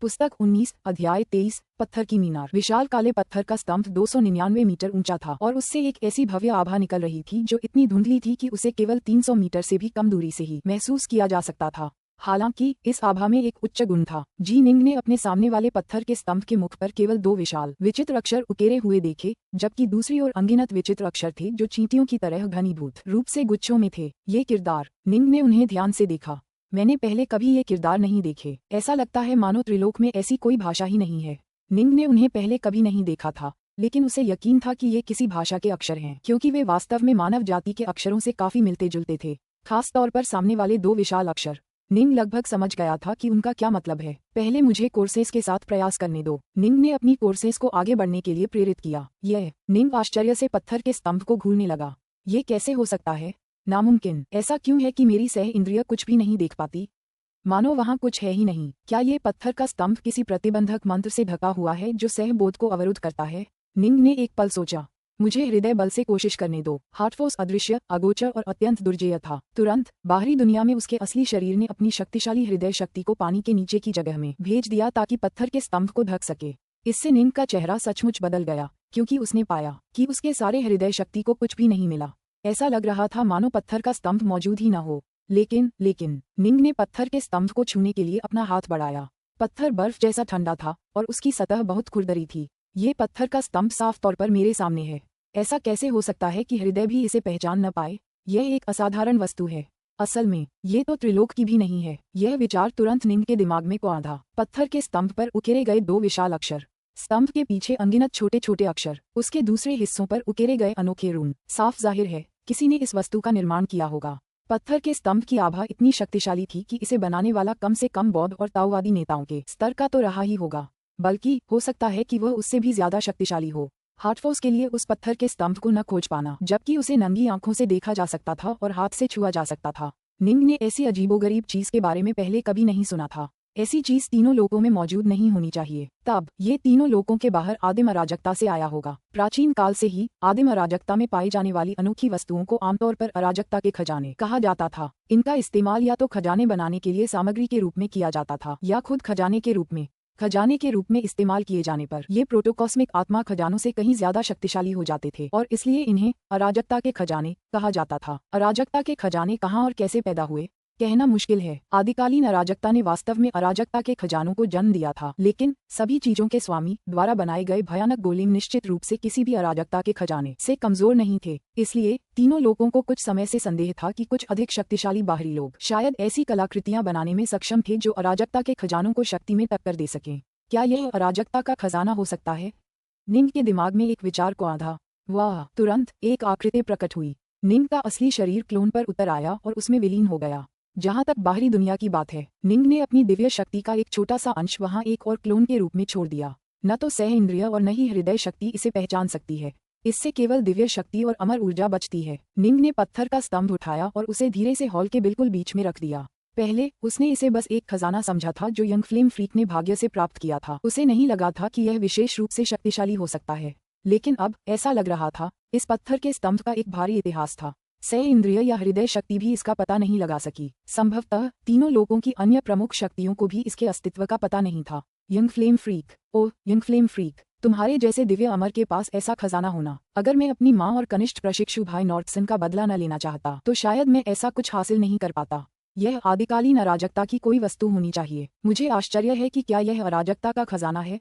पुस्तक 19 अध्याय 23 पत्थर की मीनार। विशाल काले पत्थर का स्तंभ 299 मीटर ऊंचा था और उससे एक ऐसी भव्य आभा निकल रही थी जो इतनी धुंधली थी कि उसे केवल 300 मीटर से भी कम दूरी से ही महसूस किया जा सकता था। हालांकि इस आभा में एक उच्च गुण था। जी निंग ने अपने सामने वाले पत्थर के स्तंभ के मुख पर केवल 2 विशाल विचित्र अक्षर उकेरे हुए देखे, जबकि दूसरी ओर अनगिनत विचित्र अक्षर थे जो चींटियों की तरह घनीभूत रूप से गुच्छों में थे। ये किरदार, निंग ने उन्हें ध्यान से देखा। मैंने पहले कभी ये किरदार नहीं देखे। ऐसा लगता है मानो त्रिलोक में ऐसी कोई भाषा ही नहीं है। निंग ने उन्हें पहले कभी नहीं देखा था, लेकिन उसे यकीन था कि ये किसी भाषा के अक्षर हैं, क्योंकि वे वास्तव में मानव जाति के अक्षरों से काफी मिलते जुलते थे, खास तौर पर सामने वाले 2 विशाल अक्षर। निंग लगभग समझ गया था कि उनका क्या मतलब है। पहले मुझे कोर्सेस के साथ प्रयास करने दो। निंग ने अपनी कोर्सेस को आगे बढ़ने के लिए प्रेरित किया। निंग आश्चर्य से पत्थर के स्तंभ को घूरने लगा। ये कैसे हो सकता है? नामुमकिन। ऐसा क्यों है कि मेरी सह इंद्रिय कुछ भी नहीं देख पाती? मानो वहाँ कुछ है ही नहीं। क्या ये पत्थर का स्तंभ किसी प्रतिबंधक मंत्र से ढका हुआ है जो सह बोध को अवरुद्ध करता है? निंग ने एक पल सोचा। मुझे हृदय बल से कोशिश करने दो। हार्टफोर्स अदृश्य, अगोचर और अत्यंत दुर्जेय था। तुरंत बाहरी दुनिया में उसके असली शरीर ने अपनी शक्तिशाली हृदय शक्ति को पानी के नीचे की जगह में भेज दिया ताकि पत्थर के स्तंभ को ढक सके। इससे निंग का चेहरा सचमुच बदल गया, क्योंकि उसने पाया कि उसके सारे हृदय शक्ति को कुछ भी नहीं मिला। ऐसा लग रहा था मानो पत्थर का स्तंभ मौजूद ही न हो। लेकिन निंग ने पत्थर के स्तंभ को छूने के लिए अपना हाथ बढ़ाया। पत्थर बर्फ जैसा ठंडा था और उसकी सतह बहुत खुरदरी थी। ये पत्थर का स्तंभ साफ तौर पर मेरे सामने है। ऐसा कैसे हो सकता है कि हृदय भी इसे पहचान न पाए? यह एक असाधारण वस्तु है। असल में ये तो त्रिलोक की भी नहीं है। यह विचार तुरंत निंग के दिमाग में कौंधा। पत्थर के स्तंभ पर उकेरे गए 2 विशाल अक्षर, स्तंभ के पीछे अनगिनत छोटे छोटे अक्षर, उसके दूसरे हिस्सों पर उकेरे गए अनोखे रून। साफ जाहिर है किसी ने इस वस्तु का निर्माण किया होगा। पत्थर के स्तंभ की आभा इतनी शक्तिशाली थी कि इसे बनाने वाला कम से कम बौद्ध और ताओवादी नेताओं के स्तर का तो रहा ही होगा, बल्कि हो सकता है कि वह उससे भी ज्यादा शक्तिशाली हो। हार्टफोर्स के लिए उस पत्थर के स्तंभ को न खोज पाना, जबकि उसे नंगी आंखों से देखा जा सकता था और हाथ से छुआ जा सकता था। निंग ने ऐसी अजीबोगरीब चीज के बारे में पहले कभी नहीं सुना था। ऐसी चीज तीनों लोकों में मौजूद नहीं होनी चाहिए। तब ये तीनों लोकों के बाहर आदिम अराजकता से आया होगा। प्राचीन काल से ही आदिम अराजकता में पाई जाने वाली अनोखी वस्तुओं को आमतौर पर अराजकता के खजाने कहा जाता था। इनका इस्तेमाल या तो खजाने बनाने के लिए सामग्री के रूप में किया जाता था या खुद खजाने के रूप में। खजाने के रूप में इस्तेमाल किए जाने पर ये प्रोटोकॉस्मिक आत्मा खजानों से कहीं ज्यादा शक्तिशाली हो जाते थे और इसलिए इन्हें अराजकता के खजाने कहा जाता था। अराजकता के खजाने कहाँ और कैसे पैदा हुए, कहना मुश्किल है। आदिकालीन अराजकता ने वास्तव में अराजकता के खजानों को जन्म दिया था, लेकिन सभी चीजों के स्वामी द्वारा बनाए गए भयानक गोलेम निश्चित रूप से किसी भी अराजकता के खजाने से कमजोर नहीं थे। इसलिए तीनों लोगों को कुछ समय से संदेह था कि कुछ अधिक शक्तिशाली बाहरी लोग शायद ऐसी कलाकृतियां बनाने में सक्षम थे जो अराजकता के खजानों को शक्ति में टक्कर दे सकें। क्या यह अराजकता का खजाना हो सकता है? निंग के दिमाग में एक विचार कौंधा। वाह! तुरंत एक आकृति प्रकट हुई। निंग का असली शरीर क्लोन पर उतर आया और उसमें विलीन हो गया। जहां तक बाहरी दुनिया की बात है, निंग ने अपनी दिव्य शक्ति का एक छोटा सा अंश वहां एक और क्लोन के रूप में छोड़ दिया। न तो सह इंद्रिय और न ही हृदय शक्ति इसे पहचान सकती है। इससे केवल दिव्य शक्ति और अमर ऊर्जा बचती है। निंग ने पत्थर का स्तंभ उठाया और उसे धीरे से हॉल के बिल्कुल बीच में रख दिया। पहले उसने इसे बस एक खजाना समझा था जो यंग फ्लेम फ्रीक ने भाग्य से प्राप्त किया था। उसे नहीं लगा था कि यह विशेष रूप से शक्तिशाली हो सकता है, लेकिन अब ऐसा लग रहा था इस पत्थर के स्तंभ का एक भारी इतिहास था। सह इंद्रिय या हृदय शक्ति भी इसका पता नहीं लगा सकी। संभवतः तीनों लोगों की अन्य प्रमुख शक्तियों को भी इसके अस्तित्व का पता नहीं था। यंग फ्लेम फ्रीक, ओह यंग फ्लेम फ्रीक, तुम्हारे जैसे दिव्य अमर के पास ऐसा खजाना होना। अगर मैं अपनी माँ और कनिष्ठ प्रशिक्षु भाई नॉर्थसन का बदला न लेना चाहता तो शायद मैं ऐसा कुछ हासिल नहीं कर पाता। यह आदिकालीन अराजकता की कोई वस्तु होनी चाहिए। मुझे आश्चर्य है कि क्या यह अराजकता का खजाना है?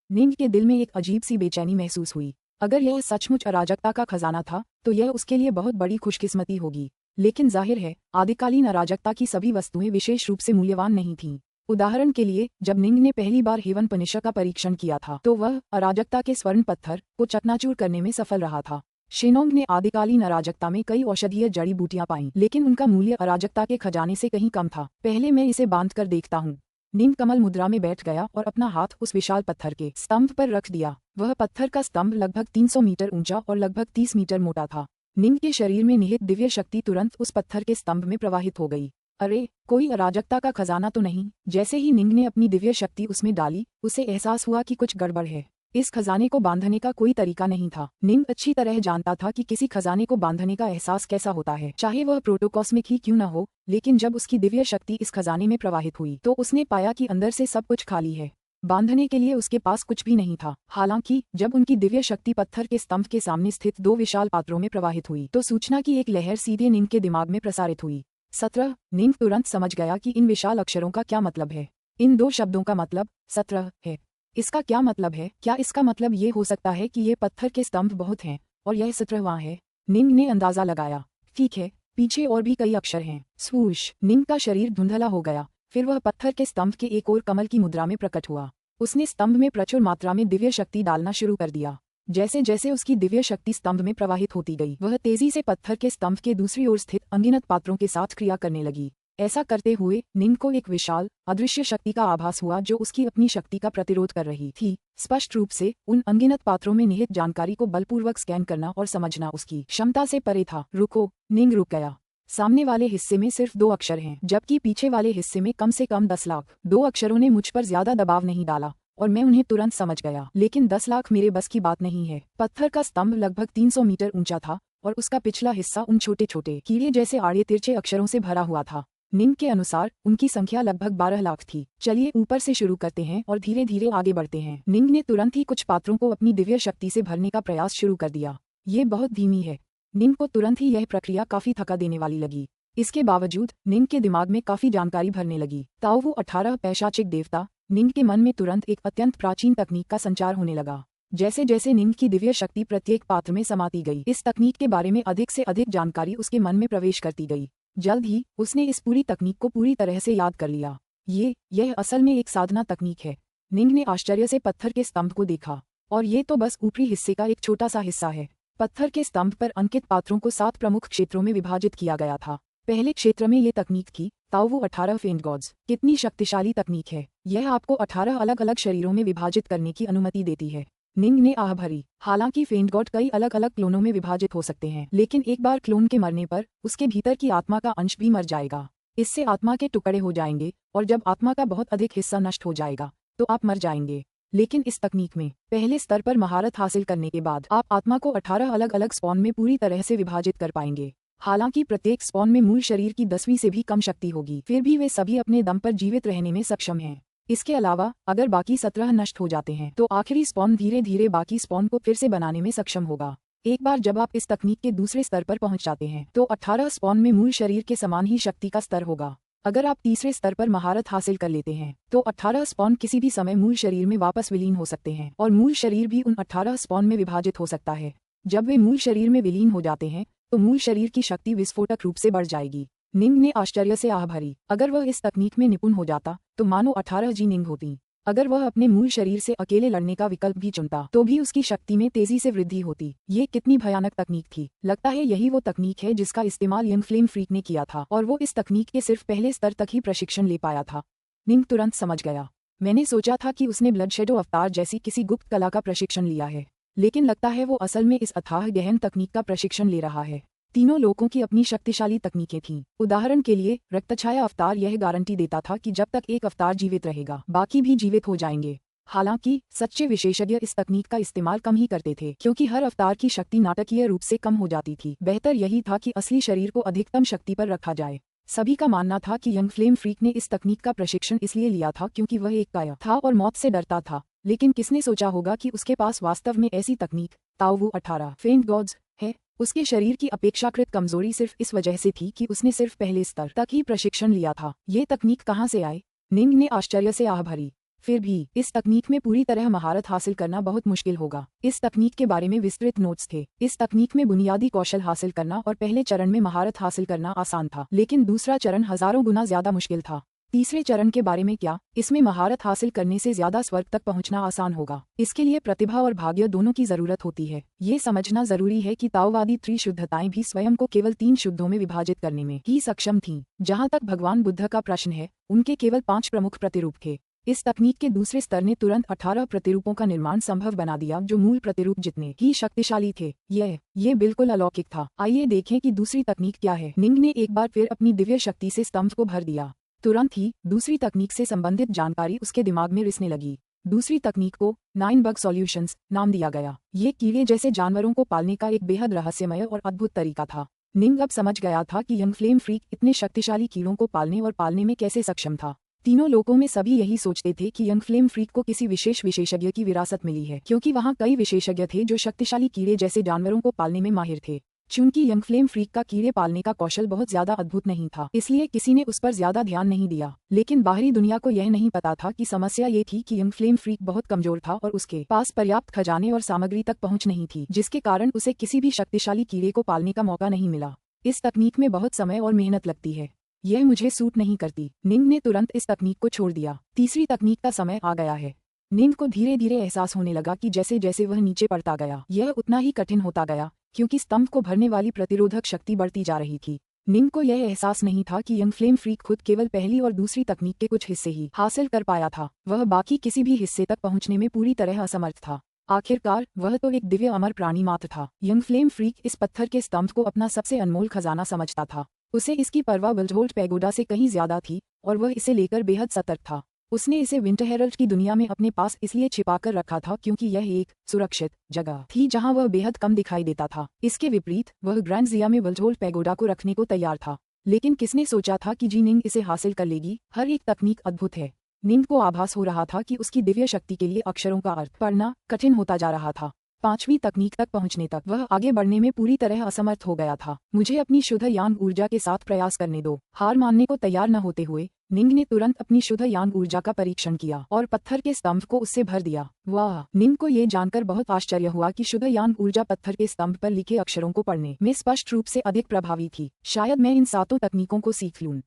निंग के दिल में एक अजीब सी बेचैनी महसूस हुई। अगर यह सचमुच अराजकता का खजाना था तो यह उसके लिए बहुत बड़ी खुशकिस्मती होगी। लेकिन जाहिर है आदिकालीन अराजकता की सभी वस्तुएं विशेष रूप से मूल्यवान नहीं थीं। उदाहरण के लिए जब निंग ने पहली बार हेवन पनिशर का परीक्षण किया था तो वह अराजकता के स्वर्ण पत्थर को चकनाचूर करने में सफल रहा था। शेनोंग ने आदिकालीन अराजकता में कई औषधीय जड़ी बूटियां पाईं, लेकिन उनका मूल्य अराजकता के खजाने से कहीं कम था। पहले मैं इसे बांध कर देखता हूँ। निंग कमल मुद्रा में बैठ गया और अपना हाथ उस विशाल पत्थर के स्तंभ पर रख दिया। वह पत्थर का स्तंभ लगभग 300 मीटर ऊंचा और लगभग 30 मीटर मोटा था। निंग के शरीर में निहित दिव्य शक्ति तुरंत उस पत्थर के स्तंभ में प्रवाहित हो गई। अरे, कोई अराजकता का खजाना तो नहीं? जैसे ही निंग ने अपनी दिव्य शक्ति उसमें डाली, उसे एहसास हुआ कि कुछ गड़बड़ है। इस खजाने को बांधने का कोई तरीका नहीं था। निंग अच्छी तरह जानता था कि किसी खजाने को बांधने का एहसास कैसा होता है, चाहे वह प्रोटोकॉस्मिक ही क्यों न हो। लेकिन जब उसकी दिव्य शक्ति इस खजाने में प्रवाहित हुई तो उसने पाया कि अंदर से सब कुछ खाली है। बांधने के लिए उसके पास कुछ भी नहीं था। हालांकि जब उनकी दिव्य शक्ति पत्थर के स्तंभ के सामने स्थित 2 विशाल पात्रों में प्रवाहित हुई तो सूचना की एक लहर सीधे निंग के दिमाग में प्रसारित हुई। 17। निंग तुरंत समझ गया कि इन विशाल अक्षरों का क्या मतलब है। इन 2 शब्दों का मतलब 17 है। इसका क्या मतलब है? क्या इसका मतलब ये हो सकता है कि ये पत्थर के स्तंभ बहुत हैं और यह 17वां है? निंग ने अंदाजा लगाया। ठीक है, पीछे और भी कई अक्षर हैं। स्वूश। निंग का शरीर धुंधला हो गया। फिर वह पत्थर के स्तंभ के एक और कमल की मुद्रा में प्रकट हुआ। उसने स्तंभ में प्रचुर मात्रा में दिव्य शक्ति डालना शुरू कर दिया। जैसे जैसे उसकी दिव्य शक्ति स्तंभ में प्रवाहित होती गई वह तेजी से पत्थर के स्तंभ के दूसरी ओर स्थित अनगिनत पात्रों के साथ क्रिया करने लगी। ऐसा करते हुए निंग को एक विशाल अदृश्य शक्ति का आभास हुआ जो उसकी अपनी शक्ति का प्रतिरोध कर रही थी। स्पष्ट रूप से उन अनगिनत पात्रों में निहित जानकारी को बलपूर्वक स्कैन करना और समझना उसकी क्षमता से परे था। रुको। निंग रुक गया। सामने वाले हिस्से में सिर्फ 2 अक्षर हैं जबकि पीछे वाले हिस्से में कम से कम 10 लाख। 2 अक्षरों ने मुझ पर ज्यादा दबाव नहीं डाला और मैं उन्हें तुरंत समझ गया, लेकिन 10 लाख मेरे बस की बात नहीं है। पत्थर का स्तंभ लगभग 300 मीटर ऊंचा था और उसका पिछला हिस्सा उन छोटे छोटे कीड़े जैसे आड़े तिरछे अक्षरों से भरा हुआ था। निंग के अनुसार उनकी संख्या लगभग 12 लाख थी। चलिए ऊपर से शुरू करते हैं और धीरे धीरे आगे बढ़ते हैं। निंग ने तुरंत ही कुछ पात्रों को अपनी दिव्य शक्ति से भरने का प्रयास शुरू कर दिया। ये बहुत धीमी है। निंग को तुरंत ही यह प्रक्रिया काफी थका देने वाली लगी। इसके बावजूद निंग के दिमाग में काफी जानकारी भरने लगी। ताओवू 18 पैशाचिक देवता। निंग के मन में तुरंत एक अत्यंत प्राचीन तकनीक का संचार होने लगा। जैसे जैसे निंग की दिव्य शक्ति प्रत्येक पात्र में समाती गई इस तकनीक के बारे में अधिक से अधिक जानकारी उसके मन में प्रवेश करती गई। जल्द ही उसने इस पूरी तकनीक को पूरी तरह से याद कर लिया। यह असल में एक साधना तकनीक है। निंग ने आश्चर्य से पत्थर के स्तंभ को देखा और ये तो बस ऊपरी हिस्से का एक छोटा सा हिस्सा है। पत्थर के स्तंभ पर अंकित पात्रों को 7 प्रमुख क्षेत्रों में विभाजित किया गया था। पहले क्षेत्र में ये तकनीक थी ताओवू 18 फेंट गॉड्स। कितनी शक्तिशाली तकनीक है। यह आपको 18 अलग अलग शरीरों में विभाजित करने की अनुमति देती है। निंग ने आह भरी। हालांकि फेंट गॉड कई अलग अलग क्लोनों में विभाजित हो सकते हैं, लेकिन एक बार क्लोन के मरने पर उसके भीतर की आत्मा का अंश भी मर जाएगा। इससे आत्मा के टुकड़े हो जाएंगे और जब आत्मा का बहुत अधिक हिस्सा नष्ट हो जाएगा तो आप मर जाएंगे। लेकिन इस तकनीक में पहले स्तर पर महारत हासिल करने के बाद आप आत्मा को 18 अलग अलग स्पॉन में पूरी तरह से विभाजित कर पाएंगे। हालांकि प्रत्येक स्पॉन में मूल शरीर की 10वीं से भी कम शक्ति होगी, फिर भी वे सभी अपने दम पर जीवित रहने में सक्षम हैं। इसके अलावा अगर बाकी 17 नष्ट हो जाते हैं तो आखिरी स्पॉन धीरे धीरे बाकी स्पॉन को फिर से बनाने में सक्षम होगा। एक बार जब आप इस तकनीक के दूसरे स्तर पर पहुंच जाते हैं तो 18 स्पॉन में मूल शरीर के समान ही शक्ति का स्तर होगा। अगर आप तीसरे स्तर पर महारत हासिल कर लेते हैं तो 18 स्पॉन किसी भी समय मूल शरीर में वापस विलीन हो सकते हैं और मूल शरीर भी उन 18 स्पॉन में विभाजित हो सकता है। जब वे मूल शरीर में विलीन हो जाते हैं तो मूल शरीर की शक्ति विस्फोटक रूप से बढ़ जाएगी। निंग ने आश्चर्य से आह भरी। अगर वह इस तकनीक में निपुण हो जाता तो मानो 18 जी निंग होती। अगर वह अपने मूल शरीर से अकेले लड़ने का विकल्प भी चुनता तो भी उसकी शक्ति में तेजी से वृद्धि होती। ये कितनी भयानक तकनीक थी। लगता है यही वो तकनीक है जिसका इस्तेमाल यंग फ्लेम फ्रीक ने किया था और वो इस तकनीक के सिर्फ पहले स्तर तक ही प्रशिक्षण ले पाया था। निंग तुरंत समझ गया। मैंने सोचा था कि उसने ब्लड शेडो अवतार जैसी किसी गुप्त कला का प्रशिक्षण लिया है, लेकिन लगता है वो असल में इस अथाह गहन तकनीक का प्रशिक्षण ले रहा है। तीनों लोगों की अपनी शक्तिशाली तकनीकें थीं। उदाहरण के लिए रक्तछाया अवतार यह गारंटी देता था कि जब तक एक अवतार जीवित रहेगा बाकी भी जीवित हो जाएंगे। हालांकि सच्चे विशेषज्ञ इस तकनीक का इस्तेमाल कम ही करते थे क्योंकि हर अवतार की शक्ति नाटकीय रूप से कम हो जाती थी। बेहतर यही था कि असली शरीर को अधिकतम शक्ति पर रखा जाए। सभी का मानना था कि यंग फ्लेम फ्रीक ने इस तकनीक का प्रशिक्षण इसलिए लिया था क्योंकि वह एक काया था और मौत से डरता था। लेकिन किसने सोचा होगा कि उसके पास वास्तव में ऐसी तकनीक ताओवू 18 फेंट गॉड्स है। उसके शरीर की अपेक्षाकृत कमजोरी सिर्फ इस वजह से थी कि उसने सिर्फ पहले स्तर तक ही प्रशिक्षण लिया था। ये तकनीक कहाँ से आए? निंग ने आश्चर्य से आह भरी। फिर भी इस तकनीक में पूरी तरह महारत हासिल करना बहुत मुश्किल होगा। इस तकनीक के बारे में विस्तृत नोट्स थे। इस तकनीक में बुनियादी कौशल हासिल करना और पहले चरण में महारत हासिल करना आसान था, लेकिन दूसरा चरण हजारों गुना ज्यादा मुश्किल था। तीसरे चरण के बारे में क्या? इसमें महारत हासिल करने से ज्यादा स्वर्ग तक पहुंचना आसान होगा। इसके लिए प्रतिभा और भाग्य दोनों की जरूरत होती है। ये समझना जरूरी है कि ताओवादी त्रिशुद्धताएं भी स्वयं को केवल 3 शुद्धों में विभाजित करने में ही सक्षम थीं। जहां तक भगवान बुद्ध का प्रश्न है, उनके केवल 5 प्रमुख प्रतिरूप थे। इस तकनीक के दूसरे स्तर ने तुरंत 18 प्रतिरूपों का निर्माण संभव बना दिया जो मूल प्रतिरूप जितने ही शक्तिशाली थे। ये बिल्कुल अलौकिक था। आइए देखें कि दूसरी तकनीक क्या है। निंग ने एक बार फिर अपनी दिव्य शक्ति से स्तंभ को भर दिया। तुरंत ही दूसरी तकनीक से संबंधित जानकारी उसके दिमाग में रिसने लगी। दूसरी तकनीक को 9 बग सॉल्यूशंस नाम दिया गया। ये कीड़े जैसे जानवरों को पालने का एक बेहद रहस्यमय और अद्भुत तरीका था। निंग अब समझ गया था कि यंग फ्लेम फ्रीक इतने शक्तिशाली कीड़ों को पालने और पालने में कैसे सक्षम था। तीनों लोगों में सभी यही सोचते थे कि यंग फ्लेम फ्रीक को किसी विशेष विशेषज्ञ की विरासत मिली है, क्योंकि वहाँ कई विशेषज्ञ थे जो शक्तिशाली कीड़े जैसे जानवरों को पालने में माहिर थे। चूंकि यंग फ्लेम फ्रीक का कीड़े पालने का कौशल बहुत ज्यादा अद्भुत नहीं था, इसलिए किसी ने उस पर ज्यादा ध्यान नहीं दिया। लेकिन बाहरी दुनिया को यह नहीं पता था कि समस्या ये थी कि यंग फ्लेम फ्रीक बहुत कमजोर था और उसके पास पर्याप्त खजाने और सामग्री तक पहुंच नहीं थी, जिसके कारण उसे किसी भी शक्तिशाली कीड़े को पालने का मौका नहीं मिला। इस तकनीक में बहुत समय और मेहनत लगती है, यह मुझे सूट नहीं करती। निंग ने तुरंत इस तकनीक को छोड़ दिया। तीसरी तकनीक का समय आ गया है। निंग को धीरे धीरे एहसास होने लगा कि जैसे जैसे वह नीचे पड़ता गया, यह उतना ही कठिन होता गया, क्योंकि स्तंभ को भरने वाली प्रतिरोधक शक्ति बढ़ती जा रही थी। निंग को यह एहसास नहीं था कि यंग फ्लेम फ्रीक खुद केवल पहली और दूसरी तकनीक के कुछ हिस्से ही हासिल कर पाया था, वह बाकी किसी भी हिस्से तक पहुंचने में पूरी तरह असमर्थ था। आखिरकार वह तो एक दिव्य अमर प्राणी मात्र था। यंग फ्लेम फ्रीक इस पत्थर के स्तंभ को अपना सबसे अनमोल खजाना समझता था। उसे इसकी परवाह विल्डहोल्ट पैगोडा से कहीं ज्यादा थी और वह इसे लेकर बेहद सतर्क था। उसने इसे विंटरहेरल्ड की दुनिया में अपने पास इसलिए छिपाकर रखा था क्योंकि यह एक सुरक्षित जगह थी जहां वह बेहद कम दिखाई देता था। इसके विपरीत वह ग्रैंड जिया में विल्डहोल्ट पैगोडा को रखने को तैयार था। लेकिन किसने सोचा था कि जी निंग इसे हासिल कर लेगी। हर एक तकनीक अद्भुत है। निंग को आभास हो रहा था कि उसकी दिव्य शक्ति के लिए अक्षरों का अर्थ पढ़ना कठिन होता जा रहा था। पांचवी तकनीक तक पहुंचने तक वह आगे बढ़ने में पूरी तरह असमर्थ हो गया था। मुझे अपनी शुद्ध यान ऊर्जा के साथ प्रयास करने दो। हार मानने को तैयार न होते हुए निंग ने तुरंत अपनी शुद्ध यान ऊर्जा का परीक्षण किया और पत्थर के स्तंभ को उससे भर दिया। वाह! निंग को ये जानकर बहुत आश्चर्य हुआ कि शुद्ध यान ऊर्जा पत्थर के स्तंभ पर लिखे अक्षरों को पढ़ने में स्पष्ट रूप से अधिक प्रभावी थी। शायद मैं इन सातों तकनीकों को सीख लूं।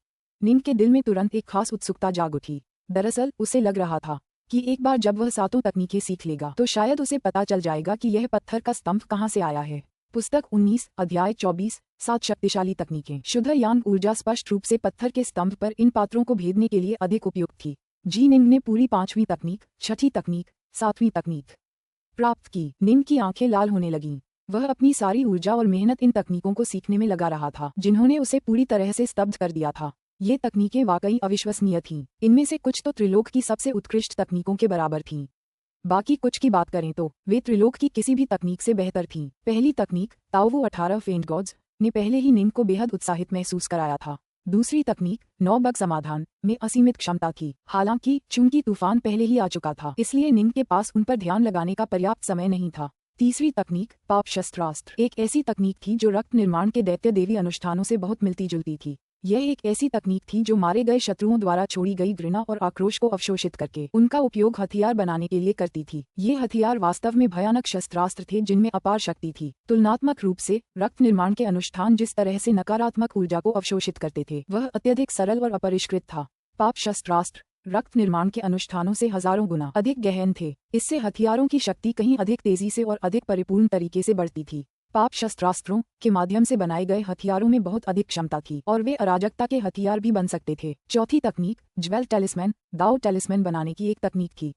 निंग के दिल में तुरंत एक खास उत्सुकता जाग उठी। दरअसल उसे लग रहा था कि एक बार जब वह सातों तकनीकें सीख लेगा तो शायद उसे पता चल जाएगा कि यह पत्थर का स्तंभ कहाँ से आया है। पुस्तक 19 अध्याय 24 7 शक्तिशाली तकनीकें। शुद्ध यान ऊर्जा स्पष्ट रूप से पत्थर के स्तंभ पर इन पात्रों को भेदने के लिए अधिक उपयुक्त थी। जी निंग ने पूरी पांचवी तकनीक, छठी तकनीक, सातवीं तकनीक प्राप्त की। निंग की आंखें लाल होने लगीं। वह अपनी सारी ऊर्जा और मेहनत इन तकनीकों को सीखने में लगा रहा था जिन्होंने उसे पूरी तरह से स्तब्ध कर दिया था। ये तकनीकें वाकई अविश्वसनीय थीं। इनमें से कुछ तो त्रिलोक की सबसे उत्कृष्ट तकनीकों के बराबर थीं। बाकी कुछ की बात करें तो वे त्रिलोक की किसी भी तकनीक से बेहतर थीं। पहली तकनीक ताओवू 18 फेंट गॉड्स ने पहले ही निंग को बेहद उत्साहित महसूस कराया था। दूसरी तकनीक 9 बग समाधान में असीमित क्षमता थी। हालांकि चूंकि तूफान पहले ही आ चुका था, इसलिए निंग के पास उन पर ध्यान लगाने का पर्याप्त समय नहीं था। तीसरी तकनीक पाप शस्त्रास्त्र एक ऐसी तकनीक थी जो रक्त निर्माण के दैत्य देवी अनुष्ठानों से बहुत मिलती जुलती थी। यह एक ऐसी तकनीक थी जो मारे गए शत्रुओं द्वारा छोड़ी गई घृणा और आक्रोश को अवशोषित करके उनका उपयोग हथियार बनाने के लिए करती थी। ये हथियार वास्तव में भयानक शस्त्रास्त्र थे जिनमें अपार शक्ति थी। तुलनात्मक रूप से रक्त निर्माण के अनुष्ठान जिस तरह से नकारात्मक ऊर्जा को अवशोषित करते थे, वह अत्यधिक सरल और अपरिष्कृत था। पाप शस्त्रास्त्र रक्त निर्माण के अनुष्ठानों से हजारों गुना अधिक गहन थे। इससे हथियारों की शक्ति कहीं अधिक तेजी से और अधिक परिपूर्ण तरीके से बढ़ती थी। पाप शस्त्रास्त्रों के माध्यम से बनाए गए हथियारों में बहुत अधिक क्षमता थी और वे अराजकता के हथियार भी बन सकते थे। चौथी तकनीक ज्वेल टेलिस्मैन दाओ टेलिस्मैन बनाने की एक तकनीक थी।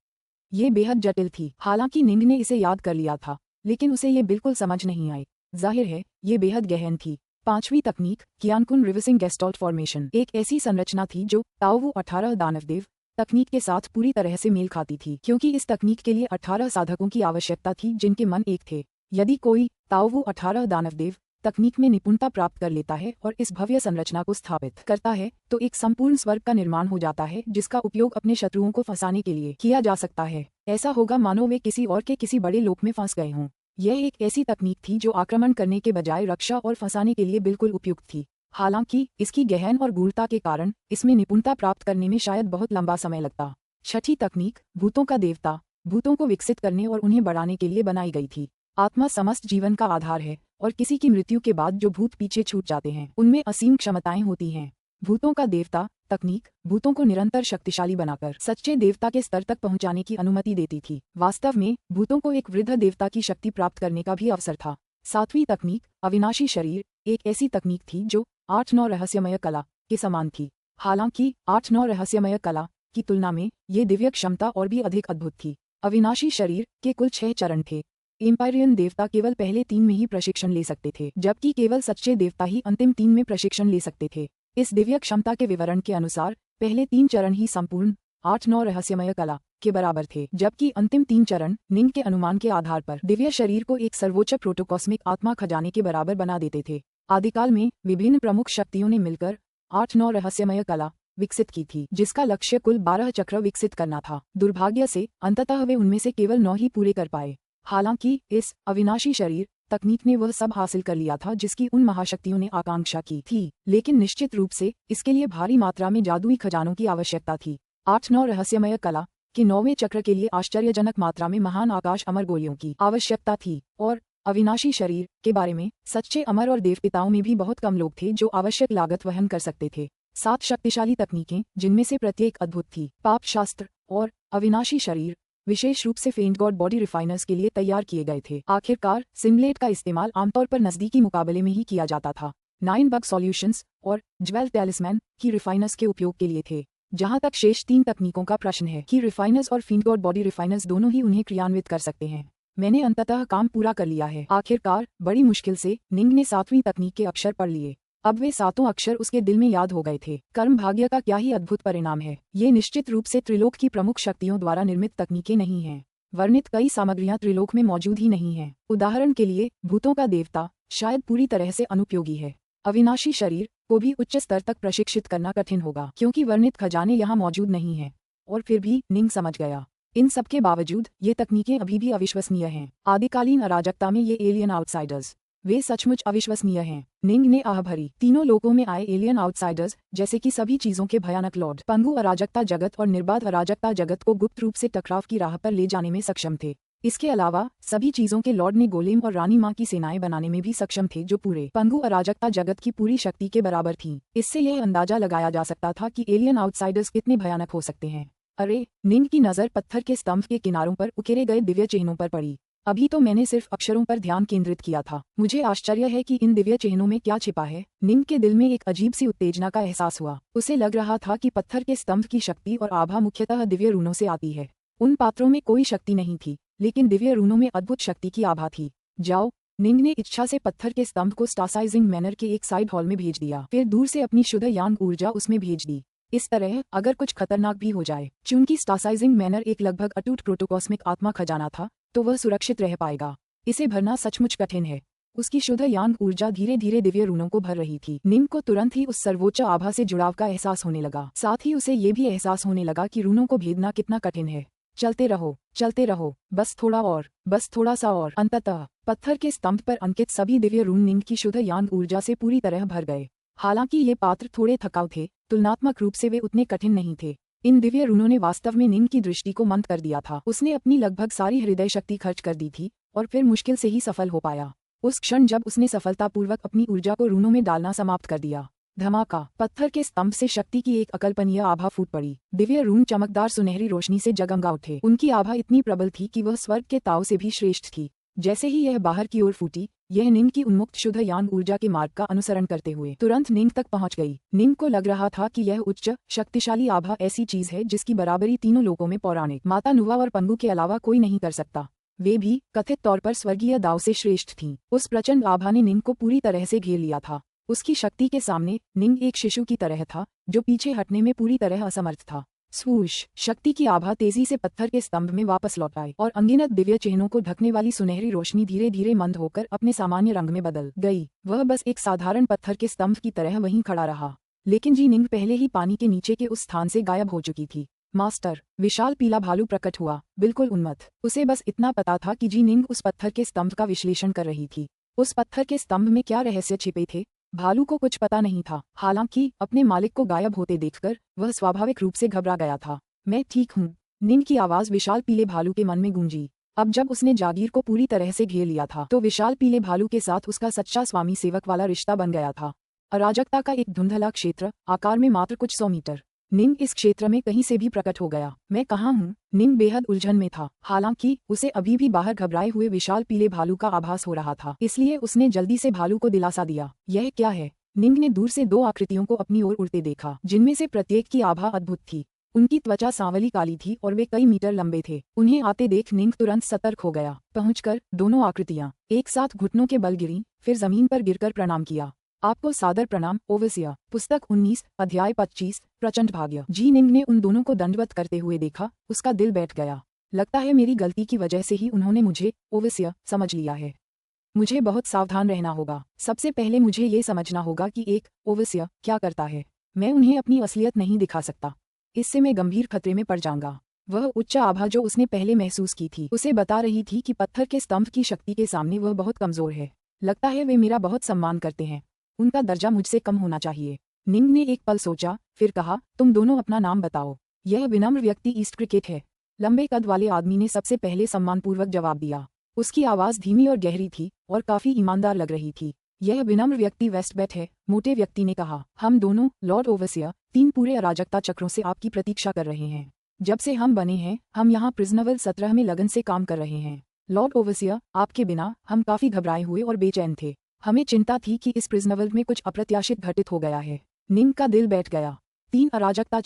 ये बेहद जटिल थी। हालांकि निंग ने इसे याद कर लिया था, लेकिन उसे ये बिल्कुल समझ नहीं आई। जाहिर है ये बेहद गहन थी। पांचवी तकनीक कियानकुन रिवर्सिंग गेस्टॉल्ट फॉर्मेशन एक ऐसी संरचना थी जो ताओवू 18 दानवदेव तकनीक के साथ पूरी तरह से मेल खाती थी, क्योंकि इस तकनीक के लिए 18 साधकों की आवश्यकता थी जिनके मन एक थे। यदि कोई ताओवू 18 दानवदेव तकनीक में निपुणता प्राप्त कर लेता है और इस भव्य संरचना को स्थापित करता है तो एक संपूर्ण स्वर्ग का निर्माण हो जाता है जिसका उपयोग अपने शत्रुओं को फंसाने के लिए किया जा सकता है। ऐसा होगा मानो वे किसी और के किसी बड़े लोक में फंस गए हों। यह एक ऐसी तकनीक थी जो आक्रमण करने के बजाय रक्षा और फंसाने के लिए बिल्कुल उपयुक्त थी। हालांकि इसकी गहन और गूढ़ता के कारण इसमें निपुणता प्राप्त करने में शायद बहुत लंबा समय लगता। छठी तकनीक भूतों का देवता भूतों को विकसित करने और उन्हें बढ़ाने के लिए बनाई गई थी। आत्मा समस्त जीवन का आधार है और किसी की मृत्यु के बाद जो भूत पीछे छूट जाते हैं उनमें असीम क्षमताएं होती हैं। भूतों का देवता तकनीक भूतों को निरंतर शक्तिशाली बनाकर सच्चे देवता के स्तर तक पहुंचाने की अनुमति देती थी। वास्तव में भूतों को एक वृद्ध देवता की शक्ति प्राप्त करने का भी अवसर था। सातवीं तकनीक अविनाशी शरीर एक ऐसी तकनीक थी जो 8-9 रहस्यमय कला के समान थी। हालांकि 8-9 रहस्यमय कला की तुलना में ये दिव्य क्षमता और भी अधिक अद्भुत थी। अविनाशी शरीर के कुल 6 चरण थे। एम्पायरियन देवता केवल पहले 3 में ही प्रशिक्षण ले सकते थे, जबकि केवल सच्चे देवता ही अंतिम 3 में प्रशिक्षण ले सकते थे। इस दिव्य क्षमता के विवरण के अनुसार पहले 3 चरण ही संपूर्ण 8-9 रहस्यमय कला के बराबर थे, जबकि अंतिम 3 चरण निंग के अनुमान के आधार पर दिव्य शरीर को एक सर्वोच्च प्रोटोकॉस्मिक आत्मा खजाने के बराबर बना देते थे। आदिकाल में विभिन्न प्रमुख शक्तियों ने मिलकर 8-9 रहस्यमय कला विकसित की थी, जिसका लक्ष्य कुल 12 चक्र विकसित करना था। दुर्भाग्य से अंततः वे उनमें से केवल 9 ही पूरे कर पाए। हालांकि इस अविनाशी शरीर तकनीक ने वह सब हासिल कर लिया था जिसकी उन महाशक्तियों ने आकांक्षा की थी, लेकिन निश्चित रूप से इसके लिए भारी मात्रा में जादुई खजानों की आवश्यकता थी। 8-9 रहस्यमय कला के 9वें चक्र के लिए आश्चर्यजनक मात्रा में महान आकाश अमर गोलियों की आवश्यकता थी, और अविनाशी शरीर के बारे में सच्चे अमर और देवपिताओं में भी बहुत कम लोग थे जो आवश्यक लागत वहन कर सकते थे। 7 शक्तिशाली तकनीकें, जिनमें से प्रत्येक अद्भुत थी। पाप शास्त्र और अविनाशी शरीर विशेष रूप से फेंट गॉड बॉडी रिफाइनर्स के लिए तैयार किए गए थे। आखिरकार सिमलेट का इस्तेमाल आमतौर पर नजदीकी मुकाबले में ही किया जाता था। 9 बग सॉल्यूशंस और ज्वेल टैलिस्मैन की रिफाइनर्स के उपयोग के लिए थे। जहां तक शेष 3 तकनीकों का प्रश्न है कि रिफाइनर्स और फेंट गॉड बॉडी रिफाइनर्स दोनों ही उन्हें क्रियान्वित कर सकते हैं। मैंने अंततः काम पूरा कर लिया है। आखिरकार बड़ी मुश्किल से निंग ने 7वीं तकनीक के अक्षर पढ़ लिए। अब वे 7 अक्षर उसके दिल में याद हो गए थे। कर्म भाग्य का क्या ही अद्भुत परिणाम है। ये निश्चित रूप से त्रिलोक की प्रमुख शक्तियों द्वारा निर्मित तकनीकें नहीं हैं। वर्णित कई सामग्रियां त्रिलोक में मौजूद ही नहीं हैं। उदाहरण के लिए भूतों का देवता शायद पूरी तरह से अनुपयोगी है। अविनाशी शरीर को भी उच्च स्तर तक प्रशिक्षित करना कठिन होगा क्योंकि वर्णित खजाने यहाँ मौजूद नहीं हैं। और फिर भी निंग समझ गया। इन सब के बावजूद ये तकनीकें अभी भी अविश्वसनीय हैं। आदिकालीन अराजकता में ये एलियन आउटसाइडर्स वे सचमुच अविश्वसनीय हैं। निंग ने आह भरी। तीनों लोकों में आए एलियन आउटसाइडर्स जैसे कि सभी चीजों के भयानक लॉर्ड पंगु अराजकता जगत और निर्बाध अराजकता जगत को गुप्त रूप से टकराव की राह पर ले जाने में सक्षम थे। इसके अलावा सभी चीजों के लॉर्ड ने गोलेम और रानी माँ की सेनाएं बनाने में भी सक्षम थे जो पूरे पंगु अराजकता जगत की पूरी शक्ति के बराबर थीं। इससे यह अंदाजा लगाया जा सकता था कि एलियन आउटसाइडर्स कितने भयानक हो सकते हैं। अरे, निंग की नजर पत्थर के स्तंभ के किनारों पर उकेरे गए दिव्य चिन्हों पर पड़ी। अभी तो मैंने सिर्फ अक्षरों पर ध्यान केंद्रित किया था। मुझे आश्चर्य है कि इन दिव्य चिन्हों में क्या छिपा है। निंग के दिल में एक अजीब सी उत्तेजना का एहसास हुआ। उसे लग रहा था कि पत्थर के स्तंभ की शक्ति और आभा मुख्यतः दिव्य रूनों से आती है। उन पात्रों में कोई शक्ति नहीं थी, लेकिन दिव्य रूनों में अद्भुत शक्ति की आभा थी। जाओ, निंग ने इच्छा से पत्थर के स्तंभ को स्टासाइजिंग मैनर के एक साइड हॉल में भेज दिया। फिर दूर से अपनी शुद्ध यांग ऊर्जा उसमें भेज दी। इस तरह अगर कुछ खतरनाक भी हो जाए, चूंकि स्टासाइजिंग मैनर एक लगभग अटूट प्रोटोकॉस्मिक आत्मा खजाना था, तो वह सुरक्षित रह पाएगा। इसे भरना सचमुच कठिन है। उसकी शुद्ध यांग ऊर्जा धीरे धीरे दिव्य रूनों को भर रही थी। निंग को तुरंत ही उस सर्वोच्च आभा से जुड़ाव का एहसास होने लगा। साथ ही उसे ये भी एहसास होने लगा कि रूनों को भेदना कितना कठिन है। चलते रहो, बस थोड़ा और, बस थोड़ा सा और। अंततः पत्थर के स्तंभ पर अंकित सभी दिव्य रून निंग की शुद्ध यांग ऊर्जा से पूरी तरह भर गए। हालांकि ये पात्र थोड़े थकाऊ थे, तुलनात्मक रूप से वे उतने कठिन नहीं थे। इन दिव्य रूनों ने वास्तव में निंग की दृष्टि को मंद कर दिया था। उसने अपनी लगभग सारी हृदय शक्ति खर्च कर दी थी और फिर मुश्किल से ही सफल हो पाया। उस क्षण जब उसने सफलतापूर्वक अपनी ऊर्जा को रूनों में डालना समाप्त कर दिया, धमाका, पत्थर के स्तंभ से शक्ति की एक अकल्पनीय आभा फूट पड़ी। दिव्य रून चमकदार सुनहरी रोशनी से जगमगा उठे। उनकी आभा इतनी प्रबल थी कि वह स्वर्ग के ताव से भी श्रेष्ठ थी। जैसे ही यह बाहर की ओर फूटी, यह निंग की उन्मुक्त शुद्ध यांग ऊर्जा के मार्ग का अनुसरण करते हुए तुरंत निंग तक पहुंच गई। निंग को लग रहा था कि यह उच्च शक्तिशाली आभा ऐसी चीज है जिसकी बराबरी तीनों लोकों में पौराणिक माता नुवा और पंगु के अलावा कोई नहीं कर सकता। वे भी कथित तौर पर स्वर्गीय दाव से श्रेष्ठ थीं। उस प्रचंड आभा ने निंग को पूरी तरह से घेर लिया था। उसकी शक्ति के सामने निंग एक शिशु की तरह था जो पीछे हटने में पूरी तरह असमर्थ था। स्वूश, शक्ति की आभा तेजी से पत्थर के स्तंभ में वापस लौट आई और अनगिनत दिव्य चिन्हों को ढकने वाली सुनहरी रोशनी धीरे धीरे मंद होकर अपने सामान्य रंग में बदल गई। वह बस एक साधारण पत्थर के स्तंभ की तरह वहीं खड़ा रहा, लेकिन जी निंग पहले ही पानी के नीचे के उस स्थान से गायब हो चुकी थी। मास्टर, विशाल पीला भालू प्रकट हुआ, बिल्कुल उन्मत्त। उसे बस इतना पता था कि जी निंग उस पत्थर के स्तंभ का विश्लेषण कर रही थी। उस पत्थर के स्तंभ में क्या रहस्य छिपे थे, भालू को कुछ पता नहीं था। हालांकि अपने मालिक को गायब होते देखकर वह स्वाभाविक रूप से घबरा गया था। मैं ठीक हूँ, निंग की आवाज विशाल पीले भालू के मन में गूंजी। अब जब उसने जागीर को पूरी तरह से घेर लिया था तो विशाल पीले भालू के साथ उसका सच्चा स्वामी सेवक वाला रिश्ता बन गया था। अराजकता का एक धुंधला क्षेत्र, आकार में मात्र कुछ 100 मीटर। निंग इस क्षेत्र में कहीं से भी प्रकट हो गया। मैं कहाँ हूँ? निंग बेहद उलझन में था। हालांकि उसे अभी भी बाहर घबराए हुए विशाल पीले भालू का आभास हो रहा था, इसलिए उसने जल्दी से भालू को दिलासा दिया। यह क्या है? निंग ने दूर से 2 आकृतियों को अपनी ओर उड़ते देखा, जिनमें से प्रत्येक की आभा अद्भुत थी। उनकी त्वचा सांवली काली थी और वे कई मीटर लंबे थे। उन्हें आते देख निंग तुरंत सतर्क हो गया। पहुंचकर दोनों आकृतियां एक साथ घुटनों के बल गिरीं, फिर जमीन पर गिरकर प्रणाम किया। आपको सादर प्रणाम, ओवसिया। पुस्तक 19, अध्याय 25, प्रचंड भाग्य। जी निंग ने उन दोनों को दंडवत करते हुए देखा। उसका दिल बैठ गया। लगता है मेरी गलती की वजह से ही उन्होंने मुझे ओवसिया समझ लिया है। मुझे बहुत सावधान रहना होगा। सबसे पहले मुझे ये समझना होगा कि एक ओवसिया क्या करता है। मैं उन्हें अपनी असलियत नहीं दिखा सकता, इससे मैं गंभीर खतरे में पड़ जाऊंगा। वह उच्च आभा जो उसने पहले महसूस की थी उसे बता रही थी कि पत्थर के स्तंभ की शक्ति के सामने वह बहुत कमजोर है। लगता है वे मेरा बहुत सम्मान करते हैं, उनका दर्जा मुझसे कम होना चाहिए। निंग ने एक पल सोचा, फिर कहा, तुम दोनों अपना नाम बताओ। यह विनम्र व्यक्ति ईस्ट क्रिकेट है। लंबे कद वाले आदमी ने सबसे पहले सम्मानपूर्वक जवाब दिया। उसकी आवाज धीमी और गहरी थी और काफी ईमानदार लग रही थी। यह विनम्र व्यक्ति वेस्टबेट है, मोटे व्यक्ति ने कहा। हम दोनों, लॉर्ड ओवरसियर, 3 पूरे अराजकता चक्रों से आपकी प्रतीक्षा कर रहे हैं। जब से हम बने हैं, हम यहाँ प्रिजनवल 17 में लगन से काम कर रहे हैं। लॉर्ड ओवरसियर, आपके बिना हम काफी घबराए हुए और बेचैन थे। हमें चिंता थी कि इस प्रिजनवल में कुछ अप्रत्याशित घटित हो गया है। निंग का दिल बैठ गया। 3 अराजकता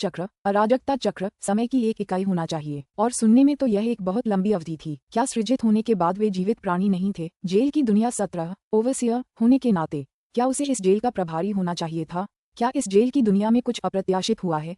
चक्र समय की एक इकाई होना चाहिए, और सुनने में तो यह एक बहुत लंबी अवधि थी। क्या सृजित होने के बाद वे जीवित प्राणी नहीं थे? जेल की दुनिया 17 ओवरसियर होने के नाते क्या उसे इस जेल का प्रभारी होना चाहिए था? क्या इस जेल की दुनिया में कुछ अप्रत्याशित हुआ है?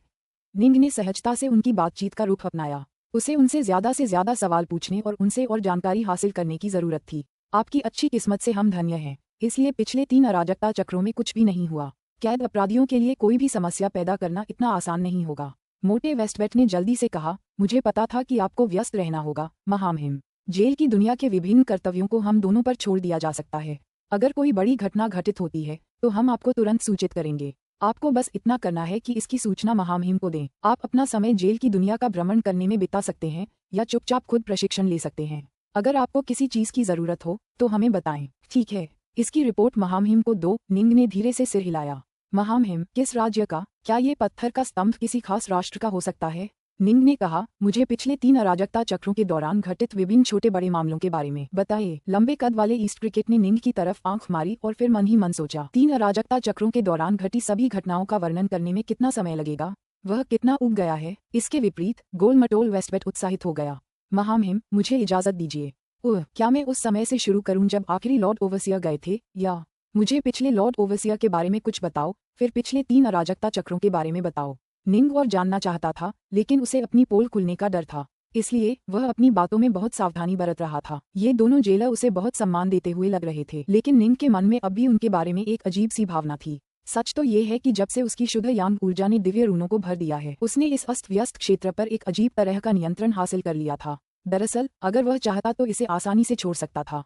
निंग ने सहजता से उनकी बातचीत का रुख अपनाया। उसे उनसे ज्यादा से ज्यादा सवाल पूछने और उनसे और जानकारी हासिल करने की जरूरत थी। आपकी अच्छी किस्मत से हम धन्य हैं, इसलिए पिछले 3 अराजकता चक्रों में कुछ भी नहीं हुआ। कैद अपराधियों के लिए कोई भी समस्या पैदा करना इतना आसान नहीं होगा। मोटे वेस्टबेट ने जल्दी से कहा, मुझे पता था कि आपको व्यस्त रहना होगा, महामहिम। जेल की दुनिया के विभिन्न कर्तव्यों को हम दोनों पर छोड़ दिया जा सकता है। अगर कोई बड़ी घटना घटित होती है तो हम आपको तुरंत सूचित करेंगे। आपको बस इतना करना है कि इसकी सूचना महामहिम को दें। आप अपना समय जेल की दुनिया का भ्रमण करने में बिता सकते हैं या चुपचाप खुद प्रशिक्षण ले सकते हैं। अगर आपको किसी चीज की जरूरत हो तो हमें बताएं। ठीक है, इसकी रिपोर्ट महामहिम को दो। निंग ने धीरे से सिर हिलाया। महामहिम, किस राज्य का? क्या ये पत्थर का स्तंभ किसी खास राष्ट्र का हो सकता है? निंग ने कहा, मुझे पिछले 3 अराजकता चक्रों के दौरान घटित विभिन्न छोटे बड़े मामलों के बारे में बताइए। लंबे कद वाले ईस्ट क्रिकेट ने निंग की तरफ आंख मारी और फिर मन ही मन सोचा, 3 अराजकता चक्रों के दौरान घटी सभी घटनाओं का वर्णन करने में कितना समय लगेगा? वह कितना उब गया है। इसके विपरीत गोल-मटोल वेस्टबेट उत्साहित हो गया। महामहिम, मुझे इजाजत दीजिए। क्या मैं उस समय से शुरू करूं जब आखिरी लॉर्ड ओवरसियर गए थे, या मुझे पिछले लॉर्ड ओवरसियर के बारे में कुछ बताओ, फिर पिछले 3 अराजकता चक्रों के बारे में बताओ। निंग और जानना चाहता था, लेकिन उसे अपनी पोल खुलने का डर था, इसलिए वह अपनी बातों में बहुत सावधानी बरत रहा था। ये दोनों जेलर उसे बहुत सम्मान देते हुए लग रहे थे, लेकिन निंग के मन में अब भी उनके बारे में एक अजीब सी भावना थी। सच तो ये है कि जब से उसकी शुद्ध यांग ऊर्जा ने दिव्य रूनों को भर दिया है, उसने इस अस्त व्यस्त क्षेत्र पर एक अजीब तरह का नियंत्रण हासिल कर लिया था। दरअसल अगर वह चाहता तो इसे आसानी से छोड़ सकता था,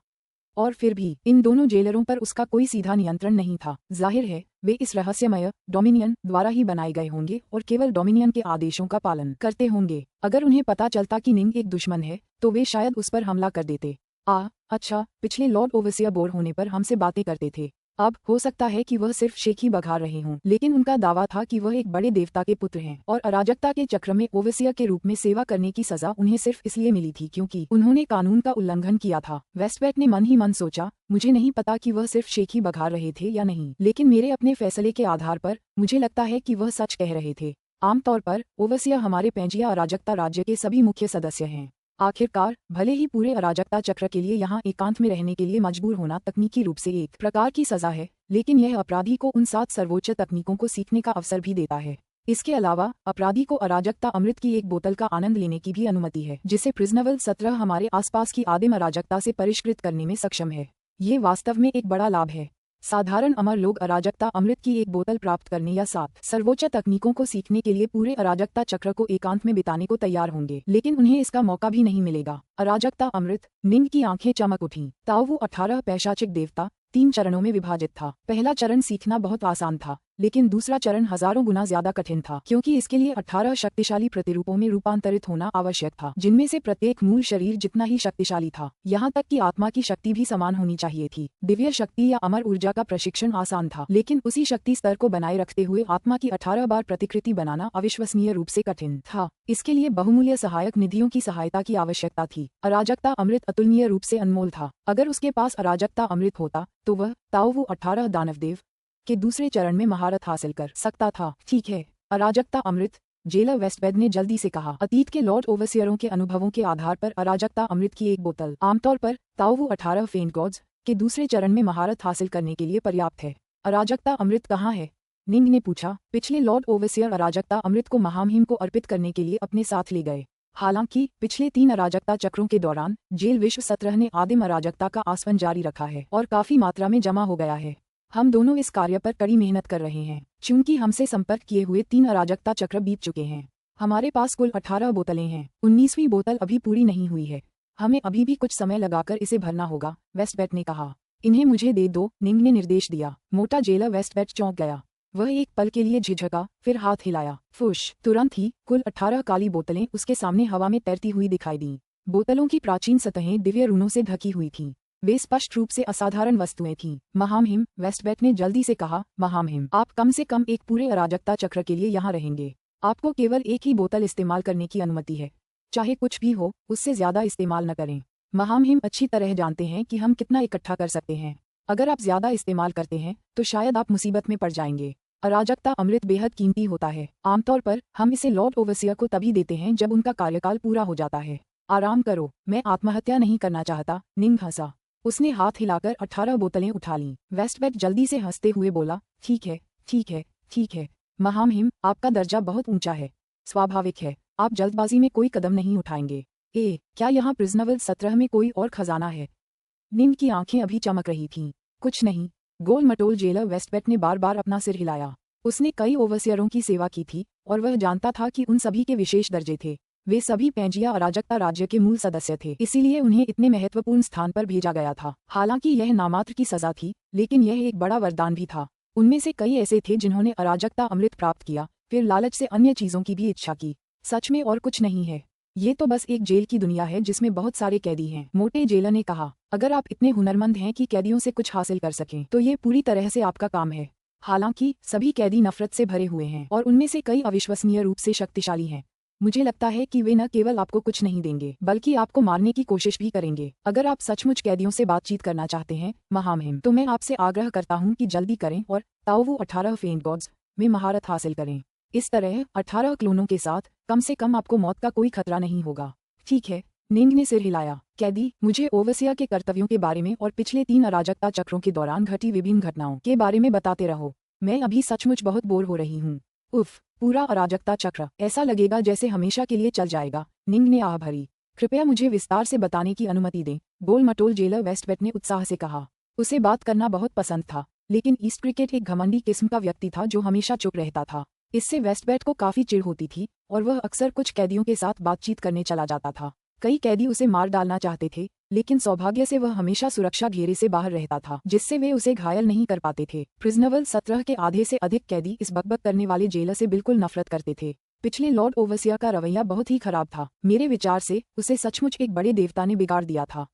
और फिर भी इन दोनों जेलरों पर उसका कोई सीधा नियंत्रण नहीं था। जाहिर है वे इस रहस्यमय डोमिनियन द्वारा ही बनाए गए होंगे और केवल डोमिनियन के आदेशों का पालन करते होंगे। अगर उन्हें पता चलता कि निंग एक दुश्मन है तो वे शायद उस पर हमला कर देते। अच्छा, पिछले लॉर्ड ओवरसियर बोर होने पर हमसे बातें करते थे। अब हो सकता है कि वह सिर्फ शेख ही बघार रहे हों, लेकिन उनका दावा था कि वह एक बड़े देवता के पुत्र हैं और अराजकता के चक्र में ओवरसियर के रूप में सेवा करने की सजा उन्हें सिर्फ इसलिए मिली थी क्योंकि उन्होंने कानून का उल्लंघन किया था। वेस्टबेट ने मन ही मन सोचा, मुझे नहीं पता कि वह सिर्फ शेख ही बघार रहे थे या नहीं, लेकिन मेरे अपने फैसले के आधार पर मुझे लगता है कि वह सच कह रहे थे। आमतौर पर ओवरसियर हमारे पेंजिया अराजकता राज्य के सभी मुख्य सदस्य हैं। आखिरकार भले ही पूरे अराजकता चक्र के लिए यहाँ एकांत में रहने के लिए मजबूर होना तकनीकी रूप से एक प्रकार की सजा है, लेकिन यह अपराधी को उन 7 सर्वोच्च तकनीकों को सीखने का अवसर भी देता है। इसके अलावा अपराधी को अराजकता अमृत की एक बोतल का आनंद लेने की भी अनुमति है, जिसे प्रिजनवल 17 हमारे आसपास की आदिम अराजकता से परिष्कृत करने में सक्षम है। ये वास्तव में एक बड़ा लाभ है। साधारण अमर लोग अराजकता अमृत की एक बोतल प्राप्त करने या 7 सर्वोच्च तकनीकों को सीखने के लिए पूरे अराजकता चक्र को एकांत में बिताने को तैयार होंगे, लेकिन उन्हें इसका मौका भी नहीं मिलेगा। अराजकता अमृत। निंग की आंखें चमक उठीं। ताओ 18 पैशाचिक देवता 3 चरणों में विभाजित था। पहला चरण सीखना बहुत आसान था, लेकिन दूसरा चरण हजारों गुना ज्यादा कठिन था, क्योंकि इसके लिए 18 शक्तिशाली प्रतिरूपों में रूपांतरित होना आवश्यक था, जिनमें से प्रत्येक मूल शरीर जितना ही शक्तिशाली था। यहाँ तक कि आत्मा की शक्ति भी समान होनी चाहिए थी। दिव्य शक्ति या अमर ऊर्जा का प्रशिक्षण आसान था, लेकिन उसी शक्ति स्तर को बनाए रखते हुए आत्मा की 18 बार प्रतिकृति बनाना अविश्वसनीय रूप से कठिन था। इसके लिए बहुमूल्य सहायक निधियों की सहायता की आवश्यकता थी। अराजकता अमृत अतुलनीय रूप से अनमोल था। अगर उसके पास अराजकता अमृत होता तो वह ताओ 18 दानवदेव के दूसरे चरण में महारत हासिल कर सकता था। ठीक है, अराजकता अमृत, जेलर वेस्टबेड ने जल्दी से कहा। अतीत के लॉर्ड ओवरसियरों के अनुभवों के आधार पर अराजकता अमृत की एक बोतल आमतौर पर ताओ 18 फेंट गॉड्स के दूसरे चरण में महारत हासिल करने के लिए पर्याप्त है। अराजकता अमृत कहाँ है? निंग ने पूछा। पिछले लॉर्ड ओवरसियर अराजकता अमृत को महामहिम को अर्पित करने के लिए अपने साथ ले गए। हालांकि पिछले 3 अराजकता चक्रों के दौरान जेल विश्व 17 ने आदिम अराजकता का आसवन जारी रखा है और काफी मात्रा में जमा हो गया है। हम दोनों इस कार्य पर कड़ी मेहनत कर रहे हैं। चूंकि हमसे संपर्क किए हुए 3 अराजकता चक्र बीत चुके हैं, हमारे पास कुल 18 बोतलें हैं। 19वीं बोतल अभी पूरी नहीं हुई है। हमें अभी भी कुछ समय लगाकर इसे भरना होगा, वेस्टबैट ने कहा। इन्हें मुझे दे दो, निंग ने निर्देश दिया। मोटा जेलर वेस्टबैट चौंक गया। वह एक पल के लिए झिझका, फिर हाथ हिलाया। फुश! तुरंत ही कुल 18 काली बोतलें उसके सामने हवा में तैरती हुई दिखाई दीं। बोतलों की प्राचीन सतहें दिव्य रूनों से ढकी हुई थीं। वे स्पष्ट रूप से असाधारण वस्तुएं थीं। महामहिम, वेस्टबैट ने जल्दी से कहा, महामहिम, आप कम से कम एक पूरे अराजकता चक्र के लिए यहाँ रहेंगे। आपको केवल एक ही बोतल इस्तेमाल करने की अनुमति है। चाहे कुछ भी हो, उससे ज्यादा इस्तेमाल न करें। महामहिम अच्छी तरह जानते हैं कि हम कितना इकट्ठा कर सकते हैं। अगर आप ज्यादा इस्तेमाल करते हैं तो शायद आप मुसीबत में पड़ जाएंगे। अराजकता अमृत बेहद कीमती होता है। आमतौर पर हम इसे लॉर्ड ओवरसियर को तभी देते हैं जब उनका कार्यकाल पूरा हो जाता है। आराम करो, मैं आत्महत्या नहीं करना चाहता, निंग हंसा। उसने हाथ हिलाकर 18 बोतलें उठा लीं। वेस्टबैट जल्दी से हंसते हुए बोला, ठीक है, ठीक है, ठीक है। महामहिम, आपका दर्जा बहुत ऊंचा है। स्वाभाविक है, आप जल्दबाजी में कोई कदम नहीं उठाएंगे। क्या यहाँ प्रिजनवल 17 में कोई और खजाना है? निंग की आंखें अभी चमक रही थीं। कुछ नहीं। गोल मटोल जेलर वेस्टबैट ने बार बार अपना सिर हिलाया। उसने कई ओवरसियरों की सेवा की थी और वह जानता था कि उन सभी के विशेष दर्जे थे। वे सभी पेंजिया अराजकता राज्य के मूल सदस्य थे, इसीलिए उन्हें इतने महत्वपूर्ण स्थान पर भेजा गया था। हालांकि यह नामात्र की सजा थी, लेकिन यह एक बड़ा वरदान भी था। उनमें से कई ऐसे थे जिन्होंने अराजकता अमृत प्राप्त किया, फिर लालच से अन्य चीजों की भी इच्छा की। सच में और कुछ नहीं है। ये तो बस एक जेल की दुनिया है जिसमें बहुत सारे कैदी हैं। मोटे जेलर ने कहा, अगर आप इतने हुनरमंद हैं कि कैदियों से कुछ हासिल कर सकें तो ये पूरी तरह से आपका काम है। हालांकि सभी कैदी नफरत से भरे हुए हैं और उनमें से कई अविश्वसनीय रूप से शक्तिशाली हैं। मुझे लगता है कि वे न केवल आपको कुछ नहीं देंगे बल्कि आपको मारने की कोशिश भी करेंगे। अगर आप सचमुच कैदियों से बातचीत करना चाहते हैं महामहिम, तो मैं आपसे आग्रह करता हूं कि जल्दी करें और ताओवू 18 फेंट गॉड्स में महारत हासिल करें। इस तरह 18 क्लोनों के साथ कम से कम आपको मौत का कोई खतरा नहीं होगा। ठीक है, निंग ने सिर हिलाया। कैदी, मुझे ओवरसियर के कर्तव्यों के बारे में और पिछले 3 अराजकता चक्रों के दौरान घटी विभिन्न घटनाओं के बारे में बताते रहो। मैं अभी सचमुच बहुत बोर हो रही हूँ। उफ, पूरा अराजकता चक्र, ऐसा लगेगा जैसे हमेशा के लिए चल जाएगा। निंग ने आह भरी। कृपया मुझे विस्तार से बताने की अनुमति दें, गोल मटोल जेलर वेस्टबैट ने उत्साह से कहा। उसे बात करना बहुत पसंद था, लेकिन ईस्ट क्रिकेट एक घमंडी किस्म का व्यक्ति था जो हमेशा चुप रहता था। इससे वेस्टबैट को काफी चिढ़ होती थी और वह अक्सर कुछ कैदियों के साथ बातचीत करने चला जाता था। कई कैदी उसे मार डालना चाहते थे, लेकिन सौभाग्य से वह हमेशा सुरक्षा घेरे से बाहर रहता था, जिससे वे उसे घायल नहीं कर पाते थे। प्रिजनवल 17 के आधे से अधिक कैदी इस बकबक करने वाले जेलर से बिल्कुल नफरत करते थे। पिछले लॉर्ड ओवरसियर का रवैया बहुत ही खराब था। मेरे विचार से उसे सचमुच एक बड़े देवता ने बिगाड़ दिया था।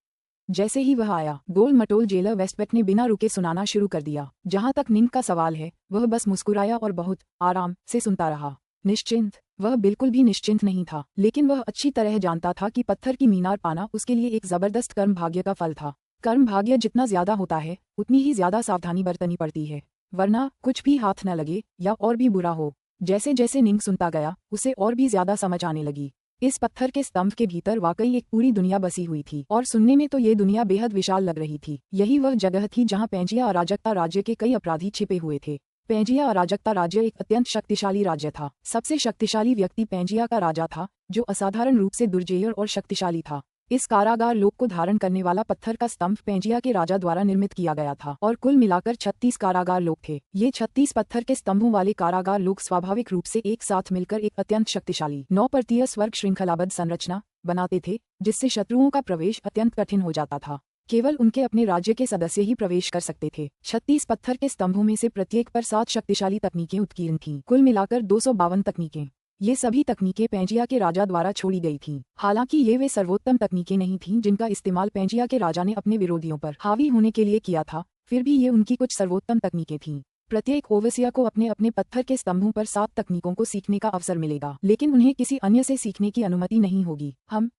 जैसे ही वह आया, गोल मटोल जेलर वेस्टबैट ने बिना रुके सुनाना शुरू कर दिया। जहां तक निंग का सवाल है, वह बस मुस्कुराया और बहुत आराम से सुनता रहा। निश्चिंत? वह बिल्कुल भी निश्चिंत नहीं था, लेकिन वह अच्छी तरह जानता था कि पत्थर की मीनार पाना उसके लिए एक जबरदस्त कर्म भाग्य का फल था। कर्म भाग्य जितना ज्यादा होता है, उतनी ही ज्यादा सावधानी बरतनी पड़ती है, वरना कुछ भी हाथ न लगे या और भी बुरा हो। जैसे जैसे निंग सुनता गया, उसे और भी ज्यादा समझ आने लगी। इस पत्थर के स्तंभ के भीतर वाकई एक पूरी दुनिया बसी हुई थी, और सुनने में तो ये दुनिया बेहद विशाल लग रही थी। यही वह जगह थी जहाँ पेंजिया अराजकता राज्य के कई अपराधी छिपे हुए थे। पेंजिया अराजकता राज्य एक अत्यंत शक्तिशाली राज्य था। सबसे शक्तिशाली व्यक्ति पेंजिया का राजा था, जो असाधारण रूप से दुर्जेय और शक्तिशाली था। इस कारागार लोक को धारण करने वाला पत्थर का स्तंभ पेंजिया के राजा द्वारा निर्मित किया गया था, और कुल मिलाकर 36 कारागार लोक थे। ये 36 पत्थर के स्तंभों वाले कारागार लोक स्वाभाविक रूप से एक साथ मिलकर एक अत्यंत शक्तिशाली 9 परतीय स्वर्ग श्रृंखलाबद्ध संरचना बनाते थे, जिससे शत्रुओं का प्रवेश अत्यंत कठिन हो जाता था। केवल उनके अपने राज्य के सदस्य ही प्रवेश कर सकते थे। 36 पत्थर के स्तंभों में से प्रत्येक पर 7 शक्तिशाली तकनीकें उत्कीर्ण थीं। कुल मिलाकर 252 तकनीकें। ये सभी तकनीकें पेंजिया के राजा द्वारा छोड़ी गई थीं। हालांकि ये वे सर्वोत्तम तकनीकें नहीं थीं जिनका इस्तेमाल पेंजिया के राजा ने अपने विरोधियों पर हावी होने के लिए किया था, फिर भी ये उनकी कुछ सर्वोत्तम तकनीकें थीं। प्रत्येक ओवरसियर को अपने अपने पत्थर के स्तंभों पर 7 तकनीकों को सीखने का अवसर मिलेगा, लेकिन उन्हें किसी अन्य से सीखने की अनुमति नहीं होगी। हम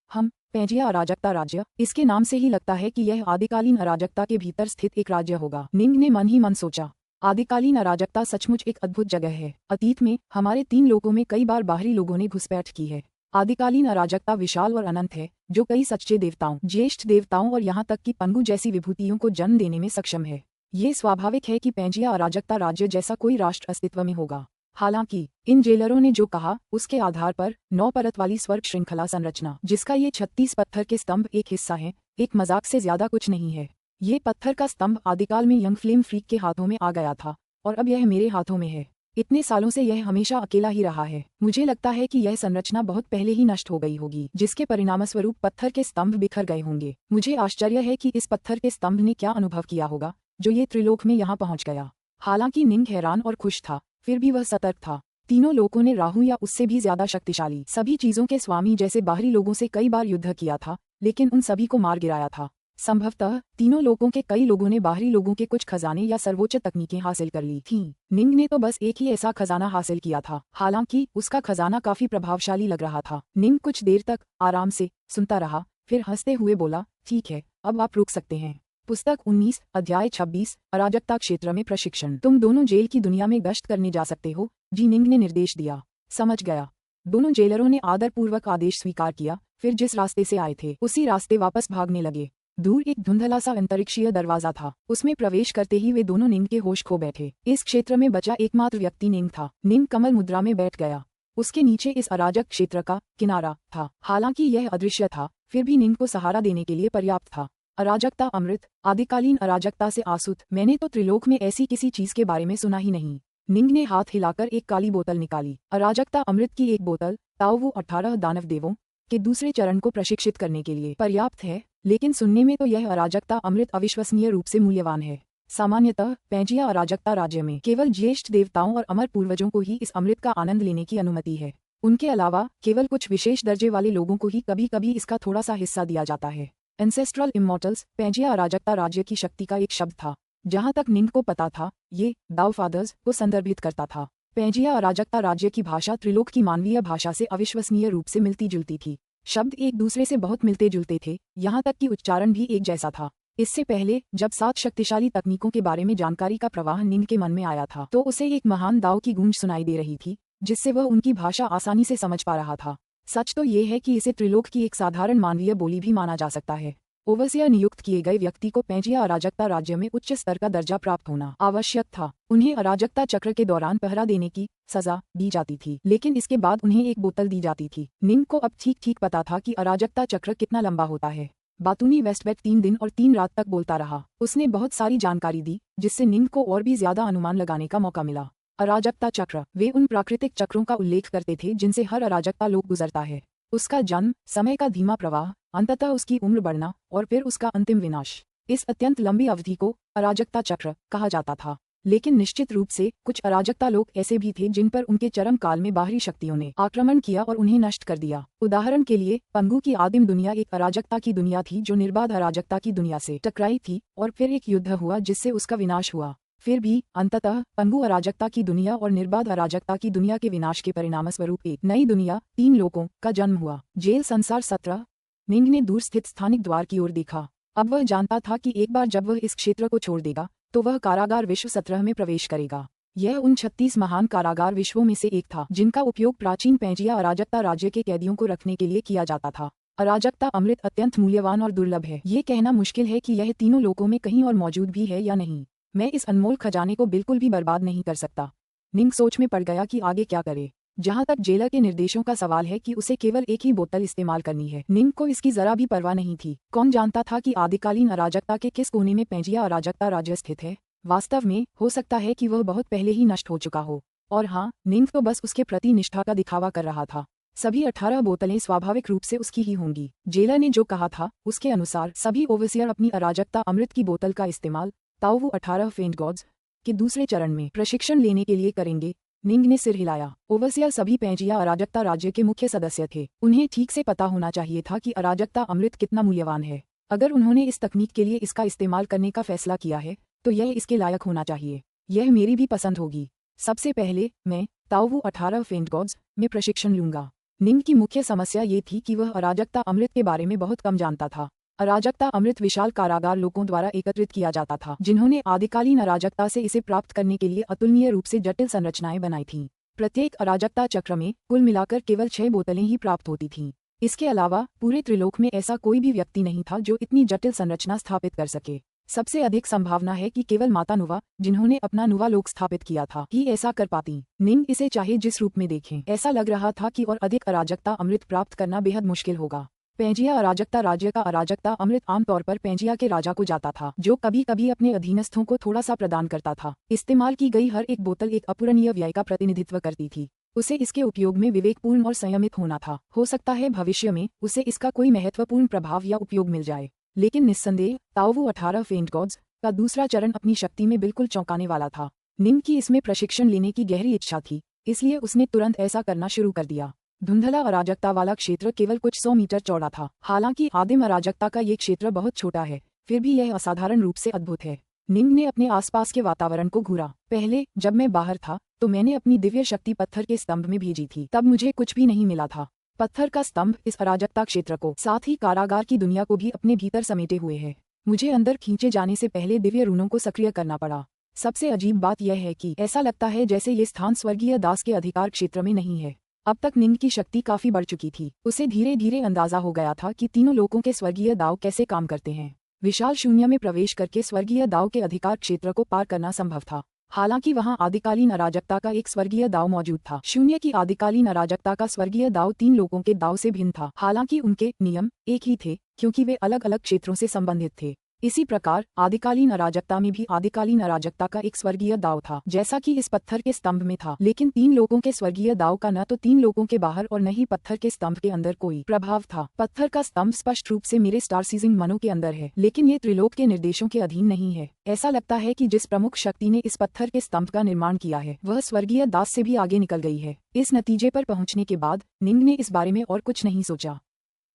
पेंजिया अराजकता राज्य, इसके नाम से ही लगता है कि यह आदिकालीन अराजकता के भीतर स्थित एक राज्य होगा। निंग ने मन ही मन सोचा। आदिकालीन अराजकता सचमुच एक अद्भुत जगह है। अतीत में हमारे 3 लोगों में कई बार बाहरी लोगों ने घुसपैठ की है। आदिकालीन अराजकता विशाल और अनंत है, जो कई सच्चे देवताओं, ज्येष्ठ देवताओं और यहाँ तक कि पंगु जैसी विभूतियों को जन्म देने में सक्षम है। ये स्वाभाविक है कि पेंजिया अराजकता राज्य जैसा कोई राष्ट्र अस्तित्व में होगा। हालांकि इन जेलरों ने जो कहा, उसके आधार पर 9 परत वाली स्वर्ग श्रृंखला संरचना, जिसका ये 36 पत्थर के स्तंभ एक हिस्सा है, एक मजाक से ज्यादा कुछ नहीं है। ये पत्थर का स्तंभ आदिकाल में यंग फ्लेम फ्रीक के हाथों में आ गया था और अब यह मेरे हाथों में है। इतने सालों से यह हमेशा अकेला ही रहा है। मुझे लगता है कि यह संरचना बहुत पहले ही नष्ट हो गई होगी, जिसके परिणामस्वरूप पत्थर के स्तंभ बिखर गए होंगे। मुझे आश्चर्य है कि इस पत्थर के स्तंभ ने क्या अनुभव किया होगा जो ये त्रिलोक में यहाँ पहुँच गया। हालांकि निंग हैरान और खुश था, फिर भी वह सतर्क था। तीनों लोगों ने राहु या उससे भी ज्यादा शक्तिशाली सभी चीजों के स्वामी जैसे बाहरी लोगों से कई बार युद्ध किया था, लेकिन उन सभी को मार गिराया था। संभवतः तीनों लोगों के कई लोगों ने बाहरी लोगों के कुछ खजाने या सर्वोच्च तकनीकें हासिल कर ली थीं। निंग ने तो बस एक ही ऐसा खजाना हासिल किया था, हालांकि उसका खजाना काफी प्रभावशाली लग रहा था। निंग कुछ देर तक आराम से सुनता रहा, फिर हंसते हुए बोला, ठीक है, अब आप रुक सकते हैं। पुस्तक 19 अध्याय 26 अराजकता क्षेत्र में प्रशिक्षण। तुम दोनों जेल की दुनिया में गश्त करने जा सकते हो, जी निंग ने निर्देश दिया। समझ गया। दोनों जेलरों ने आदरपूर्वक आदेश स्वीकार किया, फिर जिस रास्ते से आए थे उसी रास्ते वापस भागने लगे। दूर एक धुंधला सा अंतरिक्षीय दरवाजा था, उसमें प्रवेश करते ही वे दोनों निंग के होश खो बैठे। इस क्षेत्र में बचा एकमात्र व्यक्ति निंग था। निंग कमल मुद्रा में बैठ गया। उसके नीचे इस अराजक क्षेत्र का किनारा था। हालांकि यह अदृश्य था, फिर भी निंग को सहारा देने के लिए पर्याप्त था। अराजकता अमृत, आदिकालीन अराजकता से आसुत, मैंने तो त्रिलोक में ऐसी किसी चीज के बारे में सुना ही नहीं। निंग ने हाथ हिलाकर एक काली बोतल निकाली। अराजकता अमृत की एक बोतल ताओवू 18 दानव देवों के दूसरे चरण को प्रशिक्षित करने के लिए पर्याप्त है, लेकिन सुनने में तो यह अराजकता अमृत अविश्वसनीय रूप से मूल्यवान है। सामान्यतः पैंजिया अराजकता राज्य में केवल ज्येष्ठ देवताओं और अमर पूर्वजों को ही इस अमृत का आनंद लेने की अनुमति है। उनके अलावा केवल कुछ विशेष दर्जे वाले लोगों को ही कभी कभी इसका थोड़ा सा हिस्सा दिया जाता है। एंसेस्ट्रल इमॉर्टल्स पैंजिया अराजकता राज्य की शक्ति का एक शब्द था। जहां तक निंग को पता था, ये दाओ फादर्स को संदर्भित करता था। पैंजिया अराजकता राज्य की भाषा त्रिलोक की मानवीय भाषा से अविश्वसनीय रूप से मिलती जुलती थी। शब्द एक दूसरे से बहुत मिलते जुलते थे, यहाँ तक कि उच्चारण भी एक जैसा था। इससे पहले जब 7 शक्तिशाली तकनीकों के बारे में जानकारी का प्रवाह निंग के मन में आया था, तो उसे एक महान दाव की गूंज सुनाई दे रही थी, जिससे वह उनकी भाषा आसानी से समझ पा रहा था। सच तो ये है कि इसे त्रिलोक की एक साधारण मानवीय बोली भी माना जा सकता है। ओवरसियर नियुक्त किए गए व्यक्ति को पैंजिया अराजकता राज्य में उच्च स्तर का दर्जा प्राप्त होना आवश्यक था। उन्हें अराजकता चक्र के दौरान पहरा देने की सजा दी जाती थी, लेकिन इसके बाद उन्हें एक बोतल दी जाती थी। निंग को अब ठीक ठीक पता था कि अराजकता चक्र कितना लंबा होता है। बातूनी वेस्टबेट 3 दिन और 3 रात तक बोलता रहा। उसने बहुत सारी जानकारी दी, जिससे निंग को और भी ज्यादा अनुमान लगाने का मौका मिला। अराजकता चक्र, वे उन प्राकृतिक चक्रों का उल्लेख करते थे जिनसे हर अराजकता लोक गुजरता है। उसका जन्म, समय का धीमा प्रवाह, अंततः उसकी उम्र बढ़ना और फिर उसका अंतिम विनाश। इस अत्यंत लंबी अवधि को अराजकता चक्र कहा जाता था। लेकिन निश्चित रूप से कुछ अराजकता लोग ऐसे भी थे जिन पर उनके चरम काल में बाहरी शक्तियों ने आक्रमण किया और उन्हें नष्ट कर दिया। उदाहरण के लिए पंगु की आदिम दुनिया एक अराजकता की दुनिया थी जो निर्बाध अराजकता की दुनिया से टकराई थी और फिर एक युद्ध हुआ जिससे उसका विनाश हुआ। फिर भी अंततः पंगु अराजकता की दुनिया और निर्बाध अराजकता की दुनिया के विनाश के परिणामस्वरूप एक नई दुनिया, 3 लोकों का जन्म हुआ। जेल संसार 17। निंग ने दूर स्थित स्थानिक द्वार की ओर देखा। अब वह जानता था कि एक बार जब वह इस क्षेत्र को छोड़ देगा तो वह कारागार विश्व 17 में प्रवेश करेगा। यह उन 36 महान कारागार विश्वों में से एक था जिनका उपयोग प्राचीन पैंजिया अराजकता राज्य के कैदियों को रखने के लिए किया जाता था। अराजकता अमृत अत्यंत मूल्यवान और दुर्लभ है। ये कहना मुश्किल है कि यह तीनों लोकों में कहीं और मौजूद भी है या नहीं। मैं इस अनमोल खजाने को बिल्कुल भी बर्बाद नहीं कर सकता। निंग सोच में पड़ गया कि आगे क्या करे। जहां तक जेलर के निर्देशों का सवाल है कि उसे केवल एक ही बोतल इस्तेमाल करनी है, निंग को इसकी जरा भी परवाह नहीं थी। कौन जानता था कि आदिकालीन अराजकता के किस कोने में पैंजिया अराजकता राज्य स्थित है। वास्तव में हो सकता है कि वह बहुत पहले ही नष्ट हो चुका हो। और हाँ, निंग तो बस उसके प्रति निष्ठा का दिखावा कर रहा था। सभी 18 बोतलें स्वाभाविक रूप से उसकी ही होंगी। जेलर ने जो कहा था उसके अनुसार सभी ओवरसियर अपनी अराजकता अमृत की बोतल का इस्तेमाल ताओवू 18 फेंट गॉड्स के दूसरे चरण में प्रशिक्षण लेने के लिए करेंगे। निंग ने सिर हिलाया। ओवरसियर सभी पैंजिया अराजकता राज्य के मुख्य सदस्य थे। उन्हें ठीक से पता होना चाहिए था कि अराजकता अमृत कितना मूल्यवान है। अगर उन्होंने इस तकनीक के लिए इसका इस्तेमाल करने का फैसला किया है तो यह इसके लायक होना चाहिए। यह मेरी भी पसंद होगी। सबसे पहले मैं ताओवू 18 फेंट गॉड्स में प्रशिक्षण लूंगा। निंग की मुख्य समस्या ये थी कि वह अराजकता अमृत के बारे में बहुत कम जानता था। अराजकता अमृत विशाल कारागार लोगों द्वारा एकत्रित किया जाता था जिन्होंने आदिकालीन अराजकता से इसे प्राप्त करने के लिए अतुलनीय रूप से जटिल संरचनाएं बनाई थीं। प्रत्येक अराजकता चक्र में कुल मिलाकर केवल 6 बोतलें ही प्राप्त होती थीं। इसके अलावा पूरे त्रिलोक में ऐसा कोई भी व्यक्ति नहीं था जो इतनी जटिल संरचना स्थापित कर सके। सबसे अधिक संभावना है कि केवल माता नुवा, जिन्होंने अपना नुवा लोक स्थापित किया था, ही ऐसा कर पाती। निंग इसे चाहे जिस रूप में देखें, ऐसा लग रहा था कि और अधिक अराजकता अमृत प्राप्त करना बेहद मुश्किल होगा। पेंजिया अराजकता राज्य का अराजकता अमृत आमतौर पर पेंजिया के राजा को जाता था, जो कभी कभी अपने अधीनस्थों को थोड़ा सा प्रदान करता था। इस्तेमाल की गई हर एक बोतल एक अपूरणीय व्यय का प्रतिनिधित्व करती थी। उसे इसके उपयोग में विवेकपूर्ण और संयमित होना था। हो सकता है भविष्य में उसे इसका कोई महत्वपूर्ण प्रभाव या उपयोग मिल जाए, लेकिन निस्संदेह ताओवू 18 फेंट गॉड्स का दूसरा चरण अपनी शक्ति में बिल्कुल चौंकाने वाला था। निंग की इसमें प्रशिक्षण लेने की गहरी इच्छा थी, इसलिए उसने तुरंत ऐसा करना शुरू कर दिया। धुंधला अराजकता वाला क्षेत्र केवल कुछ 100 मीटर चौड़ा था। हालांकि आदिम अराजकता का ये क्षेत्र बहुत छोटा है, फिर भी यह असाधारण रूप से अद्भुत है। निंग ने अपने आसपास के वातावरण को घूरा। पहले जब मैं बाहर था तो मैंने अपनी दिव्य शक्ति पत्थर के स्तंभ में भेजी थी, तब मुझे कुछ भी नहीं मिला था। पत्थर का स्तंभ इस अराजकता क्षेत्र को, साथ ही कारागार की दुनिया को भी अपने भीतर समेटे हुए है। मुझे अंदर खींचे जाने से पहले दिव्य रूनों को सक्रिय करना पड़ा। सबसे अजीब बात यह है कि ऐसा लगता है जैसे ये स्थान स्वर्गीय दास के अधिकार क्षेत्र में नहीं है। अब तक निंग की शक्ति काफी बढ़ चुकी थी। उसे धीरे धीरे अंदाजा हो गया था कि तीनों लोगों के स्वर्गीय दाव कैसे काम करते हैं। विशाल शून्य में प्रवेश करके स्वर्गीय दाव के अधिकार क्षेत्र को पार करना संभव था। हालांकि वहां आदिकालीन अराजकता का एक स्वर्गीय दाव मौजूद था। शून्य की आदिकालीन अराजकता का स्वर्गीय दाव 3 लोगों के दाव से भिन्न था। हालांकि उनके नियम एक ही थे, क्योंकि वे अलग अलग क्षेत्रों से संबंधित थे। इसी प्रकार आदिकालीन अराजकता में भी आदिकालीन अराजकता का एक स्वर्गीय दाव था, जैसा कि इस पत्थर के स्तंभ में था। लेकिन 3 लोगों के स्वर्गीय दाव का न तो 3 लोगों के बाहर और न ही पत्थर के स्तंभ के अंदर कोई प्रभाव था। पत्थर का स्तंभ स्पष्ट रूप से मेरे स्टार सीजिंग मनों के अंदर है, लेकिन ये त्रिलोक के निर्देशों के अधीन नहीं है। ऐसा लगता है कि जिस प्रमुख शक्ति ने इस पत्थर के स्तंभ का निर्माण किया है, वह स्वर्गीय दास से भी आगे निकल गई है। इस नतीजे पर पहुंचने के बाद निंग ने इस बारे में और कुछ नहीं सोचा।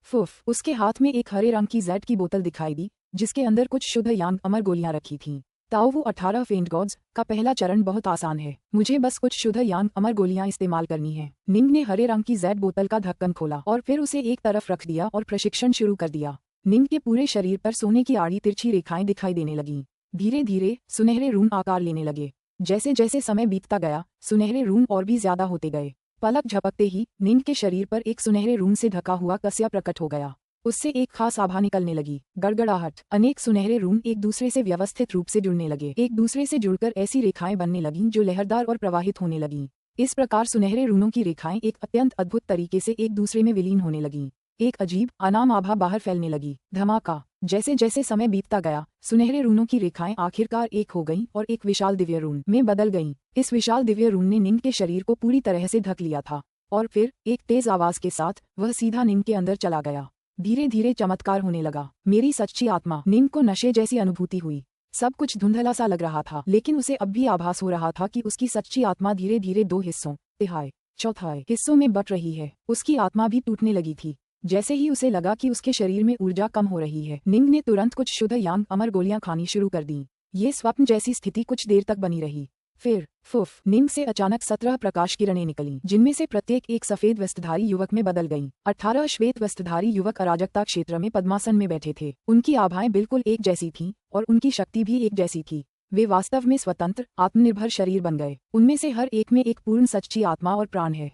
फुफ, उसके हाथ में एक हरे रंग की जेड की बोतल दिखाई दी, जिसके अंदर कुछ शुद्ध यांग अमर गोलियां रखी थीं। ताओवू 18 फेंट गॉड्स का पहला चरण बहुत आसान है। मुझे बस कुछ शुद्ध यांग अमर गोलियां इस्तेमाल करनी है। निंग ने हरे रंग की जेड बोतल का ढक्कन खोला और फिर उसे एक तरफ रख दिया और प्रशिक्षण शुरू कर दिया। निंग के पूरे शरीर पर सोने की आड़ी तिरछी रेखाएं दिखाई देने लगीं। धीरे धीरे सुनहरे रून आकार लेने लगे। जैसे जैसे समय बीतता गया, सुनहरे रून और भी ज्यादा होते गए। पलक झपकते ही निंग के शरीर पर एक सुनहरे रून से ढका हुआ कस्या प्रकट हो गया। उससे एक खास आभा निकलने लगी, गड़गड़ाहट। अनेक सुनहरे रून एक दूसरे से व्यवस्थित रूप से जुड़ने लगे। एक दूसरे से जुड़कर ऐसी रेखाएं बनने लगीं जो लहरदार और प्रवाहित होने लगीं। इस प्रकार सुनहरे रूनों की रेखाएं एक अत्यंत अद्भुत तरीके से एक दूसरे में विलीन होने लगीं। एक अजीब अनाम आभा बाहर फैलने लगी। धमाका। जैसे जैसे समय बीतता गया, सुनहरे रूनों की रेखाएं आखिरकार एक हो गईं और एक विशाल दिव्य रून में बदल गईं। इस विशाल दिव्य रून ने निंग के शरीर को पूरी तरह से ढक लिया था और फिर एक तेज आवाज के साथ वह सीधा निंग के अंदर चला गया। धीरे धीरे चमत्कार होने लगा। मेरी सच्ची आत्मा। निंग को नशे जैसी अनुभूति हुई। सब कुछ धुंधला सा लग रहा था, लेकिन उसे अब भी आभास हो रहा था कि उसकी सच्ची आत्मा धीरे धीरे 2 हिस्सों, तिहाई, चौथाई हिस्सों में बट रही है। उसकी आत्मा भी टूटने लगी थी। जैसे ही उसे लगा कि उसके शरीर में ऊर्जा कम हो रही है, निंग ने तुरंत कुछ शुद्ध यांग अमर गोलियां खानी शुरू कर दी। ये स्वप्न जैसी स्थिति कुछ देर तक बनी रही। फिर फुफ, निंग से अचानक 17 प्रकाश किरणें निकलीं, जिनमें से प्रत्येक एक सफेद वस्त्रधारी युवक में बदल गईं। 18 श्वेत वस्त्रधारी युवक अराजकता क्षेत्र में पद्मासन में बैठे थे। उनकी आभाएं बिल्कुल एक जैसी थीं और उनकी शक्ति भी एक जैसी थी। वे वास्तव में स्वतंत्र, आत्मनिर्भर शरीर बन गए। उनमें से हर एक में एक पूर्ण सच्ची आत्मा और प्राण है।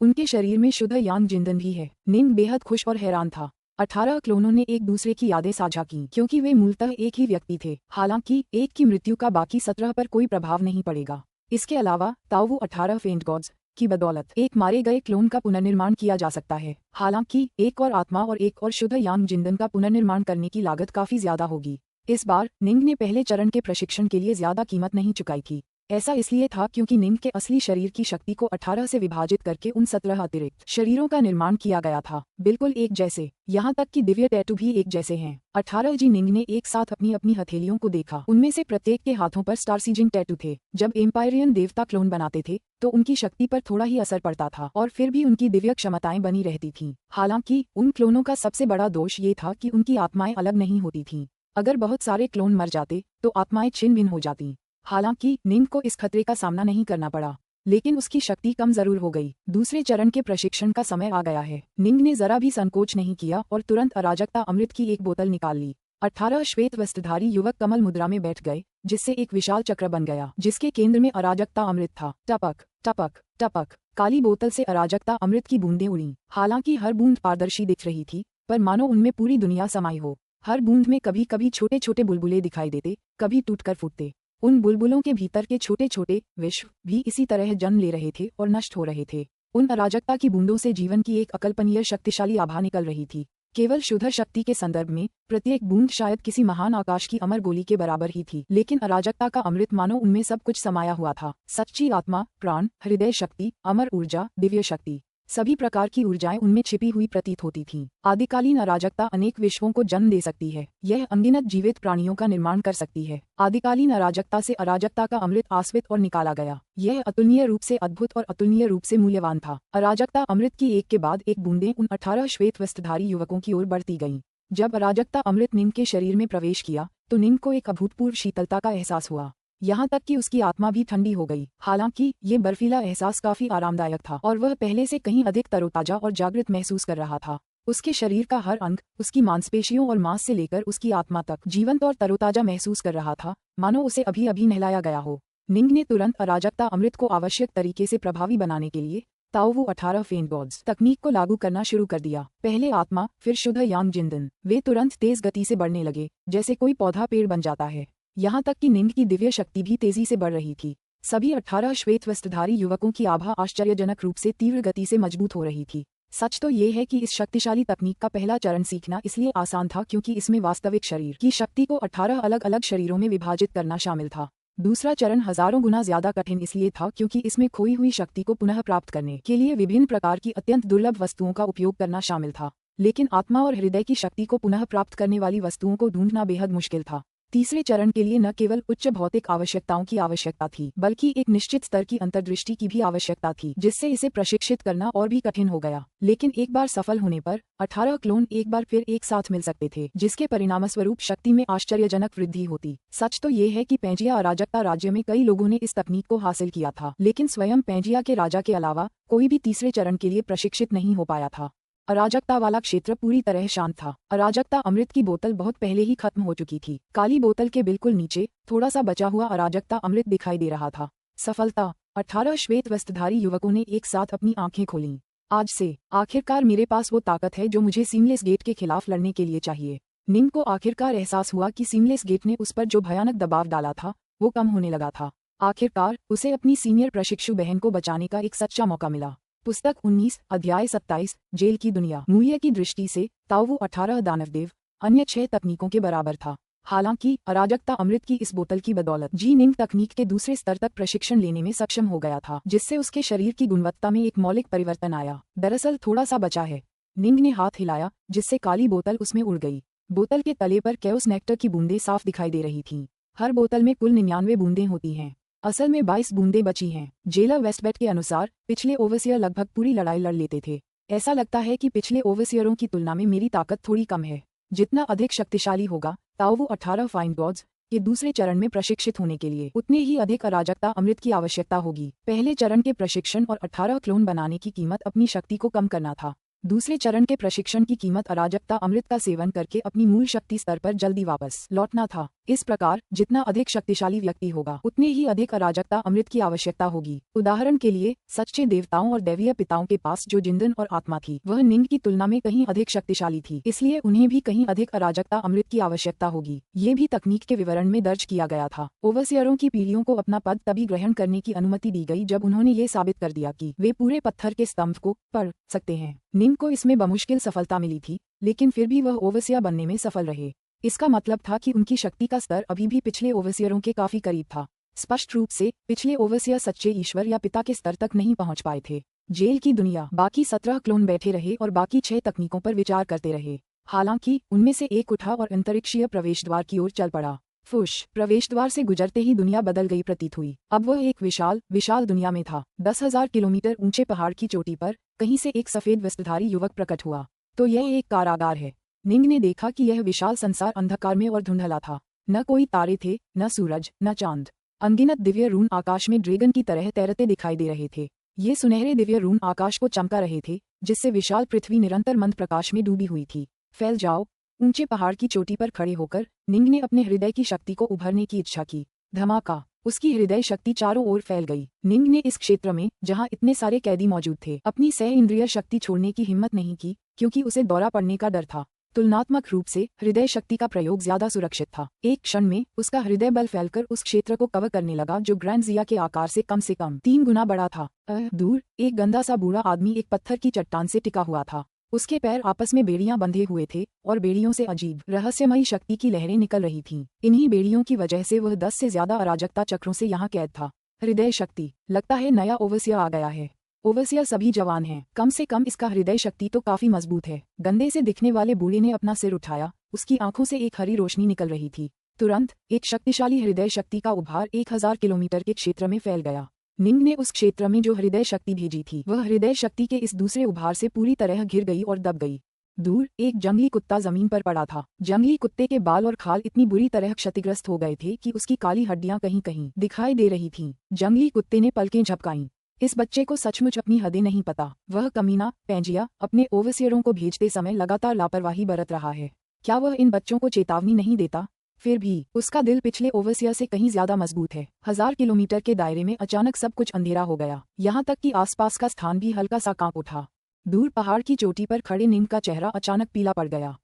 उनके शरीर में शुद्ध यांग जिंदन भी है। निंग बेहद खुश और हैरान था। 18 क्लोनों ने एक दूसरे की यादें साझा की, क्योंकि वे मूलतः एक ही व्यक्ति थे। हालांकि एक की मृत्यु का बाकी 17 पर कोई प्रभाव नहीं पड़ेगा। इसके अलावा ताओवू 18 फेंट गॉड्स की बदौलत एक मारे गए क्लोन का पुनर्निर्माण किया जा सकता है। हालांकि एक और आत्मा और एक और शुद्ध यांग जिंदन का पुनर्निर्माण करने की लागत काफी ज्यादा होगी। इस बार निंग ने पहले चरण के प्रशिक्षण के लिए ज्यादा कीमत नहीं चुकाई थी। ऐसा इसलिए था क्योंकि निंग के असली शरीर की शक्ति को 18 से विभाजित करके उन 17 अतिरिक्त शरीरों का निर्माण किया गया था, बिल्कुल एक जैसे। यहाँ तक कि दिव्य टैटू भी एक जैसे हैं। 18 जी निंग ने एक साथ अपनी अपनी हथेलियों को देखा। उनमें से प्रत्येक के हाथों पर स्टार सीजिंग टैटू थे। जब एम्पायरियन देवता क्लोन बनाते थे तो उनकी शक्ति पर थोड़ा ही असर पड़ता था और फिर भी उनकी दिव्य क्षमताएं बनी रहती थीं। हालांकि उन क्लोनों का सबसे बड़ा दोष ये था कि उनकी आत्माएं अलग नहीं होती थीं। अगर बहुत सारे क्लोन मर जाते तो आत्माएं छिन्न भिन्न हो जाती। हालांकि निंग को इस खतरे का सामना नहीं करना पड़ा, लेकिन उसकी शक्ति कम जरूर हो गई। दूसरे चरण के प्रशिक्षण का समय आ गया है। निंग ने जरा भी संकोच नहीं किया और तुरंत अराजकता अमृत की एक बोतल निकाल ली। 18 श्वेत वस्त्रधारी युवक कमल मुद्रा में बैठ गए, जिससे एक विशाल चक्र बन गया, जिसके केंद्र में अराजकता अमृत था। टपक टपक टपक, काली बोतल से अराजकता अमृत की बूंदें उड़ीं। हालांकि हर बूंद पारदर्शी दिख रही थी, पर मानो उनमें पूरी दुनिया समाई हो। हर बूंद में कभी कभी छोटे छोटे बुलबुले दिखाई देते, कभी टूटकर फूटते। उन बुलबुलों के भीतर के छोटे छोटे विश्व भी इसी तरह जन्म ले रहे थे और नष्ट हो रहे थे। उन अराजकता की बूंदों से जीवन की एक अकल्पनीय शक्तिशाली आभा निकल रही थी। केवल शुद्ध शक्ति के संदर्भ में प्रत्येक बूंद शायद किसी महान आकाश की अमर गोली के बराबर ही थी, लेकिन अराजकता का अमृत मानो उनमें सब कुछ समाया हुआ था। सच्ची आत्मा, प्राण, हृदय शक्ति, अमर ऊर्जा, दिव्य शक्ति, सभी प्रकार की ऊर्जाएं उनमें छिपी हुई प्रतीत होती थीं। आदिकालीन अराजकता अनेक विश्वों को जन्म दे सकती है। यह अनगिनत जीवित प्राणियों का निर्माण कर सकती है। आदिकालीन अराजकता से अराजकता का अमृत आस्वित और निकाला गया। यह अतुलनीय रूप से अद्भुत और अतुलनीय रूप से मूल्यवान था। अराजकता अमृत की एक के बाद एक बूंदें उन 18 श्वेत वस्त्रधारी युवकों की ओर बढ़ती गईं। जब अराजकता अमृत निंग के शरीर में प्रवेश किया तो निंग को एक अभूतपूर्व शीतलता का एहसास हुआ, यहाँ तक कि उसकी आत्मा भी ठंडी हो गई। हालांकि ये बर्फीला एहसास काफी आरामदायक था और वह पहले से कहीं अधिक तरोताजा और जागृत महसूस कर रहा था। उसके शरीर का हर अंग, उसकी मांसपेशियों और मांस से लेकर उसकी आत्मा तक जीवंत और तरोताजा महसूस कर रहा था, मानो उसे अभी अभी नहलाया गया हो। निंग ने तुरंत अराजकता अमृत को आवश्यक तरीके से प्रभावी बनाने के लिए ताओवू 18 फेन गॉड्स तकनीक को लागू करना शुरू कर दिया। पहले आत्मा, फिर शुद्ध यांग जिंदन। वे तुरंत तेज गति से बढ़ने लगे, जैसे कोई पौधा पेड़ बन जाता है। यहाँ तक कि निंग की दिव्य शक्ति भी तेजी से बढ़ रही थी। सभी 18 श्वेत वस्त्रधारी युवकों की आभा आश्चर्यजनक रूप से तीव्र गति से मजबूत हो रही थी। सच तो ये है कि इस शक्तिशाली तकनीक का पहला चरण सीखना इसलिए आसान था क्योंकि इसमें वास्तविक शरीर की शक्ति को 18 अलग अलग शरीरों में विभाजित करना शामिल था। दूसरा चरण हजारों गुना ज्यादा कठिन इसलिए था क्योंकि इसमें खोई हुई शक्ति को पुनः प्राप्त करने के लिए विभिन्न प्रकार की अत्यंत दुर्लभ वस्तुओं का उपयोग करना शामिल था। लेकिन आत्मा और हृदय की शक्ति को पुनः प्राप्त करने वाली वस्तुओं को ढूंढना बेहद मुश्किल था। तीसरे चरण के लिए न केवल उच्च भौतिक आवश्यकताओं की आवश्यकता थी, बल्कि एक निश्चित स्तर की अंतर्दृष्टि की भी आवश्यकता थी, जिससे इसे प्रशिक्षित करना और भी कठिन हो गया। लेकिन एक बार सफल होने पर 18 क्लोन एक बार फिर एक साथ मिल सकते थे, जिसके परिणामस्वरूप शक्ति में आश्चर्यजनक वृद्धि होती। सच तो ये है कि पेंजिया अराजकता राज्य में कई लोगों ने इस तकनीक को हासिल किया था, लेकिन स्वयं पेंजिया के राजा के अलावा कोई भी तीसरे चरण के लिए प्रशिक्षित नहीं हो पाया था। अराजकता वाला क्षेत्र पूरी तरह शांत था। अराजकता अमृत की बोतल बहुत पहले ही खत्म हो चुकी थी। काली बोतल के बिल्कुल नीचे थोड़ा सा बचा हुआ अराजकता अमृत दिखाई दे रहा था। सफलता। 18 श्वेत वस्त्रधारी युवकों ने एक साथ अपनी आंखें खोलीं। आज से आखिरकार मेरे पास वो ताकत है जो मुझे सीमलेस गेट के खिलाफ लड़ने के लिए चाहिए। निंग को आखिरकार एहसास हुआ कि सीमलेस गेट ने उस पर जो भयानक दबाव डाला था वो कम होने लगा था। आखिरकार उसे अपनी सीनियर प्रशिक्षु बहन को बचाने का एक सच्चा मौका मिला। पुस्तक 19 अध्याय 27 जेल की दुनिया। मूल्य की दृष्टि से ताओवू 18 दानवदेव अन्य 6 तकनीकों के बराबर था। हालांकि अराजकता अमृत की इस बोतल की बदौलत जी निंग तकनीक के दूसरे स्तर तक प्रशिक्षण लेने में सक्षम हो गया था, जिससे उसके शरीर की गुणवत्ता में एक मौलिक परिवर्तन आया। दरअसल थोड़ा सा बचा है। निंग ने हाथ हिलाया, जिससे काली बोतल उसमें उड़ गई। बोतल के तले पर कैओस नेक्टर की बूंदें साफ दिखाई दे रही थीं। हर बोतल में कुल 99 बूंदें होती हैं। असल में 22 बूंदें बची हैं। जेलर वेस्टबेट के अनुसार पिछले ओवरसियर लगभग पूरी लड़ाई लड़ लेते थे। ऐसा लगता है कि पिछले ओवरसियरों की तुलना में मेरी ताकत थोड़ी कम है। जितना अधिक शक्तिशाली होगा ताओवू 18 फाइन गॉड्स के दूसरे चरण में प्रशिक्षित होने के लिए उतने ही अधिक अराजकता अमृत की आवश्यकता होगी। पहले चरण के प्रशिक्षण और 18 क्लोन बनाने की कीमत अपनी शक्ति को कम करना था। दूसरे चरण के प्रशिक्षण की कीमत अराजकता अमृत का सेवन करके अपनी मूल शक्ति स्तर पर जल्दी वापस लौटना था। इस प्रकार जितना अधिक शक्तिशाली व्यक्ति होगा उतने ही अधिक अराजकता अमृत की आवश्यकता होगी। उदाहरण के लिए सच्चे देवताओं और दैवीय पिताओं के पास जो जिंदन और आत्मा थी वह निंग की तुलना में कहीं अधिक शक्तिशाली थी, इसलिए उन्हें भी कहीं अधिक अराजकता अमृत की आवश्यकता होगी। ये भी तकनीक के विवरण में दर्ज किया गया था। ओवरसियरों की पीढ़ियों को अपना पद तभी ग्रहण करने की अनुमति दी गई जब उन्होंने ये साबित कर दिया कि वे पूरे पत्थर के स्तंभ को पढ़ सकते हैं। निंग को इसमें बमुश्किल सफलता मिली थी, लेकिन फिर भी वह ओवरसियर बनने में सफल रहे। इसका मतलब था कि उनकी शक्ति का स्तर अभी भी पिछले ओवरसियरों के काफी करीब था। स्पष्ट रूप से पिछले ओवरसियर सच्चे ईश्वर या पिता के स्तर तक नहीं पहुंच पाए थे। जेल की दुनिया। बाकी 17 क्लोन बैठे रहे और बाकी 6 तकनीकों पर विचार करते रहे। हालांकि उनमें से एक उठा और अंतरिक्षीय प्रवेश द्वार की ओर चल पड़ा। फुश। प्रवेश द्वार से गुजरते ही दुनिया बदल गई प्रतीत हुई। अब वह एक विशाल दुनिया में था। 10,000 किलोमीटर ऊंचे पहाड़ की चोटी पर कहीं से एक सफेद वस्त्रधारी युवक प्रकट हुआ। तो यह एक कारागार है। निंग ने देखा कि यह विशाल संसार अंधकार में और धुंधला था। न कोई तारे थे, न सूरज, न चांद। अनगिनत दिव्य रून आकाश में ड्रैगन की तरह तैरते दिखाई दे रहे थे। ये सुनहरे दिव्य रून आकाश को चमका रहे थे, जिससे विशाल पृथ्वी निरंतर मंद प्रकाश में डूबी हुई थी। फैल जाओ। ऊंचे पहाड़ की चोटी पर खड़े होकर निंग ने अपने हृदय की शक्ति को उभरने की इच्छा की। धमाका। उसकी हृदय शक्ति चारों ओर फैल गई। निंग ने इस क्षेत्र में, जहां इतने सारे कैदी मौजूद थे, अपनी सह इंद्रिय शक्ति छोड़ने की हिम्मत नहीं की, क्योंकि उसे दौरा पड़ने का डर था। तुलनात्मक रूप से हृदय शक्ति का प्रयोग ज्यादा सुरक्षित था। एक क्षण में उसका हृदय बल फैलकर उस क्षेत्र को कवर करने लगा जो ग्रैंड जिया के आकार से कम 3 गुना बड़ा था। दूर एक गंदा सा बूढ़ा आदमी एक पत्थर की चट्टान से टिका हुआ था। उसके पैर आपस में बेड़ियां बंधे हुए थे और बेड़ियों से अजीब रहस्यमयी शक्ति की लहरें निकल रही थीं। इन्हीं बेड़ियों की वजह से वह 10 से ज्यादा अराजकता चक्रों से यहाँ कैद था। हृदय शक्ति, लगता है नया ओवसियर आ गया है। ओवसियर सभी जवान हैं, कम से कम इसका हृदय शक्ति तो काफी मजबूत है। गंदे से दिखने वाले बूढ़े ने अपना सिर उठाया, उसकी आंखों से एक हरी रोशनी निकल रही थी। तुरंत एक शक्तिशाली हृदय शक्ति का उभार 1000 किलोमीटर के क्षेत्र में फैल गया। निंग ने उस क्षेत्र में जो हृदय शक्ति भेजी थी वह हृदय शक्ति के इस दूसरे उभार से पूरी तरह घिर गई और दब गई। दूर एक जंगली कुत्ता जमीन पर पड़ा था। जंगली कुत्ते के बाल और खाल इतनी बुरी तरह क्षतिग्रस्त हो गए थे कि उसकी काली हड्डियां कहीं कहीं दिखाई दे रही थीं। जंगली कुत्ते ने पलकें झपकाईं। इस बच्चे को सचमुच अपनी हदें नहीं पता। वह कमीना पेंजिया अपने ओवसियरों को भेजते समय लगातार लापरवाही बरत रहा है। क्या वह इन बच्चों को चेतावनी नहीं देता? फिर भी उसका दिल पिछले ओवसियर से कहीं ज्यादा मजबूत है। 1000 किलोमीटर के दायरे में अचानक सब कुछ अंधेरा हो गया, यहाँ तक कि आसपास का स्थान भी हल्का सा कांप उठा। दूर पहाड़ की चोटी पर खड़े निंग का चेहरा अचानक पीला पड़ गया।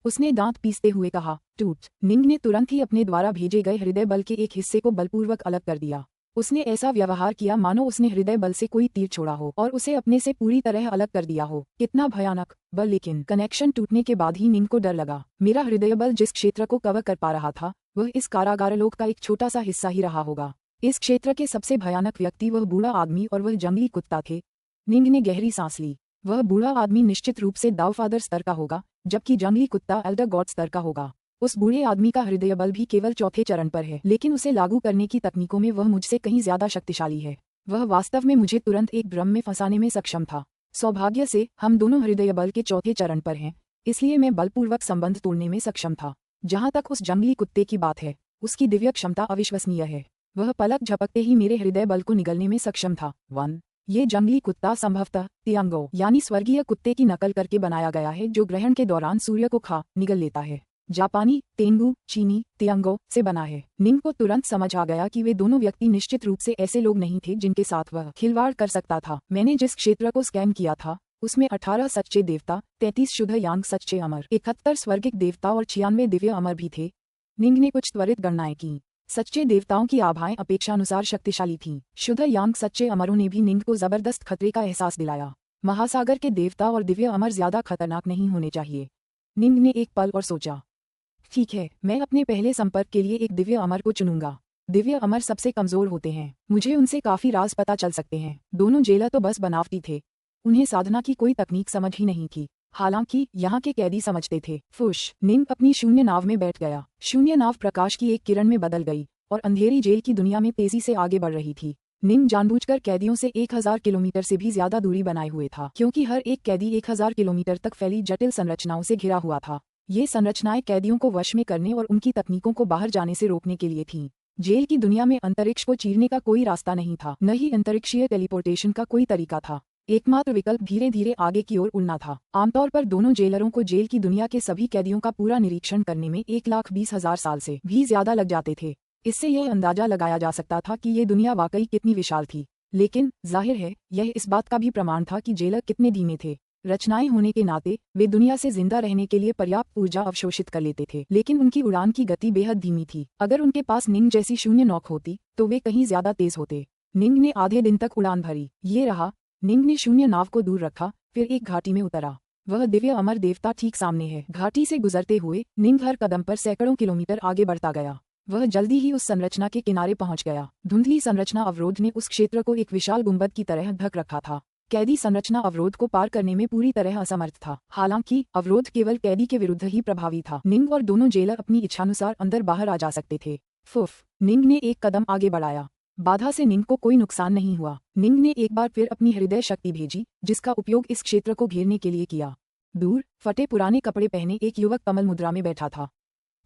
उसने दांत पीसते हुए कहा, टूट। निंग ने तुरंत ही अपने द्वारा भेजे गए हृदय बल के एक हिस्से को बलपूर्वक अलग कर दिया। उसने ऐसा व्यवहार किया मानो उसने हृदय बल से कोई तीर छोड़ा हो और उसे अपने से पूरी तरह अलग कर दिया हो। कितना भयानक बल! लेकिन कनेक्शन टूटने के बाद ही निंग को डर लगा। मेरा हृदय बल जिस क्षेत्र को कवर कर पा रहा था वह इस कारागारलोक का एक छोटा सा हिस्सा ही रहा होगा। इस क्षेत्र के सबसे भयानक व्यक्ति वह बूढ़ा आदमी और वह जंगली कुत्ता थे। निंग ने गहरी सांस ली। वह बूढ़ा आदमी निश्चित रूप से दावफादर स्तर का होगा, जबकि जंगली कुत्ता एल्डर गॉड स्तर का होगा। उस बूढ़े आदमी का हृदय बल भी केवल चौथे चरण पर है, लेकिन उसे लागू करने की तकनीकों में वह मुझसे कहीं ज्यादा शक्तिशाली है। वह वास्तव में मुझे तुरंत एक भ्रम में फंसाने में सक्षम था। सौभाग्य से हम दोनों हृदय बल के चौथे चरण पर हैं, इसलिए मैं बलपूर्वक संबंध तोड़ने में सक्षम था। जहाँ तक उस जंगली कुत्ते की बात है, उसकी दिव्य क्षमता अविश्वसनीय है। वह पलक झपकते ही मेरे हृदय बल को निगलने में सक्षम था। ये जंगली कुत्ता संभवतः तियांगो यानी स्वर्गीय कुत्ते की नकल करके बनाया गया है, जो ग्रहण के दौरान सूर्य को खा निगल लेता है। जापानी, तेंगू, चीनी, तियांगो से बना है। निंग को तुरंत समझ आ गया कि वे दोनों व्यक्ति निश्चित रूप से ऐसे लोग नहीं थे जिनके साथ वह खिलवाड़ कर सकता था। मैंने जिस क्षेत्र को स्कैन किया था उसमें 18 सच्चे देवता, 33 शुद्ध यांग सच्चे अमर, 71 स्वर्गिक देवता और 96 दिव्य अमर भी थे। निंग ने कुछ त्वरित गणनाएं की। सच्चे देवताओं की आभाएं अपेक्षानुसार शक्तिशाली थीं। शुद्ध यांग सच्चे अमरों ने भी निंग को जबरदस्त खतरे का एहसास दिलाया। महासागर के देवता और दिव्य अमर ज्यादा खतरनाक नहीं होने चाहिए। निंग ने एक पल और सोचा, ठीक है, मैं अपने पहले संपर्क के लिए एक दिव्य अमर को चुनूंगा। दिव्य अमर सबसे कमजोर होते हैं, मुझे उनसे काफी राज पता चल सकते हैं। दोनों जेलर तो बस बनावटी थे, उन्हें साधना की कोई तकनीक समझ ही नहीं थी। हालांकि यहाँ के कैदी समझते थे। फुश! निंग अपनी शून्य नाव में बैठ गया। शून्य नाव प्रकाश की एक किरण में बदल गई और अंधेरी जेल की दुनिया में तेजी से आगे बढ़ रही थी। निंग जानबूझकर कैदियों से 1000 किलोमीटर से भी ज्यादा दूरी बनाए हुए था, क्योंकि हर एक कैदी 1000 किलोमीटर तक फैली जटिल संरचनाओं से घिरा हुआ था। ये संरचनाएं कैदियों को वश में करने और उनकी तकनीकों को बाहर जाने से रोकने के लिए थीं। जेल की दुनिया में अंतरिक्ष को चीरने का कोई रास्ता नहीं था, न ही अंतरिक्षीय टेलीपोर्टेशन का कोई तरीका था। एकमात्र विकल्प धीरे धीरे आगे की ओर उड़ना था। आमतौर पर दोनों जेलरों को जेल की दुनिया के सभी कैदियों का पूरा निरीक्षण करने में 1,20,000 साल से भी ज्यादा लग जाते थे। इससे यह अंदाजा लगाया जा सकता था कि ये दुनिया वाकई कितनी विशाल थी। लेकिन जाहिर है यह इस बात का भी प्रमाण था कि जेलर कितने धीमे थे। रचनाएं होने के नाते वे दुनिया से जिंदा रहने के लिए पर्याप्त ऊर्जा अवशोषित कर लेते थे, लेकिन उनकी उड़ान की गति बेहद धीमी थी। अगर उनके पास निंग जैसी शून्य नौक होती तो वे कहीं ज्यादा तेज होते। निंग ने आधे दिन तक उड़ान भरी। ये रहा। निंग ने शून्य नाव को दूर रखा, फिर एक घाटी में उतरा। वह दिव्य अमर देवता ठीक सामने है। घाटी से गुजरते हुए निंग हर कदम पर सैकड़ों किलोमीटर आगे बढ़ता गया। वह जल्दी ही उस संरचना के किनारे पहुंच गया। धुंधली संरचना अवरोध ने उस क्षेत्र को एक विशाल गुंबद की तरह ढक रखा था। कैदी संरचना अवरोध को पार करने में पूरी तरह असमर्थ था। हालांकि अवरोध केवल कैदी के विरुद्ध ही प्रभावी था। निंग और दोनों जेलर अपनी इच्छानुसार अंदर बाहर आ जा सकते थे। फुफ! निंग ने एक कदम आगे बढ़ाया। बाधा से निंग को कोई नुकसान नहीं हुआ। निंग ने एक बार फिर अपनी हृदय शक्ति भेजी, जिसका उपयोग इस क्षेत्र को घेरने के लिए किया। दूर फटे पुराने कपड़े पहने एक युवक कमल मुद्रा में बैठा था।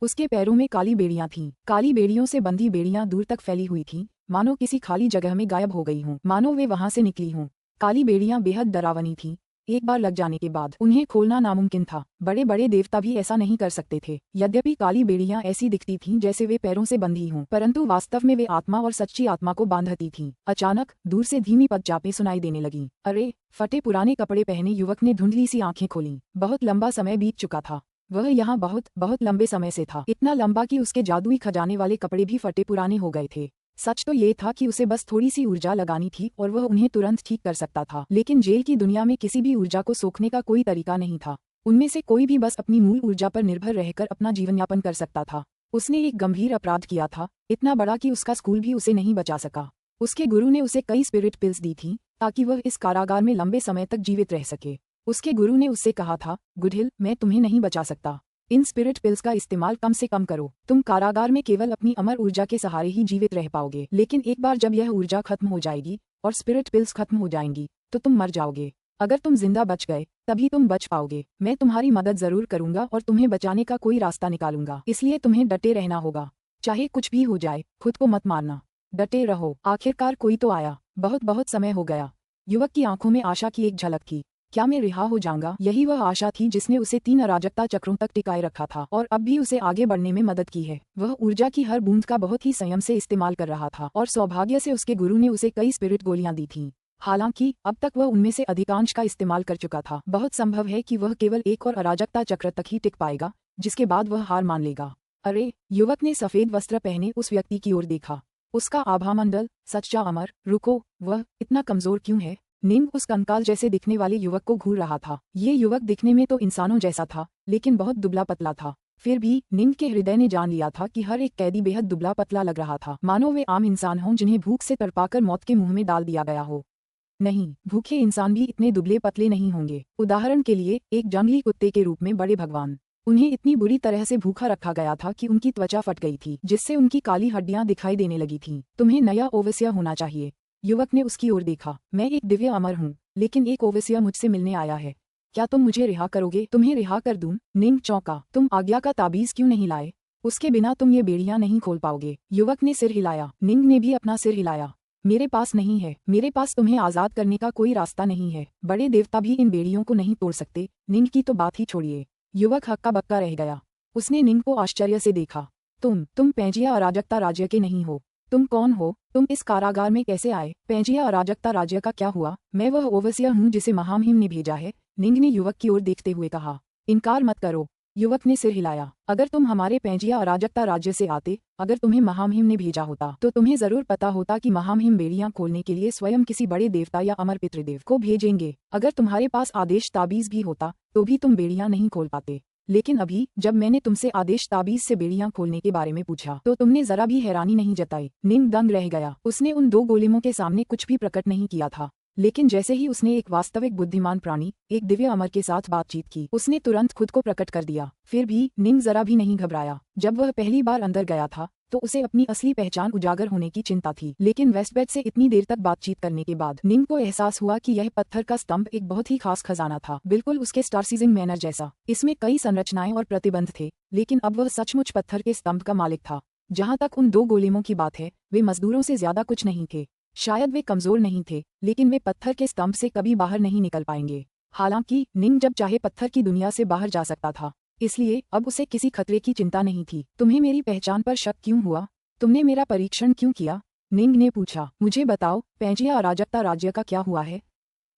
उसके पैरों में काली बेड़ियां थीं। काली बेड़ियों से बंधी बेड़ियां दूर तक फैली हुई थीं, मानो किसी खाली जगह में गायब हो गई हों, मानो वे वहां से निकली हों। काली बेड़ियां बेहद डरावनी थीं। एक बार लग जाने के बाद उन्हें खोलना नामुमकिन था। बड़े बड़े देवता भी ऐसा नहीं कर सकते थे। यद्यपि काली बेड़ियां ऐसी दिखती थीं जैसे वे पैरों से बंधी हों, परंतु वास्तव में वे आत्मा और सच्ची आत्मा को बांधती थीं। अचानक दूर से धीमी पदचापें सुनाई देने लगीं। अरे! फटे पुराने कपड़े पहने युवक ने धुंधली सी आंखें खोलीं। बहुत लंबा समय बीत चुका था। वह यहाँ बहुत बहुत लंबे समय से था, इतना लंबा कि उसके जादुई खजाने वाले कपड़े भी फटे पुराने हो गए थे। सच तो ये था कि उसे बस थोड़ी सी ऊर्जा लगानी थी और वह उन्हें तुरंत ठीक कर सकता था, लेकिन जेल की दुनिया में किसी भी ऊर्जा को सोखने का कोई तरीका नहीं था। उनमें से कोई भी बस अपनी मूल ऊर्जा पर निर्भर रहकर अपना जीवन यापन कर सकता था। उसने एक गंभीर अपराध किया था, इतना बड़ा कि उसका स्कूल भी उसे नहीं बचा सका। उसके गुरु ने उसे कई स्पिरिट पिल्स दी थी ताकि वह इस कारागार में लंबे समय तक जीवित रह सके। उसके गुरु ने उससे कहा था, गुडहिल, मैं तुम्हें नहीं बचा सकता। इन स्पिरिट पिल्स का इस्तेमाल कम से कम करो। तुम कारागार में केवल अपनी अमर ऊर्जा के सहारे ही जीवित रह पाओगे, लेकिन एक बार जब यह ऊर्जा खत्म हो जाएगी और स्पिरिट पिल्स खत्म हो जाएंगी तो तुम मर जाओगे। अगर तुम जिंदा बच गए तभी तुम बच पाओगे। मैं तुम्हारी मदद जरूर करूंगा और तुम्हें बचाने का कोई रास्ता निकालूंगा, इसलिए तुम्हें डटे रहना होगा। चाहे कुछ भी हो जाए, खुद को मत मारना, डटे रहो। आखिरकार कोई तो आया। बहुत बहुत समय हो गया। युवक की आंखों में आशा की एक झलक थी। क्या मैं रिहा हो जाऊंगा? यही वह आशा थी जिसने उसे 3 अराजकता चक्रों तक टिकाए रखा था और अब भी उसे आगे बढ़ने में मदद की है। वह ऊर्जा की हर बूंद का बहुत ही संयम से इस्तेमाल कर रहा था और सौभाग्य से उसके गुरु ने उसे कई स्पिरिट गोलियां दी थीं। हालांकि अब तक वह उनमें से अधिकांश का इस्तेमाल कर चुका था। बहुत संभव है कि वह केवल एक और अराजकता चक्र तक ही टिक पाएगा, जिसके बाद वह हार मान लेगा। अरे! युवक ने सफेद वस्त्र पहने उस व्यक्ति की ओर देखा। उसका आभामंडल, सच्चा अमर। रुको, वह इतना कमजोर क्यों है? निंग उस कंकाल जैसे दिखने वाले युवक को घूर रहा था। ये युवक दिखने में तो इंसानों जैसा था, लेकिन बहुत दुबला पतला था। फिर भी निंग के हृदय ने जान लिया था कि हर एक कैदी बेहद दुबला पतला लग रहा था, मानो वे आम इंसान हों जिन्हें भूख से तड़पाकर मौत के मुंह में डाल दिया गया हो। नहीं, भूखे इंसान भी इतने दुबले पतले नहीं होंगे। उदाहरण के लिए, एक जंगली कुत्ते के रूप में बड़े भगवान। उन्हें इतनी बुरी तरह से भूखा रखा गया था कि उनकी त्वचा फट गई थी, जिससे उनकी काली हड्डियां दिखाई देने लगी थीं। तुम्हें नया ओवसिया होना चाहिए। युवक ने उसकी ओर देखा। मैं एक दिव्य अमर हूँ, लेकिन एक ओवसिया मुझसे मिलने आया है। क्या तुम मुझे रिहा करोगे? तुम्हें रिहा कर दूं? निंग चौंका। तुम आज्ञा का ताबीज क्यों नहीं लाए? उसके बिना तुम ये बेड़ियां नहीं खोल पाओगे। युवक ने सिर हिलाया। निंग ने भी अपना सिर हिलाया। मेरे पास नहीं है। मेरे पास तुम्हें आजाद करने का कोई रास्ता नहीं है। बड़े देवता भी इन बेड़ियों को नहीं तोड़ सकते। निंग की तो बात ही छोड़िए। युवक हक्का बक्का रह गया। उसने निंग को आश्चर्य से देखा। तुम पेंजिया अराजकता राज्य के नहीं हो। तुम कौन हो? तुम इस कारागार में कैसे आए? पेंजिया अराजकता राज्य का क्या हुआ? मैं वह ओवसिया हूँ जिसे महामहिम ने भेजा है, निंग ने युवक की ओर देखते हुए कहा। इनकार मत करो। युवक ने सिर हिलाया। अगर तुम हमारे पेंजिया अराजकता राज्य से आते, अगर तुम्हें महामहिम ने भेजा होता, तो तुम्हें जरूर पता होता कि महामहिम बेड़ियां खोलने के लिए स्वयं किसी बड़े देवता या अमर पितृदेव को भेजेंगे। अगर तुम्हारे पास आदेश ताबीज भी होता तो भी तुम बेड़ियां नहीं खोल पाते। लेकिन अभी जब मैंने तुमसे आदेश ताबीज से बेड़ियां खोलने के बारे में पूछा तो तुमने जरा भी हैरानी नहीं जताई। निंग दंग रह गया। उसने उन 2 गोलेमों के सामने कुछ भी प्रकट नहीं किया था, लेकिन जैसे ही उसने एक वास्तविक बुद्धिमान प्राणी, एक दिव्य अमर के साथ बातचीत की, उसने तुरंत खुद को प्रकट कर दिया। फिर भी निंग जरा भी नहीं घबराया। जब वह पहली बार अंदर गया था तो उसे अपनी असली पहचान उजागर होने की चिंता थी, लेकिन वेस्टबेड से इतनी देर तक बातचीत करने के बाद निंग को एहसास हुआ कि यह पत्थर का स्तंभ एक बहुत ही खास खजाना था, बिल्कुल उसके स्टारसीजिंग मैनर जैसा। इसमें कई संरचनाएं और प्रतिबंध थे, लेकिन अब वह सचमुच पत्थर के स्तंभ का मालिक था। जहाँ तक उन 2 गोलेमों की बात है, वे मजदूरों से ज्यादा कुछ नहीं थे। शायद वे कमजोर नहीं थे, लेकिन वे पत्थर के स्तंभ से कभी बाहर नहीं निकल पाएंगे। हालांकि निंग जब चाहे पत्थर की दुनिया से बाहर जा सकता था, इसलिए अब उसे किसी खतरे की चिंता नहीं थी। तुम्हें मेरी पहचान पर शक क्यों हुआ? तुमने मेरा परीक्षण क्यों किया? निंग ने पूछा। मुझे बताओ, पेंजिया अराजकता राज्य का क्या हुआ है?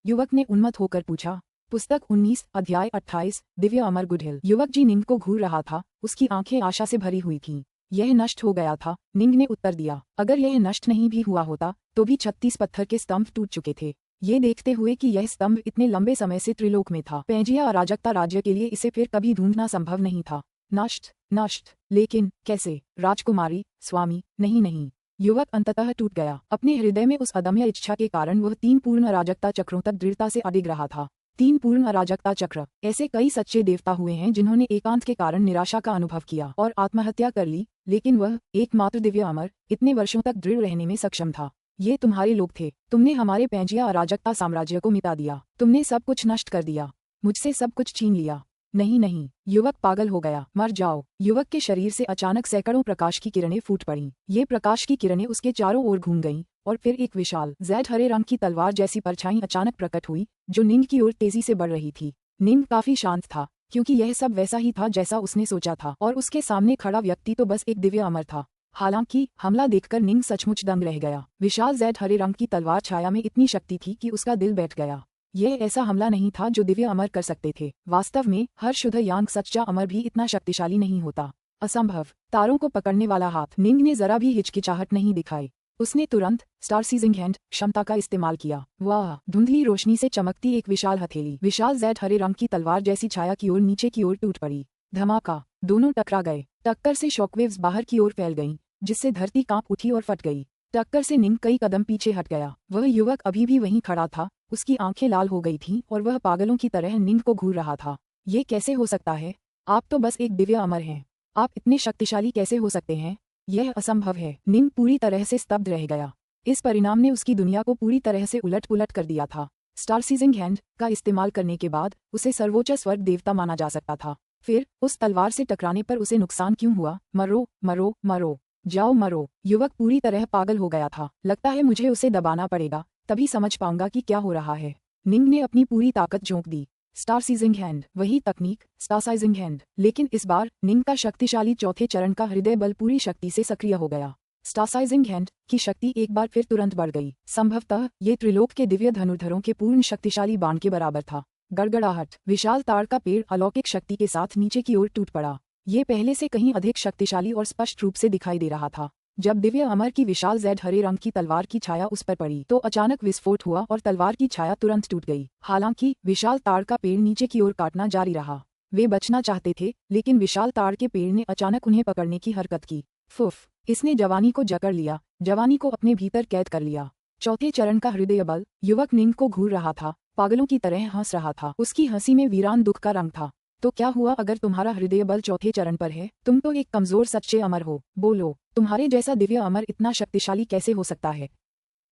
युवक ने उन्मत्त होकर पूछा। पुस्तक 19, अध्याय 28, दिव्य अमर गुडहिल। युवक जी निंग को घूर रहा था। उसकी आंखें आशा से भरी हुई थीं। यह नष्ट हो गया था, निंग ने उत्तर दिया। अगर यह नष्ट नहीं भी हुआ होता तो भी 36 पत्थर के स्तंभ टूट चुके थे। ये देखते हुए कि यह स्तंभ इतने लंबे समय से त्रिलोक में था, पेंजिया अराजकता राज्य के लिए इसे फिर कभी ढूंढना संभव नहीं था। नष्ट, लेकिन कैसे? राजकुमारी, स्वामी, नहीं। युवक अंततः टूट गया। अपने हृदय में उस अदम्य इच्छा के कारण वह 3 पूर्ण अराजकता चक्रों तक दृढ़ता से अडिग रहा था। 3 पूर्ण अराजकता चक्र। ऐसे कई सच्चे देवता हुए हैं जिन्होंने एकांत के कारण निराशा का अनुभव किया और आत्महत्या कर ली, लेकिन वह एकमात्र दिव्य अमर इतने वर्षों तक दृढ़ रहने में सक्षम था। ये तुम्हारे लोग थे। तुमने हमारे पेंजिया अराजकता साम्राज्य को मिटा दिया। तुमने सब कुछ नष्ट कर दिया, मुझसे सब कुछ छीन लिया। नहीं, युवक पागल हो गया। मर जाओ। युवक के शरीर से अचानक सैकड़ों प्रकाश की किरणें फूट पड़ीं। ये प्रकाश की किरणें उसके चारों ओर घूम गईं और फिर एक विशाल जैड हरे रंग की तलवार जैसी परछाई अचानक प्रकट हुई, जो निंग की ओर तेजी से बढ़ रही थी। निंग काफी शांत था, क्योंकि यह सब वैसा ही था जैसा उसने सोचा था, और उसके सामने खड़ा व्यक्ति तो बस एक दिव्य अमर था। हालांकि हमला देखकर निंग सचमुच दंग रह गया। विशाल जैड हरे रंग की तलवार छाया में इतनी शक्ति थी कि उसका दिल बैठ गया। यह ऐसा हमला नहीं था जो दिव्य अमर कर सकते थे। वास्तव में हर शुद्ध यांग सच्चा अमर भी इतना शक्तिशाली नहीं होता। असंभव। तारों को पकड़ने वाला हाथ। निंग ने जरा भी हिचकिचाहट नहीं दिखाई। उसने तुरंत स्टार सीजिंग हैंड क्षमता का इस्तेमाल किया। वाह! धुंधली रोशनी से चमकती एक विशाल हथेली, विशाल जेड हरे रंग की तलवार जैसी छाया की ओर नीचे की ओर टूट पड़ी। धमाका! दोनों टकरा गए। टक्कर से शॉकवेव्स बाहर की ओर फैल गईं, जिससे धरती कांप उठी और फट गई। टक्कर से निंग कई कदम पीछे हट गया। वह युवक अभी भी वहीं खड़ा था, उसकी आंखें लाल हो गई थीं और वह पागलों की तरह निंग को घूर रहा था। ये कैसे हो सकता है? आप तो बस एक दिव्य अमर हैं। आप इतने शक्तिशाली कैसे हो सकते हैं? यह असंभव है। निंग पूरी तरह से स्तब्ध रह गया। इस परिणाम ने उसकी दुनिया को पूरी तरह से उलट-पुलट कर दिया था। स्टार सीजिंग हैंड का इस्तेमाल करने के बाद उसे सर्वोच्च स्वर्ग देवता माना जा सकता था। फिर उस तलवार से टकराने पर उसे नुकसान क्यों हुआ? मरो, मरो, मरो, जाओ मरो। युवक पूरी तरह पागल हो गया था। लगता है मुझे उसे दबाना पड़ेगा, तभी समझ पाऊंगा कि क्या हो रहा है। निंग ने अपनी पूरी ताकत झोंक दी। स्टार सीजिंग हैंड, वही तकनीक, स्टार साइजिंग हैंड। लेकिन इस बार निंग का शक्तिशाली चौथे चरण का हृदय बल पूरी शक्ति से सक्रिय हो गया। स्टार साइजिंग हैंड की शक्ति एक बार फिर तुरंत बढ़ गई। संभवतः ये त्रिलोक के दिव्य धनुर्धरों के पूर्ण शक्तिशाली बाण के बराबर था। गड़गड़ाहट, विशाल ताड़ का पेड़ अलौकिक शक्ति के साथ नीचे की ओर टूट पड़ा। ये पहले से कहीं अधिक शक्तिशाली और स्पष्ट रूप से दिखाई दे रहा था। जब दिव्य अमर की विशाल जेड हरे रंग की तलवार की छाया उस पर पड़ी तो अचानक विस्फोट हुआ और तलवार की छाया तुरंत टूट गई। हालांकि विशाल ताड़ का पेड़ नीचे की ओर काटना जारी रहा। वे बचना चाहते थे, लेकिन विशाल ताड़ के पेड़ ने अचानक उन्हें पकड़ने की हरकत की। फुफ! इसने जवानी को जकड़ लिया, जवानी को अपने भीतर कैद कर लिया। चौथे चरण का हृदय बल। युवक निंग को घूर रहा था, पागलों की तरह हंस रहा था। उसकी हंसी में वीरान दुख का रंग था। तो क्या हुआ अगर तुम्हारा हृदय बल चौथे चरण पर है? तुम तो एक कमजोर सच्चे अमर हो। बोलो, तुम्हारे जैसा दिव्य अमर इतना शक्तिशाली कैसे हो सकता है?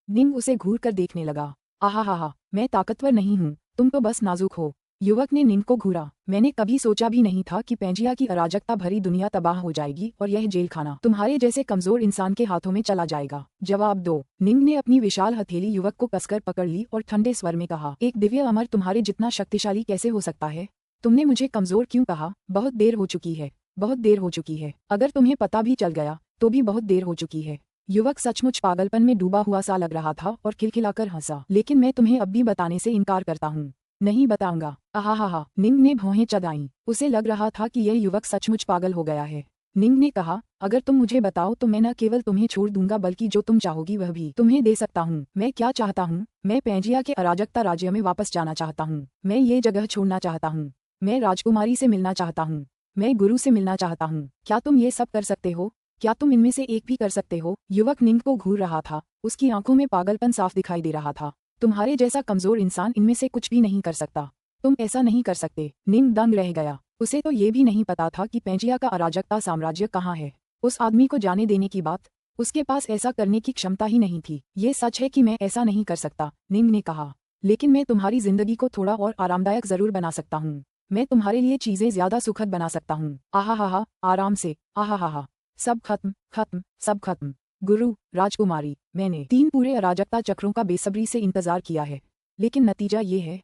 निंग उसे घूर कर देखने लगा। आहा, मैं ताकतवर नहीं हूँ, तुम तो बस नाजुक हो। युवक ने निंग को घूरा। मैंने कभी सोचा भी नहीं था कि पेंजिया की अराजकता भरी दुनिया तबाह हो जाएगी और यह जेल खाना तुम्हारे जैसे कमजोर इंसान के हाथों में चला जाएगा। जवाब दो। निंग ने अपनी विशाल हथेली युवक को कसकर पकड़ ली और ठंडे स्वर में कहा, एक दिव्य अमर तुम्हारे जितना शक्तिशाली कैसे हो सकता है? तुमने मुझे कमजोर क्यों कहा? बहुत देर हो चुकी है, बहुत देर हो चुकी है। अगर तुम्हें पता भी चल गया तो भी बहुत देर हो चुकी है। युवक सचमुच पागलपन में डूबा हुआ सा लग रहा था और खिलखिलाकर हंसा। लेकिन मैं तुम्हें अब भी बताने से इनकार करता हूँ। नहीं बताऊंगा। आहा, निंग ने भौहें चढ़ाईं। उसे लग रहा था कि यह युवक सचमुच पागल हो गया है। निंग ने कहा, अगर तुम मुझे बताओ तो मैं न केवल तुम्हें छोड़ दूंगा बल्कि जो तुम चाहोगी वह भी तुम्हें दे सकता हूँ। मैं क्या चाहता हूँ? मैं पेंजिया के अराजकता राज्य में वापस जाना चाहता हूँ। मैं ये जगह छोड़ना चाहता हूँ। मैं राजकुमारी से मिलना चाहता हूँ। मैं गुरु से मिलना चाहता हूँ। क्या तुम ये सब कर सकते हो? क्या तुम इनमें से एक भी कर सकते हो? युवक निंग को घूर रहा था। उसकी आंखों में पागलपन साफ दिखाई दे रहा था। तुम्हारे जैसा कमजोर इंसान इनमें से कुछ भी नहीं कर सकता। तुम ऐसा नहीं कर सकते। निंग दंग रह गया। उसे तो ये भी नहीं पता था कि पेंजिया का अराजकता साम्राज्य कहाँ है। उस आदमी को जाने देने की बात, उसके पास ऐसा करने की क्षमता ही नहीं थी। ये सच है कि मैं ऐसा नहीं कर सकता, निंग ने कहा। लेकिन मैं तुम्हारी जिंदगी को थोड़ा और आरामदायक जरूर बना सकता हूँ। मैं तुम्हारे लिए चीजें ज्यादा सुखद बना सकता हूँ। आहा, आराम से। आहा, सब खत्म, खत्म, सब खत्म। गुरु, राजकुमारी, मैंने 3 पूरे अराजकता चक्रों का बेसब्री से इंतजार किया है, लेकिन नतीजा ये है।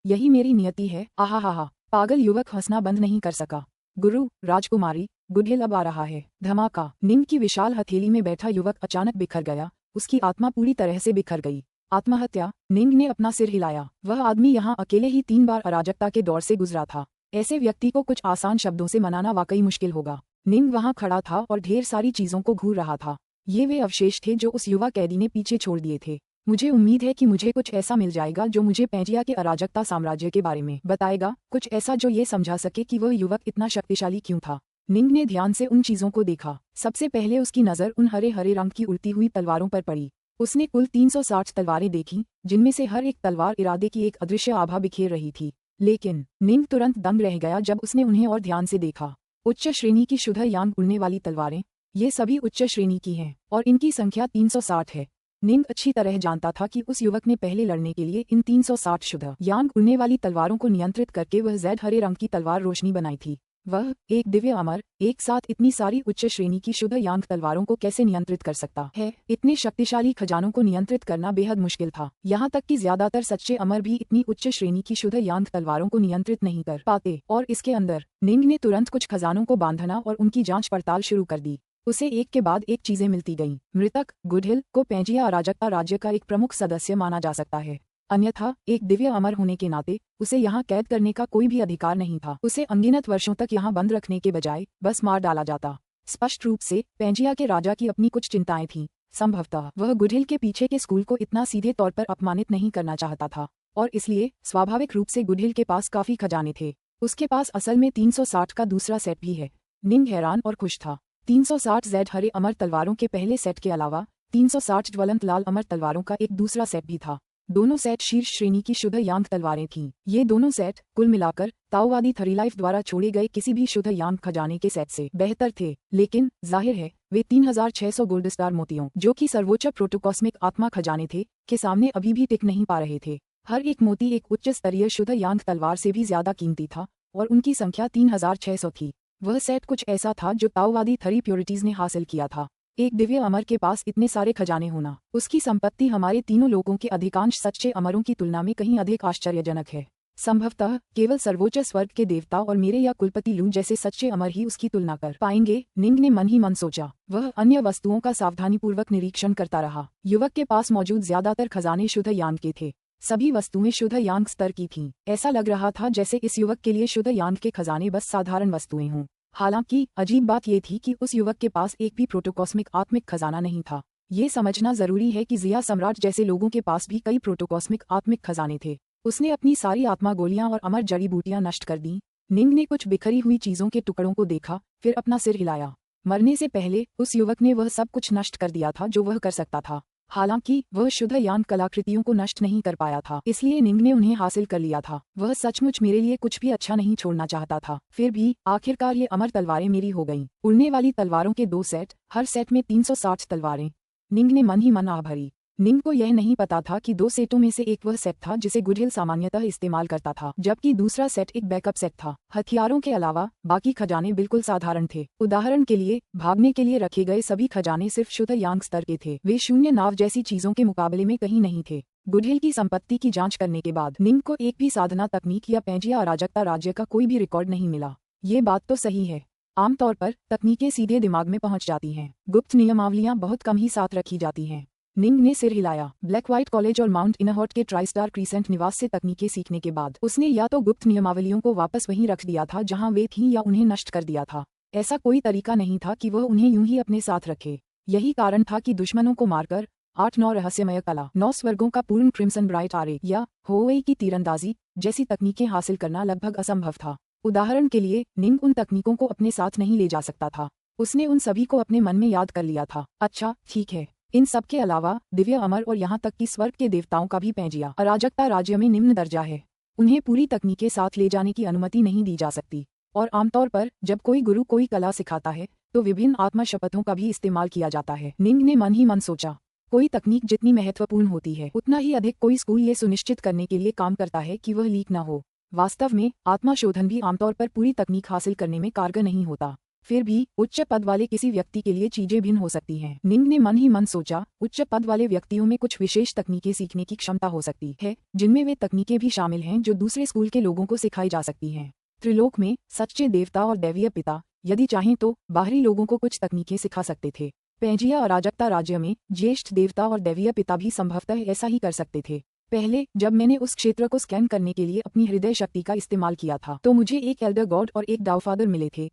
यही मेरी नियति है। आहा, पागल युवक हंसना बंद नहीं कर सका। गुरु, राजकुमारी, गुडहिल अब आ रहा है। धमाका! निंग की विशाल हथेली में बैठा युवक अचानक बिखर गया। उसकी आत्मा पूरी तरह से बिखर गई। आत्महत्या? निंग ने अपना सिर हिलाया। वह आदमी यहाँ अकेले ही 3 बार अराजकता के दौर से गुजरा था। ऐसे व्यक्ति को कुछ आसान शब्दों से मनाना वाकई मुश्किल होगा। निंग वहाँ खड़ा था और ढेर सारी चीजों को घूर रहा था। ये वे अवशेष थे जो उस युवा कैदी ने पीछे छोड़ दिए थे। मुझे उम्मीद है कि मुझे कुछ ऐसा मिल जाएगा जो मुझे पेंजिया के अराजकता साम्राज्य के बारे में बताएगा, कुछ ऐसा जो ये समझा सके कि वह युवक इतना शक्तिशाली क्यों था। निंग ने ध्यान से उन चीजों को देखा। सबसे पहले उसकी नजर उन हरे हरे रंग की उड़ती हुई तलवारों पर पड़ी। उसने कुल 360 तलवारें देखीं, जिनमें से हर एक तलवार इरादे की एक अदृश्य आभा बिखेर रही थी। लेकिन निंग तुरंत दंग रह गया जब उसने उन्हें और ध्यान से देखा। उच्च श्रेणी की शुद्ध यांग उड़ने वाली तलवारें, ये सभी उच्च श्रेणी की हैं और इनकी संख्या 360 है। निंग अच्छी तरह जानता था कि उस युवक ने पहले लड़ने के लिए इन 360 शुद्ध यांग उड़ने वाली तलवारों को नियंत्रित करके वह जेड हरे रंग की तलवार रोशनी बनाई थी। वह, एक दिव्य अमर, एक साथ इतनी सारी उच्च श्रेणी की शुद्ध यांग तलवारों को कैसे नियंत्रित कर सकता है? इतने शक्तिशाली खजानों को नियंत्रित करना बेहद मुश्किल था। यहाँ तक कि ज्यादातर सच्चे अमर भी इतनी उच्च श्रेणी की शुद्ध यांग तलवारों को नियंत्रित नहीं कर पाते। और इसके अंदर निंग ने तुरंत कुछ खजानों को बांधना और उनकी जांच पड़ताल शुरू कर दी। उसे एक के बाद एक चीजें मिलती गईं। मृतक गुडहिल को पेंजिया अराजकता राज्य का एक प्रमुख सदस्य माना जा सकता है। अन्यथा एक दिव्य अमर होने के नाते उसे यहाँ कैद करने का कोई भी अधिकार नहीं था। उसे अनगिनत वर्षों तक यहाँ बंद रखने के बजाय बस मार डाला जाता। स्पष्ट रूप से पेंजिया के राजा की अपनी कुछ चिंताएं थीं। संभवतः वह गुडहिल के पीछे के स्कूल को इतना सीधे तौर पर अपमानित नहीं करना चाहता था, और इसलिए स्वाभाविक रूप से गुडहिल के पास काफी खजाने थे। उसके पास असल में 360 का दूसरा सेट भी है। निंग हैरान और खुश था। 360 जेड हरे अमर तलवारों के पहले सेट के अलावा 360 ज्वलंत लाल अमर तलवारों का एक दूसरा सेट भी था। दोनों सेट शीर्ष श्रेणी की शुद्ध यांग तलवारें थीं। ये दोनों सेट कुल मिलाकर ताओवादी थरीलाइफ द्वारा छोड़े गए किसी भी शुद्ध यांग खजाने के सेट से बेहतर थे, लेकिन जाहिर है वे 3600 गोल्ड स्टार मोतियों, जो कि सर्वोच्च प्रोटोकॉस्मिक आत्मा खजाने थे, के सामने अभी भी टिक नहीं पा रहे थे। हर एक मोती एक उच्च स्तरीय शुद्ध यांग तलवार से भी ज्यादा कीमती था, और उनकी संख्या 3600 थी। वह सेट कुछ ऐसा था जो ताओवादी थरी प्योरिटीज ने हासिल किया था। एक दिव्य अमर के पास इतने सारे खजाने होना, उसकी संपत्ति हमारे तीनों लोगों के अधिकांश सच्चे अमरों की तुलना में कहीं अधिक आश्चर्यजनक है। संभवतः केवल सर्वोच्च स्वर्ग के देवता और मेरे या कुलपति लू जैसे सच्चे अमर ही उसकी तुलना कर पाएंगे, निंग ने मन ही मन सोचा। वह अन्य वस्तुओं का सावधानीपूर्वक निरीक्षण करता रहा। युवक के पास मौजूद ज्यादातर खजाने शुद्ध यांग के थे। सभी वस्तुएं शुद्ध यांग स्तर की थीं। ऐसा लग रहा था जैसे इस युवक के लिए शुद्ध यांग के खजाने बस साधारण वस्तुएं हों। हालांकि अजीब बात यह थी कि उस युवक के पास एक भी प्रोटोकॉस्मिक आत्मिक खजाना नहीं था। ये समझना जरूरी है कि जिया सम्राट जैसे लोगों के पास भी कई प्रोटोकॉस्मिक आत्मिक खजाने थे। उसने अपनी सारी आत्मा गोलियां और अमर जड़ी बूटियां नष्ट कर दी। निंग ने कुछ बिखरी हुई चीजों के टुकड़ों को देखा, फिर अपना सिर हिलाया। मरने से पहले उस युवक ने वह सब कुछ नष्ट कर दिया था जो वह कर सकता था। हालांकि वह शुद्ध यांग कलाकृतियों को नष्ट नहीं कर पाया था, इसलिए निंग ने उन्हें हासिल कर लिया था। वह सचमुच मेरे लिए कुछ भी अच्छा नहीं छोड़ना चाहता था। फिर भी आखिरकार ये अमर तलवारें मेरी हो गईं। उड़ने वाली तलवारों के 2 सेट, हर सेट में 360 तलवारें। निंग ने मन ही मन आह भरी। निंग को यह नहीं पता था कि 2 सेटों में से एक वह सेट था जिसे गुडहिल सामान्यतः इस्तेमाल करता था, जबकि दूसरा सेट एक बैकअप सेट था। हथियारों के अलावा बाकी खजाने बिल्कुल साधारण थे। उदाहरण के लिए भागने के लिए रखे गए सभी खजाने सिर्फ शुद्ध यांग स्तर के थे। वे शून्य नाव जैसी चीजों के मुकाबले में कहीं नहीं थे। गुडहिल की संपत्ति की जांच करने के बाद निंग को एक भी साधना तकनीक या पैंजिया अराजकता राज्य का कोई भी रिकॉर्ड नहीं मिला। ये बात तो सही है। आमतौर पर तकनीकें सीधे दिमाग में पहुंच जाती हैं। गुप्त नियमावलियां बहुत कम ही साथ रखी जाती हैं। निंग ने सिर हिलाया। ब्लैक व्हाइट कॉलेज और माउंट इनहॉट के ट्राइस्टार क्रीसेंट निवास से तकनीकें सीखने के बाद उसने या तो गुप्त नियमावलियों को वापस वहीं रख दिया था जहां वे थीं, या उन्हें नष्ट कर दिया था। ऐसा कोई तरीका नहीं था कि वह उन्हें यूं ही अपने साथ रखे। यही कारण था कि दुश्मनों को मारकर 8-9 रहस्यमय कला, 9 स्वर्गों का पूर्ण क्रिम्सन ब्राइट आरे या होवेई की तीरंदाजी जैसी तकनीकें हासिल करना लगभग असंभव था। उदाहरण के लिए निंग उन तकनीकों को अपने साथ नहीं ले जा सकता था। उसने उन सभी को अपने मन में याद कर लिया था। अच्छा ठीक है, इन सब के अलावा दिव्य अमर और यहाँ तक कि स्वर्ग के देवताओं का भी पैंजिया अराजकता राज्य में निम्न दर्जा है। उन्हें पूरी तकनीकें साथ ले जाने की अनुमति नहीं दी जा सकती, और आमतौर पर जब कोई गुरु कोई कला सिखाता है तो विभिन्न आत्मा शपथों का भी इस्तेमाल किया जाता है। निंग ने मन ही मन सोचा, कोई तकनीक जितनी महत्वपूर्ण होती है उतना ही अधिक कोई स्कूल ये सुनिश्चित करने के लिए काम करता है कि वह लीक न हो। वास्तव में आत्मा शोधन भी आमतौर पर पूरी तकनीक हासिल करने में कारगर नहीं होता। फिर भी उच्च पद वाले किसी व्यक्ति के लिए चीजें भिन्न हो सकती हैं। निंग ने मन ही मन सोचा, उच्च पद वाले व्यक्तियों में कुछ विशेष तकनीकें सीखने की क्षमता हो सकती है, जिनमें वे तकनीकें भी शामिल हैं जो दूसरे स्कूल के लोगों को सिखाई जा सकती हैं। त्रिलोक में सच्चे देवता और दैवीय पिता यदि चाहें तो बाहरी लोगों को कुछ तकनीकें सिखा सकते थे। पैंजिया अराजकता राज्य में ज्येष्ठ देवता और दैवीय पिता भी संभवतः ऐसा ही कर सकते थे। पहले जब मैंने उस क्षेत्र को स्कैन करने के लिए अपनी हृदय शक्ति का इस्तेमाल किया था तो मुझे एक एल्डर गॉड और एक डाउफादर मिले थे।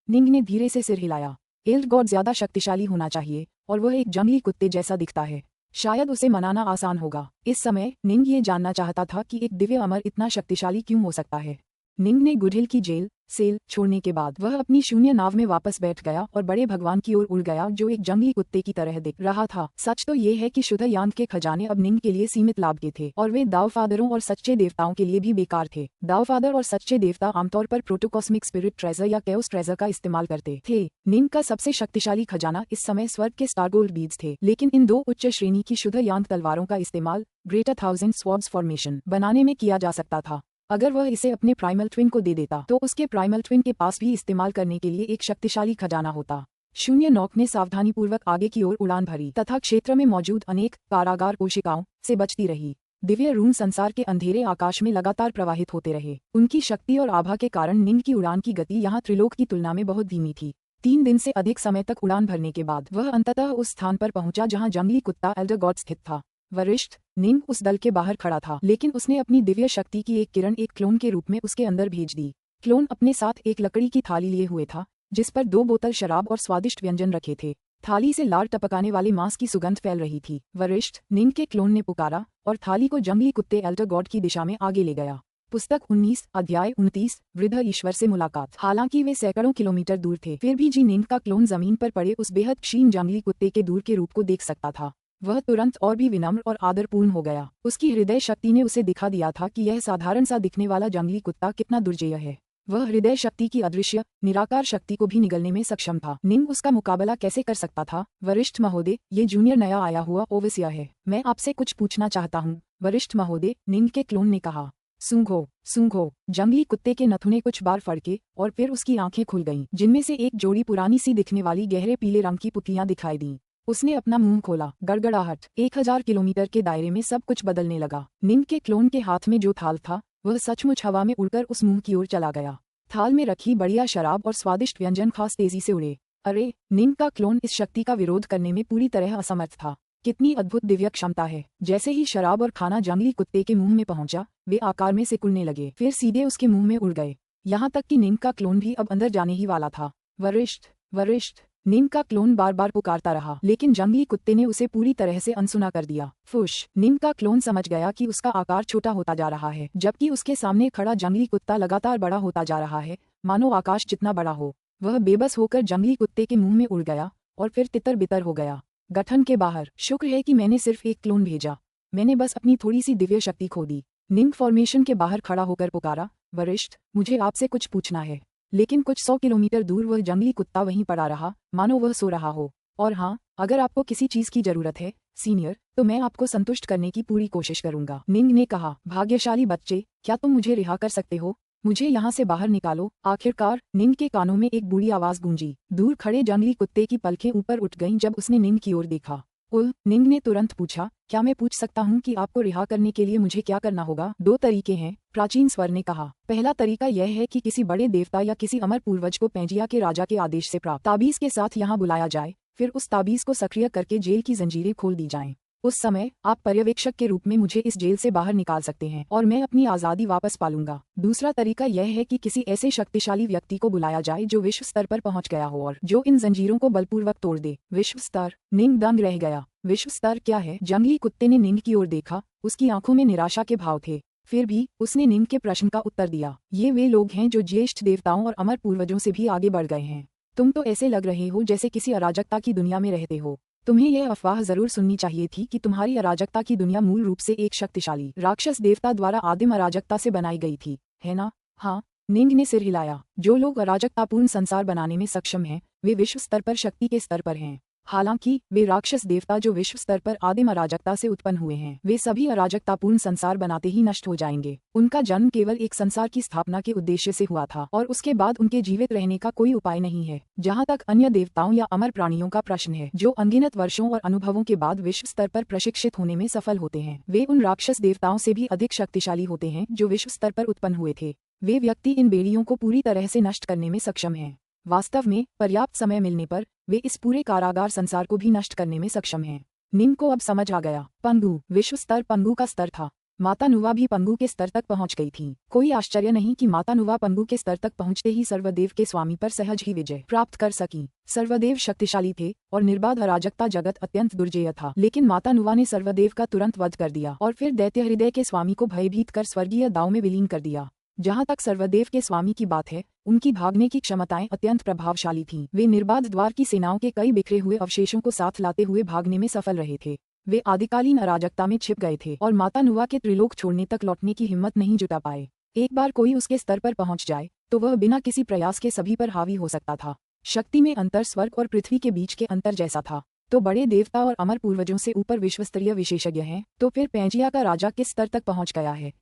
निंग ने धीरे से सिर हिलाया। एल्डर गॉड ज्यादा शक्तिशाली होना चाहिए और वह एक जंगली कुत्ते जैसा दिखता है। शायद उसे मनाना आसान होगा। इस समय निंग ये जानना चाहता था कि एक दिव्य अमर इतना शक्तिशाली क्यों हो सकता है। निंग ने गुडहिल की जेल सेल छोड़ने के बाद वह अपनी शून्य नाव में वापस बैठ गया और बड़े भगवान की ओर उड़ गया जो एक जंगली कुत्ते की तरह दिख रहा था। सच तो ये है कि शुद्ध यांग के खजाने अब निंग के लिए सीमित लाभ के थे और वे दावफादरों और सच्चे देवताओं के लिए भी बेकार थे। दावफादर और सच्चे देवता आमतौर पर प्रोटोकॉस्मिक स्पिरिट ट्रेजर या केओस ट्रेजर का इस्तेमाल करते थे। निंग का सबसे शक्तिशाली खजाना इस समय स्वर्ग के स्टारगोल्ड बीड्स थे, लेकिन इन 2 उच्च श्रेणी की शुद्ध यांग तलवारों का इस्तेमाल ग्रेटर 1000 स्वॉर्ड्स फॉर्मेशन बनाने में किया जा सकता था। अगर वह इसे अपने प्राइमल ट्विन को दे देता तो उसके प्राइमल ट्विन के पास भी इस्तेमाल करने के लिए एक शक्तिशाली खजाना होता। शून्य नौक ने सावधानीपूर्वक आगे की ओर उड़ान भरी तथा क्षेत्र में मौजूद अनेक कारागार कोशिकाओं से बचती रही। दिव्य रून संसार के अंधेरे आकाश में लगातार प्रवाहित होते रहे। उनकी शक्ति और आभा के कारण निंग की उड़ान की गति यहाँ त्रिलोक की तुलना में बहुत धीमी थी। 3 दिन से अधिक समय तक उड़ान भरने के बाद वह अंततः उस स्थान पर पहुंचा जहां जंगली कुत्ता एल्डर गॉड स्थित था। वरिष्ठ निंग उस दल के बाहर खड़ा था, लेकिन उसने अपनी दिव्य शक्ति की एक किरण एक क्लोन के रूप में उसके अंदर भेज दी। क्लोन अपने साथ एक लकड़ी की थाली लिए हुए था जिस पर 2 बोतल शराब और स्वादिष्ट व्यंजन रखे थे थाली से लार टपकाने वाले मांस की सुगंध फैल रही थी। वरिष्ठ निंग के क्लोन ने पुकारा और थाली को जंगली कुत्ते एल्डर गॉड की दिशा में आगे ले गया। पुस्तक 19 अध्याय 29 वृद्ध ईश्वर से मुलाकात। हालांकि वे सैकड़ों किलोमीटर दूर थे, फिर भी जी निंग का क्लोन जमीन पर पड़े उस बेहद क्षीण जंगली कुत्ते के दूर के रूप को देख सकता था। वह तुरंत और भी विनम्र और आदरपूर्ण हो गया। उसकी हृदय शक्ति ने उसे दिखा दिया था कि यह साधारण सा दिखने वाला जंगली कुत्ता कितना दुर्जेय है। वह हृदय शक्ति की अदृश्य निराकार शक्ति को भी निगलने में सक्षम था। निंग उसका मुकाबला कैसे कर सकता था? वरिष्ठ महोदय, ये जूनियर नया आया हुआ ओवसियर है। मैं आपसे कुछ पूछना चाहता हूँ। वरिष्ठ महोदय, निंग के क्लोन ने कहा। सूंघो सूंघो। जंगली कुत्ते के नथुने कुछ बार फड़के और फिर उसकी आंखें खुल गईं, जिनमें से एक जोड़ी पुरानी सी दिखने वाली गहरे पीले रंग की पुतलियां दिखाई दीं। उसने अपना मुंह खोला। गड़गड़ाहट। 1000 किलोमीटर के दायरे में सब कुछ बदलने लगा। निंग के क्लोन के हाथ में जो थाल था वह सचमुच हवा में उड़कर उस मुंह की ओर चला गया। थाल में रखी बढ़िया शराब और स्वादिष्ट व्यंजन खास तेजी से उड़े। अरे, निंग का क्लोन इस शक्ति का विरोध करने में पूरी तरह असमर्थ था। कितनी अद्भुत दिव्य क्षमता है। जैसे ही शराब और खाना जंगली कुत्ते के मुंह में पहुंचा, वे आकार में सिकुड़ने लगे, फिर सीधे उसके मुंह में उड़ गए। यहाँ तक कि निंग का क्लोन भी अब अंदर जाने ही वाला था। वरिष्ठ वरिष्ठ। निंग का क्लोन बार बार पुकारता रहा, लेकिन जंगली कुत्ते ने उसे पूरी तरह से अनसुना कर दिया। फुश। निंग का क्लोन समझ गया कि उसका आकार छोटा होता जा रहा है, जबकि उसके सामने खड़ा जंगली कुत्ता लगातार बड़ा होता जा रहा है, मानो आकाश जितना बड़ा हो। वह बेबस होकर जंगली कुत्ते के मुंह में उड़ गया और फिर तितर बितर हो गया। गठन के बाहर। शुक्र है कि मैंने सिर्फ एक क्लोन भेजा। मैंने बस अपनी थोड़ी सी दिव्य शक्ति खो दी। निंग फॉर्मेशन के बाहर खड़ा होकर पुकारा। वरिष्ठ, मुझे आपसे कुछ पूछना है। लेकिन कुछ 100 किलोमीटर दूर वह जंगली कुत्ता वहीं पड़ा रहा, मानो वह सो रहा हो। और हाँ, अगर आपको किसी चीज की जरूरत है सीनियर, तो मैं आपको संतुष्ट करने की पूरी कोशिश करूंगा। निंग ने कहा। भाग्यशाली बच्चे, क्या तुम मुझे रिहा कर सकते हो? मुझे यहाँ से बाहर निकालो। आखिरकार निंग के कानों में एक बूढ़ी आवाज गूंजी। दूर खड़े जंगली कुत्ते की पलकें ऊपर उठ गईं जब उसने निंग की ओर देखा। निंग ने तुरंत पूछा, क्या मैं पूछ सकता हूँ कि आपको रिहा करने के लिए मुझे क्या करना होगा? 2 तरीके हैं, प्राचीन स्वर ने कहा। पहला तरीका यह है कि किसी बड़े देवता या किसी अमर पूर्वज को पेंजिया के राजा के आदेश से प्राप्त ताबीज के साथ यहाँ बुलाया जाए, फिर उस ताबीज को सक्रिय करके जेल की जंजीरें खोल दी जाएं। उस समय आप पर्यवेक्षक के रूप में मुझे इस जेल से बाहर निकाल सकते हैं और मैं अपनी आज़ादी वापस पालूंगा। दूसरा तरीका यह है कि किसी ऐसे शक्तिशाली व्यक्ति को बुलाया जाए जो विश्व स्तर पर पहुंच गया हो और जो इन जंजीरों को बलपूर्वक तोड़ दे। विश्व स्तर। निंग दंग रह गया। विश्व स्तर क्या है? जंगली कुत्ते ने निंग की ओर देखा। उसकी आंखों में निराशा के भाव थे। फिर भी उसने निंग के प्रश्न का उत्तर दिया। ये वे लोग हैं जो ज्येष्ठ देवताओं और अमर पूर्वजों से भी आगे बढ़ गए हैं। तुम तो ऐसे लग रहे हो जैसे किसी अराजकता की दुनिया में रहते हो। तुम्हें यह अफवाह जरूर सुननी चाहिए थी कि तुम्हारी अराजकता की दुनिया मूल रूप से एक शक्तिशाली राक्षस देवता द्वारा आदिम अराजकता से बनाई गई थी, है ना? हाँ। निंग ने सिर हिलाया। जो लोग अराजकतापूर्ण संसार बनाने में सक्षम हैं, वे विश्व स्तर पर शक्ति के स्तर पर हैं। हालांकि वे राक्षस देवता जो विश्व स्तर पर आदिम अराजकता से उत्पन्न हुए हैं, वे सभी अराजकतापूर्ण संसार बनाते ही नष्ट हो जाएंगे। उनका जन्म केवल एक संसार की स्थापना के उद्देश्य से हुआ था और उसके बाद उनके जीवित रहने का कोई उपाय नहीं है। जहाँ तक अन्य देवताओं या अमर प्राणियों का प्रश्न है जो अनगिनत वर्षों और अनुभवों के बाद विश्व स्तर पर प्रशिक्षित होने में सफल होते हैं, वे उन राक्षस देवताओं से भी अधिक शक्तिशाली होते हैं जो विश्व स्तर पर उत्पन्न हुए थे। वे व्यक्ति इन बेड़ियों को पूरी तरह से नष्ट करने में सक्षम हैं। वास्तव में पर्याप्त समय मिलने पर वे इस पूरे कारागार संसार को भी नष्ट करने में सक्षम हैं। निंग को अब समझ आ गया। पंगु। विश्व स्तर पंगु का स्तर था। माता नुवा भी पंगु के स्तर तक पहुंच गई थी। कोई आश्चर्य नहीं कि माता नुवा पंगु के स्तर तक पहुंचते ही सर्वदेव के स्वामी पर सहज ही विजय प्राप्त कर सकी। सर्वदेव शक्तिशाली थे और निर्बाध अराजकता जगत अत्यंत दुर्जेय था, लेकिन माता नुवा ने सर्वदेव का तुरंत वध कर दिया और फिर दैत्य हृदय के स्वामी को भयभीत कर स्वर्गीय दाव में विलीन कर दिया। जहाँ तक सर्वदेव के स्वामी की बात है, उनकी भागने की क्षमताएं अत्यंत प्रभावशाली थीं। वे निर्बाध द्वार की सेनाओं के कई बिखरे हुए अवशेषों को साथ लाते हुए भागने में सफल रहे थे। वे आदिकालीन अराजकता में छिप गए थे और माता नुवा के त्रिलोक छोड़ने तक लौटने की हिम्मत नहीं जुटा पाए। एक बार कोई उसके स्तर पर पहुंच जाए तो वह बिना किसी प्रयास के सभी पर हावी हो सकता था। शक्ति में अंतर स्वर्ग और पृथ्वी के बीच के अंतर जैसा था। तो बड़े देवता और अमर पूर्वजों से ऊपर विश्वस्तरीय विशेषज्ञ हैं, तो फिर पेंजिया का राजा किस स्तर तक पहुंच गया है?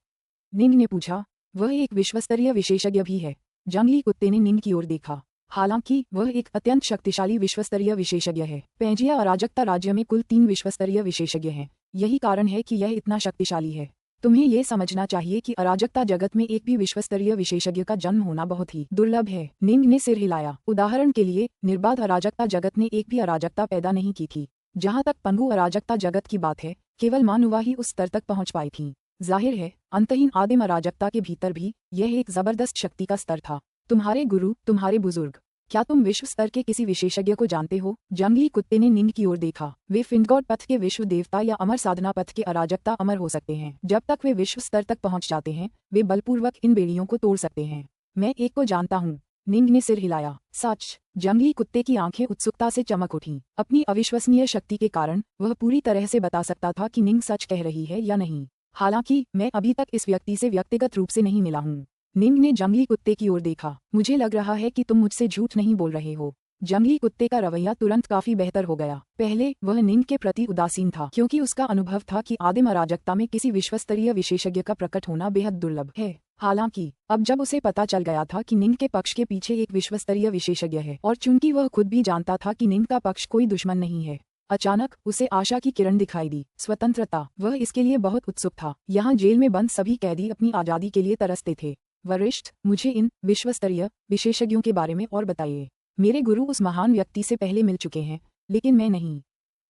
निंग ने पूछा। वह एक विश्वस्तरीय विशेषज्ञ भी है। जंगली कुत्ते ने निंग की ओर देखा। हालांकि वह एक अत्यंत शक्तिशाली विश्वस्तरीय विशेषज्ञ है। पेंजिया अराजकता राज्य में कुल 3 विश्वस्तरीय विशेषज्ञ हैं। यही कारण है कि यह इतना शक्तिशाली है। तुम्हें यह समझना चाहिए कि अराजकता जगत में एक भी विश्वस्तरीय विशेषज्ञ का जन्म होना बहुत ही दुर्लभ है। निंग ने सिर हिलाया। उदाहरण के लिए, निर्बाध अराजकता जगत ने एक भी अराजकता पैदा नहीं की थी। जहाँ तक पंगु अराजकता जगत की बात है, केवल माँ नुवा ही उस स्तर तक पहुँच पाई थी। जाहिर है, अंतहीन आदिम अराजकता के भीतर भी यह एक जबरदस्त शक्ति का स्तर था। तुम्हारे गुरु, तुम्हारे बुजुर्ग, क्या तुम विश्व स्तर के किसी विशेषज्ञ को जानते हो? जंगली कुत्ते ने निंग की ओर देखा। वे फिंगॉड पथ के विश्व देवता या अमर साधना पथ के अराजकता अमर हो सकते हैं। जब तक वे विश्व स्तर तक पहुंच जाते हैं, वे बलपूर्वक इन बेड़ियों को तोड़ सकते हैं। मैं एक को जानता हूँ। निंग ने सिर हिलाया। सच? जंगली कुत्ते की आंखें उत्सुकता से चमक उठीं। अपनी अविश्वसनीय शक्ति के कारण वह पूरी तरह से बता सकता था कि निंग सच कह रही है या नहीं। हालांकि मैं अभी तक इस व्यक्ति से व्यक्तिगत रूप से नहीं मिला हूँ। निंग ने जंगली कुत्ते की ओर देखा। मुझे लग रहा है कि तुम मुझसे झूठ नहीं बोल रहे हो। जंगली कुत्ते का रवैया तुरंत काफी बेहतर हो गया। पहले वह निंग के प्रति उदासीन था, क्योंकि उसका अनुभव था कि आदिम अराजकता में किसी विश्वस्तरीय विशेषज्ञ का प्रकट होना बेहद दुर्लभ है। हालांकि अब जब उसे पता चल गया था कि निंग के पक्ष के पीछे एक विश्वस्तरीय विशेषज्ञ है, और चूंकि वह खुद भी जानता था कि निंग का पक्ष कोई दुश्मन नहीं है, अचानक उसे आशा की किरण दिखाई दी। स्वतंत्रता। वह इसके लिए बहुत उत्सुक था। यहाँ जेल में बंद सभी कैदी अपनी आजादी के लिए तरसते थे। वरिष्ठ, मुझे इन विश्वस्तरीय विशेषज्ञों के बारे में और बताइए। मेरे गुरु उस महान व्यक्ति से पहले मिल चुके हैं, लेकिन मैं नहीं।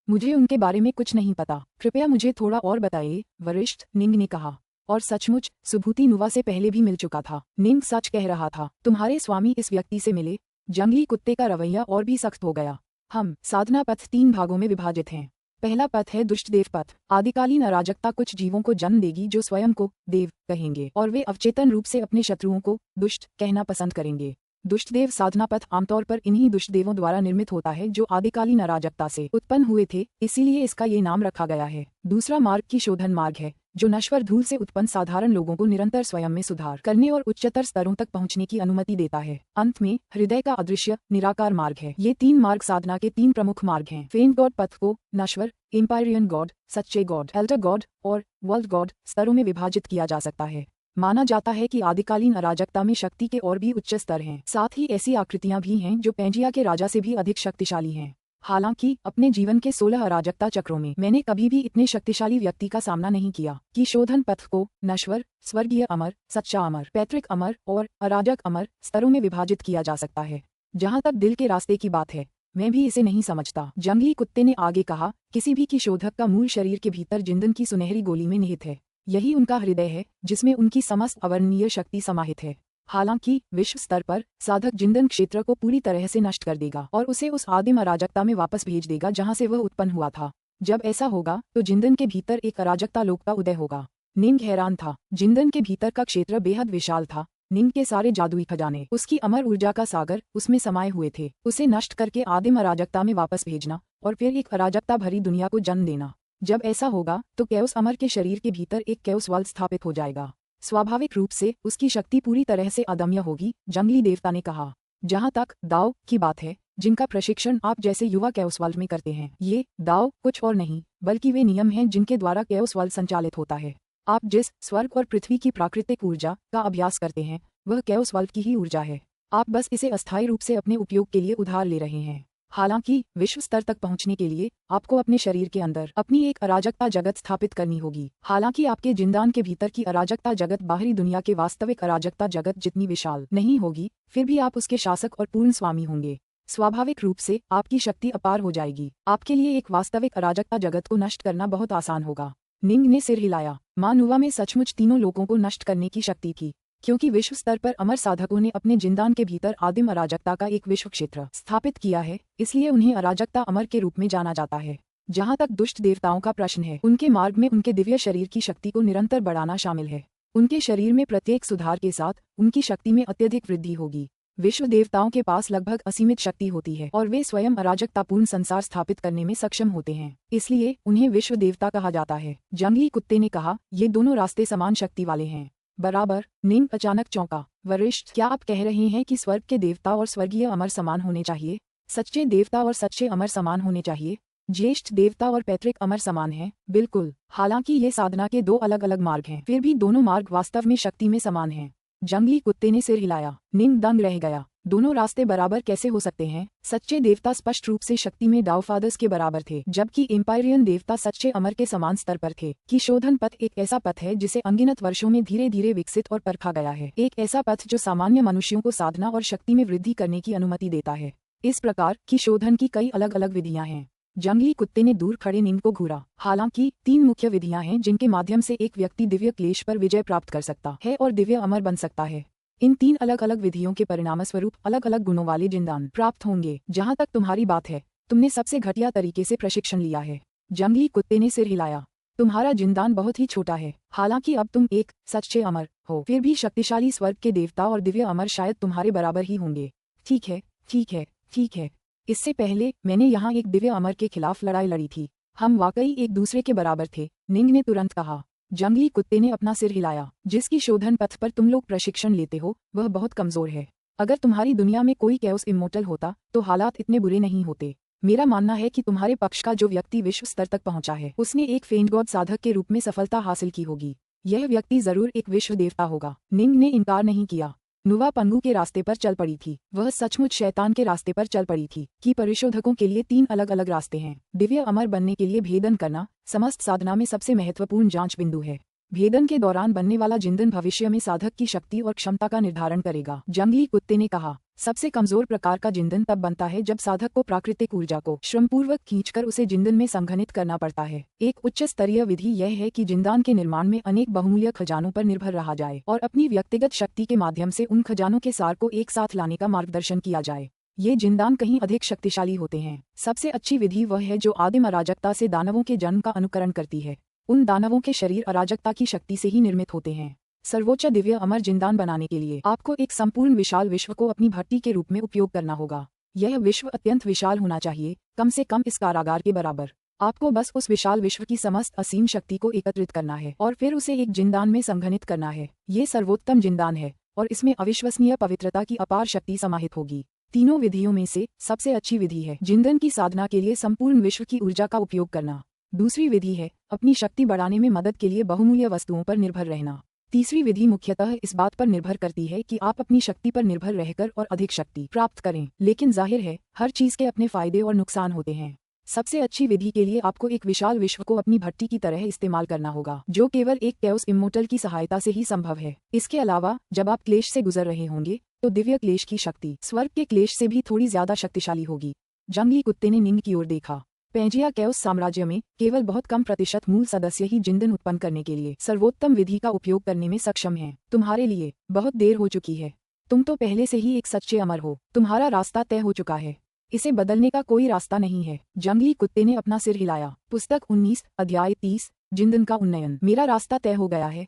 मुझे उनके बारे में कुछ नहीं पता। कृपया मुझे थोड़ा और बताइए, वरिष्ठ, निंग ने कहा। और सचमुच सुभूति नुवा से पहले भी मिल चुका था। निंग सच कह रहा था। तुम्हारे स्वामी इस व्यक्ति से मिले? जंगली कुत्ते का रवैया और भी सख्त हो गया। हम साधना पथ 3 भागों में विभाजित हैं। पहला पथ है दुष्टदेव पथ। आदिकालीन अराजकता कुछ जीवों को जन्म देगी जो स्वयं को देव कहेंगे, और वे अवचेतन रूप से अपने शत्रुओं को दुष्ट कहना पसंद करेंगे। दुष्टदेव साधना पथ आमतौर पर इन्हीं दुष्टदेवों द्वारा निर्मित होता है जो आदिकालीन अराजकता से उत्पन्न हुए थे, इसीलिए इसका ये नाम रखा गया है। दूसरा मार्ग की शोधन मार्ग है, जो नश्वर धूल से उत्पन्न साधारण लोगों को निरंतर स्वयं में सुधार करने और उच्चतर स्तरों तक पहुंचने की अनुमति देता है। अंत में हृदय का अदृश्य निराकार मार्ग है। ये 3 मार्ग साधना के 3 प्रमुख मार्ग हैं। फेन गॉड पथ को नश्वर, एम्पायरियन गॉड, सच्चे गॉड, एल्टर गॉड और वर्ल्ड गॉड स्तरों में विभाजित किया जा सकता है। माना जाता है कि आदिकालीन अराजकता में शक्ति के और भी उच्च स्तर हैं। साथ ही ऐसी आकृतियां भी हैं जो पेंजिया के राजा से भी अधिक शक्तिशाली हैं। हालांकि अपने जीवन के 16 अराजकता चक्रों में मैंने कभी भी इतने शक्तिशाली व्यक्ति का सामना नहीं किया। कि शोधन पथ को नश्वर, स्वर्गीय अमर, सच्चा अमर, पैतृक अमर और अराजक अमर स्तरों में विभाजित किया जा सकता है। जहां तक दिल के रास्ते की बात है, मैं भी इसे नहीं समझता। जंगली कुत्ते ने आगे कहा। किसी भी की शोधक का मूल शरीर के भीतर जिंदन की सुनहरी गोली में निहित है। यही उनका हृदय है, जिसमें उनकी समस्त अवर्णनीय शक्ति समाहित है। हालांकि विश्व स्तर पर साधक जिंदन क्षेत्र को पूरी तरह से नष्ट कर देगा और उसे उस आदिम अराजकता में वापस भेज देगा जहां से वह उत्पन्न हुआ था। जब ऐसा होगा तो जिंदन के भीतर एक अराजकता लोक का उदय होगा। निंग हैरान था। जिंदन के भीतर का क्षेत्र बेहद विशाल था। निंग के सारे जादुई खजाने, उसकी अमर ऊर्जा का सागर उसमें समाये हुए थे। उसे नष्ट करके आदिम अराजकता में वापस भेजना और फिर एक अराजकता भरी दुनिया को जन्म देना। जब ऐसा होगा तो कैओस अमर के शरीर के भीतर एक कैओस वर्ल्ड स्थापित हो जाएगा। स्वाभाविक रूप से उसकी शक्ति पूरी तरह से अदम्य होगी, जंगली देवता ने कहा। जहां तक दाव की बात है, जिनका प्रशिक्षण आप जैसे युवा कैओस वर्ल्ड में करते हैं, ये दाव कुछ और नहीं बल्कि वे नियम हैं जिनके द्वारा कैओस वर्ल्ड संचालित होता है। आप जिस स्वर्ग और पृथ्वी की प्राकृतिक ऊर्जा का अभ्यास करते हैं, वह कैओस वर्ल्ड की ही ऊर्जा है। आप बस इसे अस्थायी रूप से अपने उपयोग के लिए उधार ले रहे हैं। हालांकि विश्व स्तर तक पहुंचने के लिए आपको अपने शरीर के अंदर अपनी एक अराजकता जगत स्थापित करनी होगी। हालांकि आपके जिंदान के भीतर की अराजकता जगत बाहरी दुनिया के वास्तविक अराजकता जगत जितनी विशाल नहीं होगी, फिर भी आप उसके शासक और पूर्ण स्वामी होंगे। स्वाभाविक रूप से आपकी शक्ति अपार हो जाएगी। आपके लिए एक वास्तविक अराजकता जगत को नष्ट करना बहुत आसान होगा। निंग ने सिर हिलाया। माँ नुवा में सचमुच तीनों लोगों को नष्ट करने की शक्ति थी, क्योंकि विश्व स्तर पर अमर साधकों ने अपने जिंदान के भीतर आदिम अराजकता का एक विश्व क्षेत्र स्थापित किया है, इसलिए उन्हें अराजकता अमर के रूप में जाना जाता है। जहां तक दुष्ट देवताओं का प्रश्न है, उनके मार्ग में उनके दिव्य शरीर की शक्ति को निरंतर बढ़ाना शामिल है। उनके शरीर में प्रत्येक सुधार के साथ उनकी शक्ति में अत्यधिक वृद्धि होगी। विश्व देवताओं के पास लगभग असीमित शक्ति होती है और वे स्वयं अराजकतापूर्ण संसार स्थापित करने में सक्षम होते हैं, इसलिए उन्हें विश्व देवता कहा जाता है। जंगली कुत्ते ने कहा, ये दोनों रास्ते समान शक्ति वाले हैं। बराबर। निंग अचानक चौंका। वरिष्ठ, क्या आप कह रहे हैं कि स्वर्ग के देवता और स्वर्गीय अमर समान होने चाहिए? सच्चे देवता और सच्चे अमर समान होने चाहिए? ज्येष्ठ देवता और पैतृक अमर समान हैं? बिल्कुल। हालांकि ये साधना के 2 अलग अलग मार्ग हैं, फिर भी दोनों मार्ग वास्तव में शक्ति में समान हैं। जंगली कुत्ते ने सिर हिलाया। निंग दंग रह गया। दोनों रास्ते बराबर कैसे हो सकते हैं? सच्चे देवता स्पष्ट रूप से शक्ति में डाउफादर्स के बराबर थे, जबकि एम्पायरियन देवता सच्चे अमर के समान स्तर पर थे। कि शोधन पथ एक ऐसा पथ है जिसे अनगिनत वर्षों में धीरे धीरे विकसित और परखा गया है। एक ऐसा पथ जो सामान्य मनुष्यों को साधना और शक्ति में वृद्धि करने की अनुमति देता है। इस प्रकार की शोधन की कई अलग अलग विधियां हैं। जंगली कुत्ते ने दूर खड़े निंग को घूरा। हालांकि 3 मुख्य विधियां हैं जिनके माध्यम से एक व्यक्ति दिव्य क्लेश पर विजय प्राप्त कर सकता है और दिव्य अमर बन सकता है। इन 3 अलग अलग विधियों के परिणामस्वरूप अलग अलग गुणों वाले जिंदान प्राप्त होंगे। जहाँ तक तुम्हारी बात है, तुमने सबसे घटिया तरीके से प्रशिक्षण लिया है। जंगली कुत्ते ने सिर हिलाया। तुम्हारा जिंदान बहुत ही छोटा है। हालांकि अब तुम एक सच्चे अमर हो, फिर भी शक्तिशाली स्वर्ग के देवता और दिव्य अमर शायद तुम्हारे बराबर ही होंगे। ठीक है, ठीक है, ठीक है। इससे पहले मैंने यहाँ एक दिव्य अमर के खिलाफ लड़ाई लड़ी थी। हम वाकई एक दूसरे के बराबर थे, निंग ने तुरंत कहा। जंगली कुत्ते ने अपना सिर हिलाया। जिसकी शोधन पथ पर तुम लोग प्रशिक्षण लेते हो वह बहुत कमजोर है। अगर तुम्हारी दुनिया में कोई कैओस इमोर्टल होता तो हालात इतने बुरे नहीं होते। मेरा मानना है कि तुम्हारे पक्ष का जो व्यक्ति विश्व स्तर तक पहुंचा है उसने एक फेंट गॉड साधक के रूप में सफलता हासिल की होगी। यह व्यक्ति जरूर एक विश्व देवता होगा। निंग ने इनकार नहीं किया। नुवा पंगु के रास्ते पर चल पड़ी थी। वह सचमुच शैतान के रास्ते पर चल पड़ी थी कि परिशोधकों के लिए 3 अलग अलग रास्ते हैं। दिव्य अमर बनने के लिए भेदन करना समस्त साधना में सबसे महत्वपूर्ण जांच बिंदु है। भेदन के दौरान बनने वाला जिंदन भविष्य में साधक की शक्ति और क्षमता का निर्धारण करेगा। जंगली कुत्ते ने कहा। सबसे कमजोर प्रकार का जिंदन तब बनता है जब साधक को प्राकृतिक ऊर्जा को श्रमपूर्वक खींचकर उसे जिंदन में संघनित करना पड़ता है। एक उच्च स्तरीय विधि यह है कि जिंदान के निर्माण में अनेक बहुमूल्य खजानों पर निर्भर रहा जाए और अपनी व्यक्तिगत शक्ति के माध्यम से उन खजानों के सार को एक साथ लाने का मार्गदर्शन किया जाए। ये जिंदान कहीं अधिक शक्तिशाली होते हैं। सबसे अच्छी विधि वह है जो आदिम अराजकता से दानवों के जन्म का अनुकरण करती है। उन दानवों के शरीर अराजकता की शक्ति से ही निर्मित होते हैं। सर्वोच्च दिव्य अमर जिंदान बनाने के लिए आपको एक संपूर्ण विशाल विश्व को अपनी भट्टी के रूप में उपयोग करना होगा। यह विश्व अत्यंत विशाल होना चाहिए, कम से कम इस कारागार के बराबर। आपको बस उस विशाल विश्व की समस्त असीम शक्ति को एकत्रित करना है और फिर उसे एक जिंदान में संघनित करना है। ये सर्वोत्तम जिंदान है और इसमें अविश्वसनीय पवित्रता की अपार शक्ति समाहित होगी। तीनों विधियों में से सबसे अच्छी विधि है जिंदन की साधना के लिए संपूर्ण विश्व की ऊर्जा का उपयोग करना। दूसरी विधि है अपनी शक्ति बढ़ाने में मदद के लिए बहुमूल्य वस्तुओं पर निर्भर रहना। तीसरी विधि मुख्यतः इस बात पर निर्भर करती है कि आप अपनी शक्ति पर निर्भर रहकर और अधिक शक्ति प्राप्त करें। लेकिन जाहिर है हर चीज के अपने फायदे और नुकसान होते हैं। सबसे अच्छी विधि के लिए आपको एक विशाल विश्व को अपनी भट्टी की तरह इस्तेमाल करना होगा, जो केवल एक कैओस इमोर्टल की सहायता से ही संभव है। इसके अलावा जब आप क्लेश से गुजर रहे होंगे तो दिव्य क्लेश की शक्ति स्वर्ग के क्लेश से भी थोड़ी ज्यादा शक्तिशाली होगी। जंगली कुत्ते ने निंग की ओर देखा। पेंजिया कैओस साम्राज्य में केवल बहुत कम प्रतिशत मूल सदस्य ही जिंदन उत्पन्न करने के लिए सर्वोत्तम विधि का उपयोग करने में सक्षम हैं। तुम्हारे लिए बहुत देर हो चुकी है। तुम तो पहले से ही एक सच्चे अमर हो। तुम्हारा रास्ता तय हो चुका है। इसे बदलने का कोई रास्ता नहीं है। जंगली कुत्ते ने अपना सिर हिलाया। पुस्तक 19 अध्याय 30 जिंदन का उन्नयन। मेरा रास्ता तय हो गया है।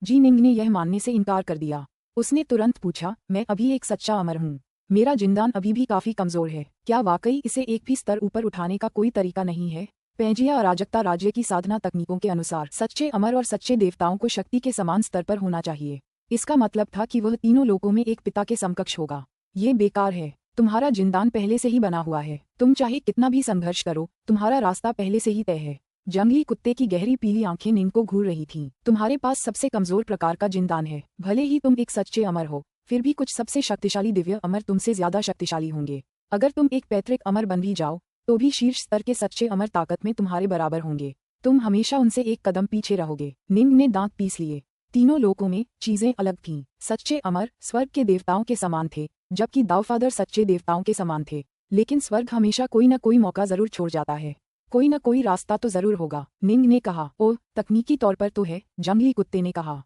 जी निंग ने यह मानने से इनकार कर दिया। उसने तुरंत पूछा, मैं अभी एक सच्चा अमर हूँ। मेरा जिंदान अभी भी काफी कमजोर है। क्या वाकई इसे एक भी स्तर ऊपर उठाने का कोई तरीका नहीं है? पेंजिया अराजकता राज्य की साधना तकनीकों के अनुसार सच्चे अमर और सच्चे देवताओं को शक्ति के समान स्तर पर होना चाहिए। इसका मतलब था कि वह तीनों लोकों में एक पिता के समकक्ष होगा। ये बेकार है। तुम्हारा जिंदान पहले से ही बना हुआ है। तुम चाहे कितना भी संघर्ष करो, तुम्हारा रास्ता पहले से ही तय है। जंगली कुत्ते की गहरी पीली आंखें निंग को घूर रही थीं। तुम्हारे पास सबसे कमजोर प्रकार का जिंदान है। भले ही तुम एक सच्चे अमर हो, फिर भी कुछ सबसे शक्तिशाली दिव्य अमर तुमसे ज्यादा शक्तिशाली होंगे। अगर तुम एक पैतृक अमर बन भी जाओ तो भी शीर्ष स्तर के सच्चे अमर ताकत में तुम्हारे बराबर होंगे। तुम हमेशा उनसे एक कदम पीछे रहोगे। निंग ने दांत पीस लिए। तीनों लोकों में चीजें अलग थीं। सच्चे अमर स्वर्ग के देवताओं के समान थे, जबकि दावफादर सच्चे देवताओं के समान थे। लेकिन स्वर्ग हमेशा कोई न कोई मौका जरूर छोड़ जाता है। कोई न कोई रास्ता तो जरूर होगा। निंग ने कहा। ओह, तकनीकी तौर पर तो है, जंगली कुत्ते ने कहा।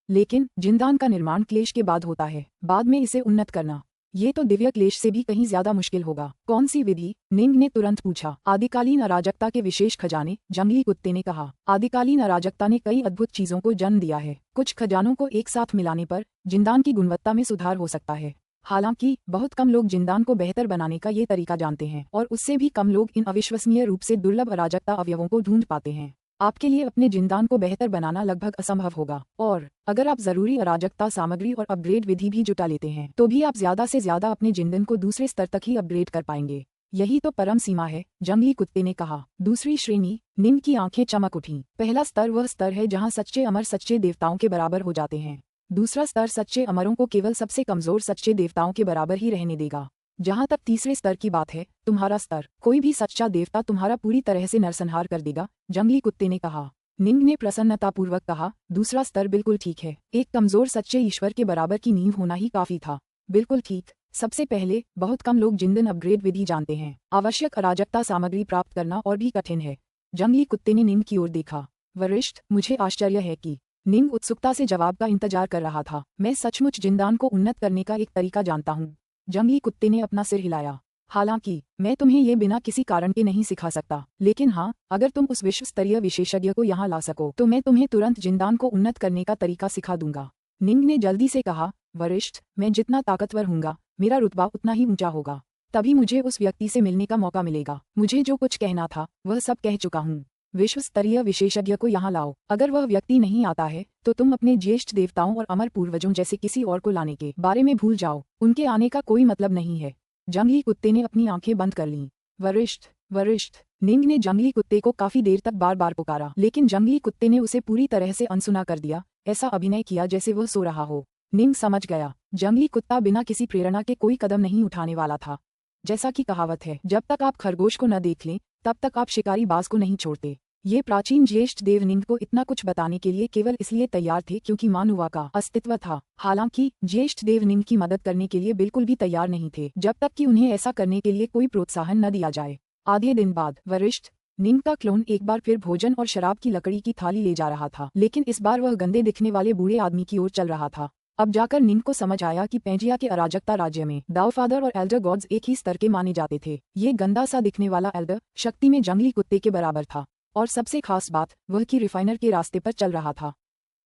लेकिन जिंदान का निर्माण क्लेश के बाद होता है, बाद में इसे उन्नत करना, ये तो दिव्य क्लेश से भी कहीं ज्यादा मुश्किल होगा। कौन सी विधि? निंग ने तुरंत पूछा। आदिकालीन अराजकता के विशेष खजाने, जंगली कुत्ते ने कहा। आदिकालीन अराजकता ने कई अद्भुत चीजों को जन्म दिया है। कुछ खजानों को एक साथ मिलाने पर जिंदान की गुणवत्ता में सुधार हो सकता है। हालांकि बहुत कम लोग जिंदान को बेहतर बनाने का ये तरीका जानते हैं और उससे भी कम लोग इन अविश्वसनीय रूप से दुर्लभ अराजकता अवयवों को ढूंढ पाते हैं। आपके लिए अपने जिंदान को बेहतर बनाना लगभग असंभव होगा, और अगर आप जरूरी अराजकता सामग्री और अपग्रेड विधि भी जुटा लेते हैं तो भी आप ज्यादा से ज्यादा अपने जिंदन को दूसरे स्तर तक ही अपग्रेड कर पाएंगे। यही तो परम सीमा है, जंगली कुत्ते ने कहा। दूसरी श्रेणी। निंग की आंखें चमक उठीं। पहला स्तर वह स्तर है जहां सच्चे अमर सच्चे देवताओं के बराबर हो जाते हैं। दूसरा स्तर सच्चे अमरों को केवल सबसे कमजोर सच्चे देवताओं के बराबर ही रहने देगा। जहां तक तीसरे स्तर की बात है, तुम्हारा स्तर, कोई भी सच्चा देवता तुम्हारा पूरी तरह से नरसंहार कर देगा, जंगली कुत्ते ने कहा। निंग ने प्रसन्नतापूर्वक कहा, दूसरा स्तर बिल्कुल ठीक है। एक कमजोर सच्चे ईश्वर के बराबर की नींव होना ही काफी था। बिल्कुल ठीक। सबसे पहले बहुत कम लोग जिंदन अपग्रेड विधि जानते हैं। आवश्यक अराजकता सामग्री प्राप्त करना और भी कठिन है। जंगली कुत्ते ने निंग की ओर देखा। वरिष्ठ, मुझे आश्चर्य है कि निंग उत्सुकता से जवाब का इंतजार कर रहा था। मैं सचमुच जिंदान को उन्नत करने का एक तरीका जानता हूँ। जंगली कुत्ते ने अपना सिर हिलाया। हालांकि मैं तुम्हें ये बिना किसी कारण के नहीं सिखा सकता, लेकिन हाँ, अगर तुम उस विश्व स्तरीय विशेषज्ञ को यहाँ ला सको तो मैं तुम्हें तुरंत जिंदान को उन्नत करने का तरीका सिखा दूंगा। निंग ने जल्दी से कहा, वरिष्ठ, मैं जितना ताकतवर हूँगा मेरा रुतबा उतना ही ऊंचा होगा। तभी मुझे उस व्यक्ति से मिलने का मौका मिलेगा। मुझे जो कुछ कहना था वह सब कह चुका हूँ। विश्व स्तरीय विशेषज्ञ को यहाँ लाओ। अगर वह व्यक्ति नहीं आता है तो तुम अपने ज्येष्ठ देवताओं और अमर पूर्वजों जैसे किसी और को लाने के बारे में भूल जाओ। उनके आने का कोई मतलब नहीं है। जंगली कुत्ते ने अपनी आंखें बंद कर लीं। वरिष्ठ, वरिष्ठ। निंग ने जंगली कुत्ते को काफी देर तक बार बार पुकारा, लेकिन जंगली कुत्ते ने उसे पूरी तरह से अनसुना कर दिया। ऐसा अभिनय किया जैसे वह सो रहा हो। निंग समझ गया, जंगली कुत्ता बिना किसी प्रेरणा के कोई कदम नहीं उठाने वाला था। जैसा कि कहावत है, जब तक आप खरगोश को न देख लें तब तक आप शिकारी बाज को नहीं छोड़ते। ये प्राचीन ज्येष्ठ देव निंग को इतना कुछ बताने के लिए केवल इसलिए तैयार थे क्योंकि मानुवा का अस्तित्व था। हालांकि ज्येष्ठ देव निंग की मदद करने के लिए बिल्कुल भी तैयार नहीं थे जब तक कि उन्हें ऐसा करने के लिए कोई प्रोत्साहन न दिया जाए। आधे दिन बाद, वरिष्ठ, निंग का क्लोन एक बार फिर भोजन और शराब की लकड़ी की थाली ले जा रहा था, लेकिन इस बार वह गंदे दिखने वाले बूढ़े आदमी की ओर चल रहा था। अब जाकर निंग को समझ आया कि पेंजिया के अराजकता राज्य में दावफादर और एल्डर गॉड्स एक ही स्तर के माने जाते थे। ये गंदा सा दिखने वाला एल्डर शक्ति में जंगली कुत्ते के बराबर था, और सबसे खास बात वह कि रिफाइनर के रास्ते पर चल रहा था।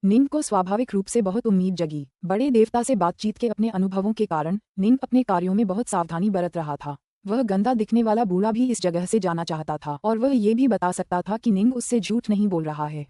निंग को स्वाभाविक रूप से बहुत उम्मीद जगी। बड़े देवता से बातचीत के अपने अनुभवों के कारण निंग अपने कार्यों में बहुत सावधानी बरत रहा था। वह गंदा दिखने वाला बूढ़ा भी इस जगह से जाना चाहता था और वह ये भी बता सकता था कि निंग उससे झूठ नहीं बोल रहा है।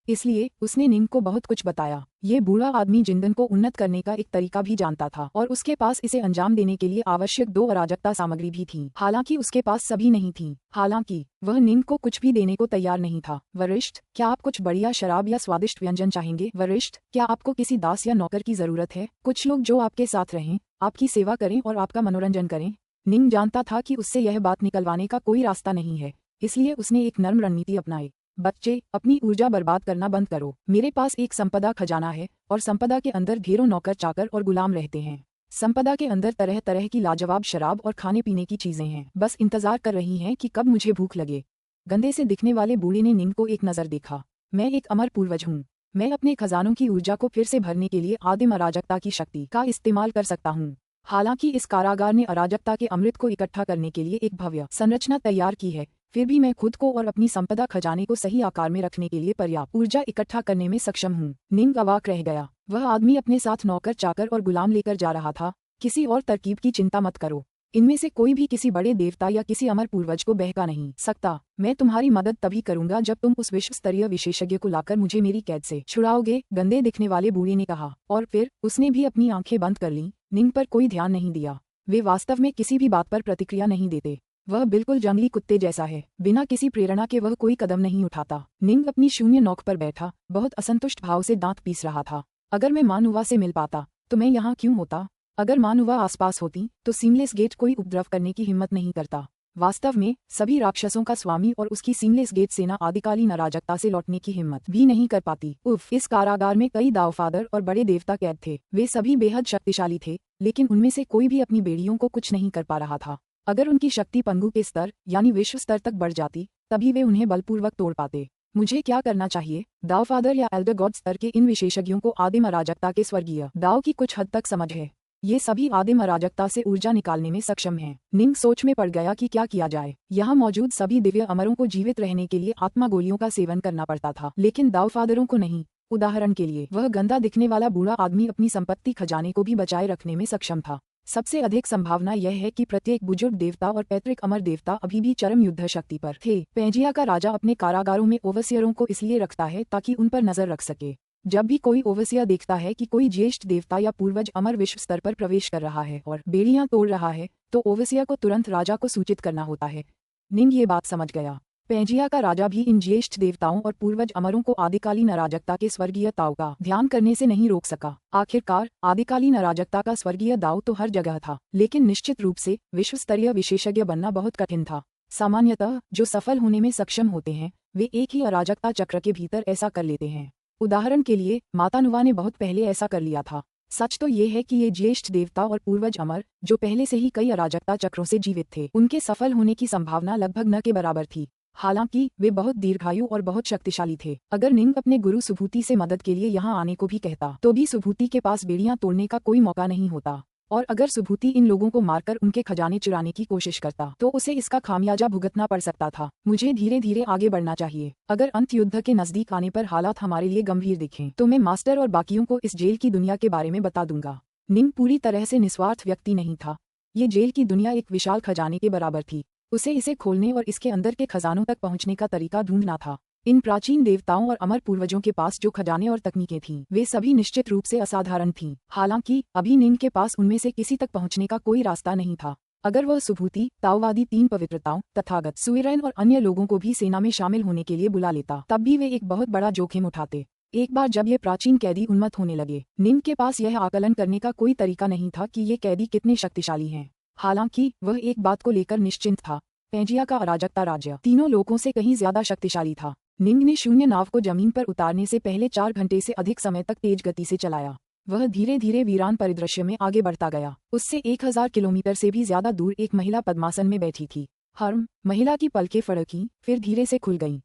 इसलिए उसने निंग को बहुत कुछ बताया। ये बूढ़ा आदमी जिंदन को उन्नत करने का एक तरीका भी जानता था और उसके पास इसे अंजाम देने के लिए आवश्यक 2 अराजकता सामग्री भी थी। हालांकि उसके पास सभी नहीं थी। हालांकि वह निंग को कुछ भी देने को तैयार नहीं था। वरिष्ठ, क्या आप कुछ बढ़िया शराब या स्वादिष्ट व्यंजन चाहेंगे? वरिष्ठ, क्या आपको किसी दास या नौकर की जरूरत है? कुछ लोग जो आपके साथ रहें, आपकी सेवा करें और आपका मनोरंजन करें। निंग जानता था कि उससे यह बात निकलवाने का कोई रास्ता नहीं है, इसलिए उसने एक नर्म रणनीति अपनाई। बच्चे, अपनी ऊर्जा बर्बाद करना बंद करो। मेरे पास एक संपदा खजाना है और संपदा के अंदर ढेरों नौकर चाकर और गुलाम रहते हैं। संपदा के अंदर तरह तरह की लाजवाब शराब और खाने पीने की चीजें हैं, बस इंतजार कर रही हैं कि कब मुझे भूख लगे। गंदे से दिखने वाले बूढ़े ने निंग को एक नजर देखा। मैं एक अमर पूर्वज हूँ। मैं अपने खजानों की ऊर्जा को फिर से भरने के लिए आदिम अराजकता की शक्ति का इस्तेमाल कर सकता हूँ। हालांकि इस कारागार ने अराजकता के अमृत को इकट्ठा करने के लिए एक भव्य संरचना तैयार की है, फिर भी मैं खुद को और अपनी संपदा खजाने को सही आकार में रखने के लिए पर्याप्त ऊर्जा इकट्ठा करने में सक्षम हूँ। निंग अवाक रह गया। वह आदमी अपने साथ नौकर चाकर और गुलाम लेकर जा रहा था। किसी और तरकीब की चिंता मत करो। इनमें से कोई भी किसी बड़े देवता या किसी अमर पूर्वज को बहका नहीं सकता। मैं तुम्हारी मदद तभी करूंगा जब तुम उस विश्व स्तरीय विशेषज्ञ को लाकर मुझे मेरी कैद से छुड़ाओगे, गंदे दिखने वाले बूढ़े ने कहा। और फिर उसने भी अपनी आंखें बंद कर लीं। निंग पर कोई ध्यान नहीं दिया। वे वास्तव में किसी भी बात पर प्रतिक्रिया नहीं देते। वह बिल्कुल जंगली कुत्ते जैसा है, बिना किसी प्रेरणा के वह कोई कदम नहीं उठाता। निंग अपनी शून्य नोक पर बैठा, बहुत असंतुष्ट भाव से दांत पीस रहा था। अगर मैं मानुवा से मिल पाता तो मैं यहाँ क्यों होता? अगर मानुवा आसपास होती तो सीमलेस गेट कोई उपद्रव करने की हिम्मत नहीं करता। वास्तव में सभी राक्षसों का स्वामी और उसकी सीमलेस गेट सेना आदिकालीन अराजकता से लौटने की हिम्मत भी नहीं कर पाती। उफ, इस कारागार में कई दावफादर और बड़े देवता कैद थे। वे सभी बेहद शक्तिशाली थे, लेकिन उनमें से कोई भी अपनी बेड़ियों को कुछ नहीं कर पा रहा था। अगर उनकी शक्ति पंगु के स्तर यानी विश्व स्तर तक बढ़ जाती, तभी वे उन्हें बलपूर्वक तोड़ पाते। मुझे क्या करना चाहिए? दावफादर या एल्डर गॉड स्तर के इन विशेषज्ञों को आदिम अराजकता के स्वर्गीय दाव की कुछ हद तक समझ है। ये सभी आदिम अराजकता से ऊर्जा निकालने में सक्षम हैं। निंग सोच में पड़ गया कि क्या किया जाए। यहाँ मौजूद सभी दिव्य अमरों को जीवित रहने के लिए आत्मा गोलियों का सेवन करना पड़ता था, लेकिन दावफादरों को नहीं। उदाहरण के लिए, वह गंदा दिखने वाला बूढ़ा आदमी अपनी संपत्ति खजाने को भी बचाए रखने में सक्षम था। सबसे अधिक संभावना यह है कि प्रत्येक बुजुर्ग देवता और पैतृक अमर देवता अभी भी चरम युद्ध शक्ति पर थे। पेंजिया का राजा अपने कारागारों में ओवसियरों को इसलिए रखता है ताकि उन पर नजर रख सके। जब भी कोई ओवसिया देखता है कि कोई ज्येष्ठ देवता या पूर्वज अमर विश्व स्तर पर प्रवेश कर रहा है और बेड़ियां तोड़ रहा है, तो ओवसिया को तुरंत राजा को सूचित करना होता है। निंग ये बात समझ गया। पेंजिया का राजा भी इन ज्येष्ठ देवताओं और पूर्वज अमरों को आदिकालीन अराजकता के स्वर्गीय दाव का ध्यान करने से नहीं रोक सका। आखिरकार आदिकालीन अराजकता का स्वर्गीय दाव तो हर जगह था, लेकिन निश्चित रूप से विश्व स्तरीय विशेषज्ञ बनना बहुत कठिन था। सामान्यतः जो सफल होने में सक्षम होते हैं, वे एक ही अराजकता चक्र के भीतर ऐसा कर लेते हैं। उदाहरण के लिए, मातानुवा ने बहुत पहले ऐसा कर लिया था। सच तो ये है कि ये ज्येष्ठ देवता और पूर्वज अमर, जो पहले से ही कई अराजकता चक्रों से जीवित थे, उनके सफल होने की संभावना लगभग न के बराबर थी। हालांकि वे बहुत दीर्घायु और बहुत शक्तिशाली थे। अगर निंग अपने गुरु सुभूति से मदद के लिए यहाँ आने को भी कहता तो भी सुभूति के पास बेड़ियां तोड़ने का कोई मौका नहीं होता, और अगर सुभूति इन लोगों को मारकर उनके खजाने चुराने की कोशिश करता तो उसे इसका खामियाजा भुगतना पड़ सकता था। मुझे धीरे धीरे आगे बढ़ना चाहिए। अगर अंत युद्ध के नजदीक आने पर हालात हमारे लिए गंभीर दिखें तो मैं मास्टर और बाकियों को इस जेल की दुनिया के बारे में बता दूंगा। निंग पूरी तरह से निस्वार्थ व्यक्ति नहीं था। ये जेल की दुनिया एक विशाल खजाने के बराबर थी। उसे इसे खोलने और इसके अंदर के खजानों तक पहुंचने का तरीका ढूंढना था। इन प्राचीन देवताओं और अमर पूर्वजों के पास जो खजाने और तकनीकें थीं वे सभी निश्चित रूप से असाधारण थीं। हालांकि अभी निंग के पास उनमें से किसी तक पहुंचने का कोई रास्ता नहीं था। अगर वह सुभूति, ताओवादी तीन पवित्रताओं, तथागत, सुइरेन और अन्य लोगों को भी सेना में शामिल होने के लिए बुला लेता तब भी वे एक बहुत बड़ा जोखिम उठाते। एक बार जब ये प्राचीन कैदी उन्मत्त होने लगे, निंग के पास यह आकलन करने का कोई तरीका नहीं था कि ये कैदी कितने शक्तिशाली हैं। हालांकि वह एक बात को लेकर निश्चिंत था, पेंजिया का अराजकता राज्य तीनों लोगों से कहीं ज्यादा शक्तिशाली था। निंग ने शून्य नाव को जमीन पर उतारने से पहले 4 घंटे से अधिक समय तक तेज गति से चलाया। वह धीरे धीरे वीरान परिदृश्य में आगे बढ़ता गया। उससे 1000 किलोमीटर से भी ज्यादा दूर एक महिला पद्मासन में बैठी थी। हर्म, महिला की पलकें फड़कीं, फिर धीरे से खुल गईं।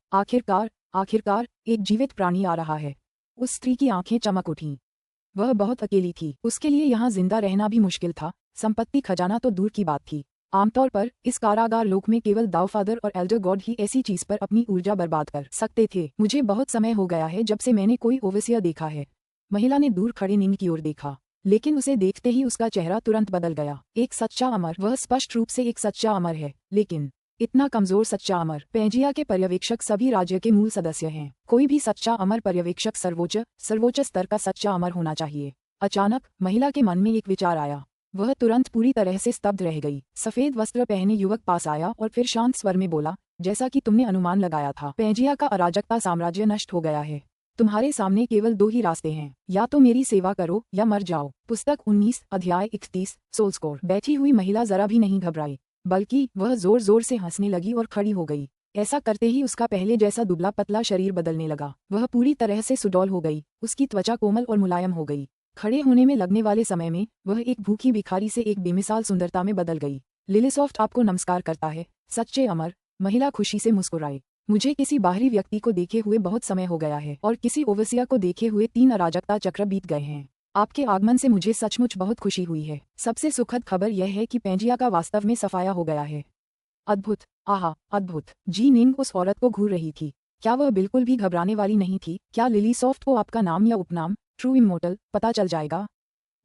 आखिरकार एक जीवित प्राणी आ रहा है। उस स्त्री की आंखें चमक उठीं। वह बहुत अकेली थी। उसके लिए यहाँ जिंदा रहना भी मुश्किल था, संपत्ति खजाना तो दूर की बात थी। आमतौर पर इस कारागार लोक में केवल दावफादर और एल्डर गॉड ही ऐसी चीज पर अपनी ऊर्जा बर्बाद कर सकते थे। मुझे बहुत समय हो गया है जब से मैंने कोई ओवसियर देखा है। महिला ने दूर खड़े निंग की ओर देखा, लेकिन उसे देखते ही उसका चेहरा तुरंत बदल गया। एक सच्चा अमर, वह स्पष्ट रूप से एक सच्चा अमर है, लेकिन इतना कमजोर सच्चा अमर। पेंजिया के पर्यवेक्षक सभी राज्य के मूल सदस्य हैं। कोई भी सच्चा अमर पर्यवेक्षक सर्वोच्च स्तर का सच्चा अमर होना चाहिए। अचानक महिला के मन में एक विचार आया। वह तुरंत पूरी तरह से स्तब्ध रह गई। सफेद वस्त्र पहने युवक पास आया और फिर शांत स्वर में बोला, जैसा कि तुमने अनुमान लगाया था, पेंजिया का अराजकता साम्राज्य नष्ट हो गया है। तुम्हारे सामने केवल 2 ही रास्ते हैं, या तो मेरी सेवा करो या मर जाओ। पुस्तक 19 अध्याय 31 सोल्स्कोर। बैठी हुई महिला जरा भी नहीं घबराई, बल्कि वह जोर जोर से हंसने लगी और खड़ी हो गई। ऐसा करते ही उसका पहले जैसा दुबला पतला शरीर बदलने लगा। वह पूरी तरह से सुडौल हो गई। उसकी त्वचा कोमल और मुलायम हो गई। खड़े होने में लगने वाले समय में वह एक भूखी भिखारी से एक बेमिसाल सुंदरता में बदल गई। लिलीसॉफ्ट आपको नमस्कार करता है, सच्चे अमर। महिला खुशी से मुस्कुराई। मुझे किसी बाहरी व्यक्ति को देखे हुए बहुत समय हो गया है और किसी ओवसिया को देखे हुए 3 अराजकता चक्र बीत गए हैं। आपके आगमन से मुझे सचमुच बहुत खुशी हुई है। सबसे सुखद खबर यह है कि पेंजिया का वास्तव में सफाया हो गया है। अद्भुत, आहा अद्भुत। जी निंग उस औरत को घूर रही थी। क्या वह बिल्कुल भी घबराने वाली नहीं थी? क्या लिलीसॉफ्ट को आपका नाम या उपनाम ट्रू इमोर्टल पता चल जाएगा?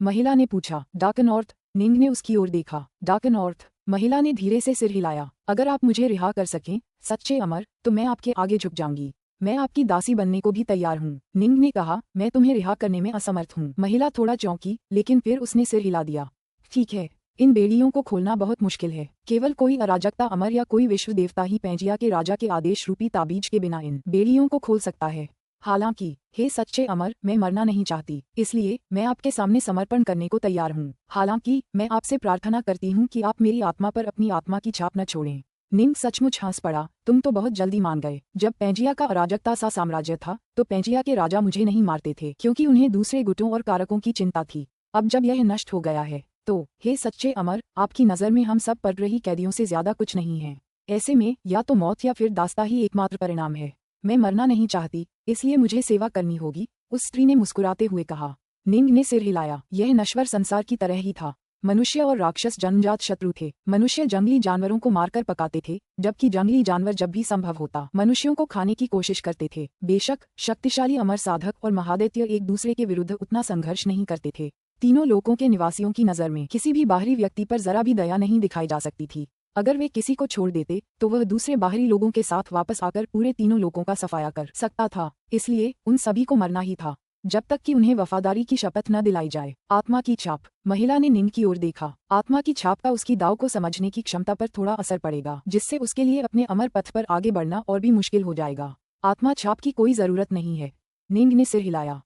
महिला ने पूछा। डार्कनॉर्थ। निंग ने उसकी ओर देखा। डार्कनॉर्थ। महिला ने धीरे से सिर हिलाया। अगर आप मुझे रिहा कर सकें, सच्चे अमर, तो मैं आपके आगे झुक जाऊंगी। मैं आपकी दासी बनने को भी तैयार हूँ। निंग ने कहा, मैं तुम्हें रिहा करने में असमर्थ हूँ। महिला थोड़ा चौंकी, लेकिन फिर उसने सिर हिला दिया। ठीक है, इन बेड़ियों को खोलना बहुत मुश्किल है। केवल कोई अराजकता अमर या कोई विश्व देवता ही पेंजिया के राजा के आदेश रूपी ताबीज के बिना इन बेड़ियों को खोल सकता है। हालांकि हे सच्चे अमर, मैं मरना नहीं चाहती, इसलिए मैं आपके सामने समर्पण करने को तैयार हूँ। हालांकि मैं आपसे प्रार्थना करती हूँ कि आप मेरी आत्मा पर अपनी आत्मा की छाप न छोड़ें। निंग सचमुच हंस पड़ा। तुम तो बहुत जल्दी मान गए। जब पेंजिया का अराजकता सा साम्राज्य था तो पेंजिया के राजा मुझे नहीं मारते थे, क्योंकि उन्हें दूसरे गुटों और कारकों की चिंता थी। अब जब यह नष्ट हो गया है तो हे सच्चे अमर, आपकी नज़र में हम सब पड़ रही कैदियों से ज्यादा कुछ नहीं है। ऐसे में या तो मौत या फिर दास्ता ही एकमात्र परिणाम है। मैं मरना नहीं चाहती, इसलिए मुझे सेवा करनी होगी, उस स्त्री ने मुस्कुराते हुए कहा। निंग ने सिर हिलाया। यह नश्वर संसार की तरह ही था। मनुष्य और राक्षस जन्मजात शत्रु थे। मनुष्य जंगली जानवरों को मारकर पकाते थे, जबकि जंगली जानवर जब भी संभव होता मनुष्यों को खाने की कोशिश करते थे। बेशक शक्तिशाली अमर साधक और महादैत्य एक दूसरे के विरुद्ध उतना संघर्ष नहीं करते थे। तीनों लोकों के निवासियों की नजर में किसी भी बाहरी व्यक्ति पर जरा भी दया नहीं दिखाई जा सकती थी। अगर वे किसी को छोड़ देते तो वह दूसरे बाहरी लोगों के साथ वापस आकर पूरे तीनों लोगों का सफाया कर सकता था। इसलिए उन सभी को मरना ही था, जब तक कि उन्हें वफादारी की शपथ न दिलाई जाए। आत्मा की छाप। महिला ने निंग की ओर देखा। आत्मा की छाप का उसकी दाव को समझने की क्षमता पर थोड़ा असर पड़ेगा, जिससे उसके लिए अपने अमर पथ पर आगे बढ़ना और भी मुश्किल हो जाएगा। आत्मा छाप की कोई जरूरत नहीं है। निंग ने सिर हिलाया।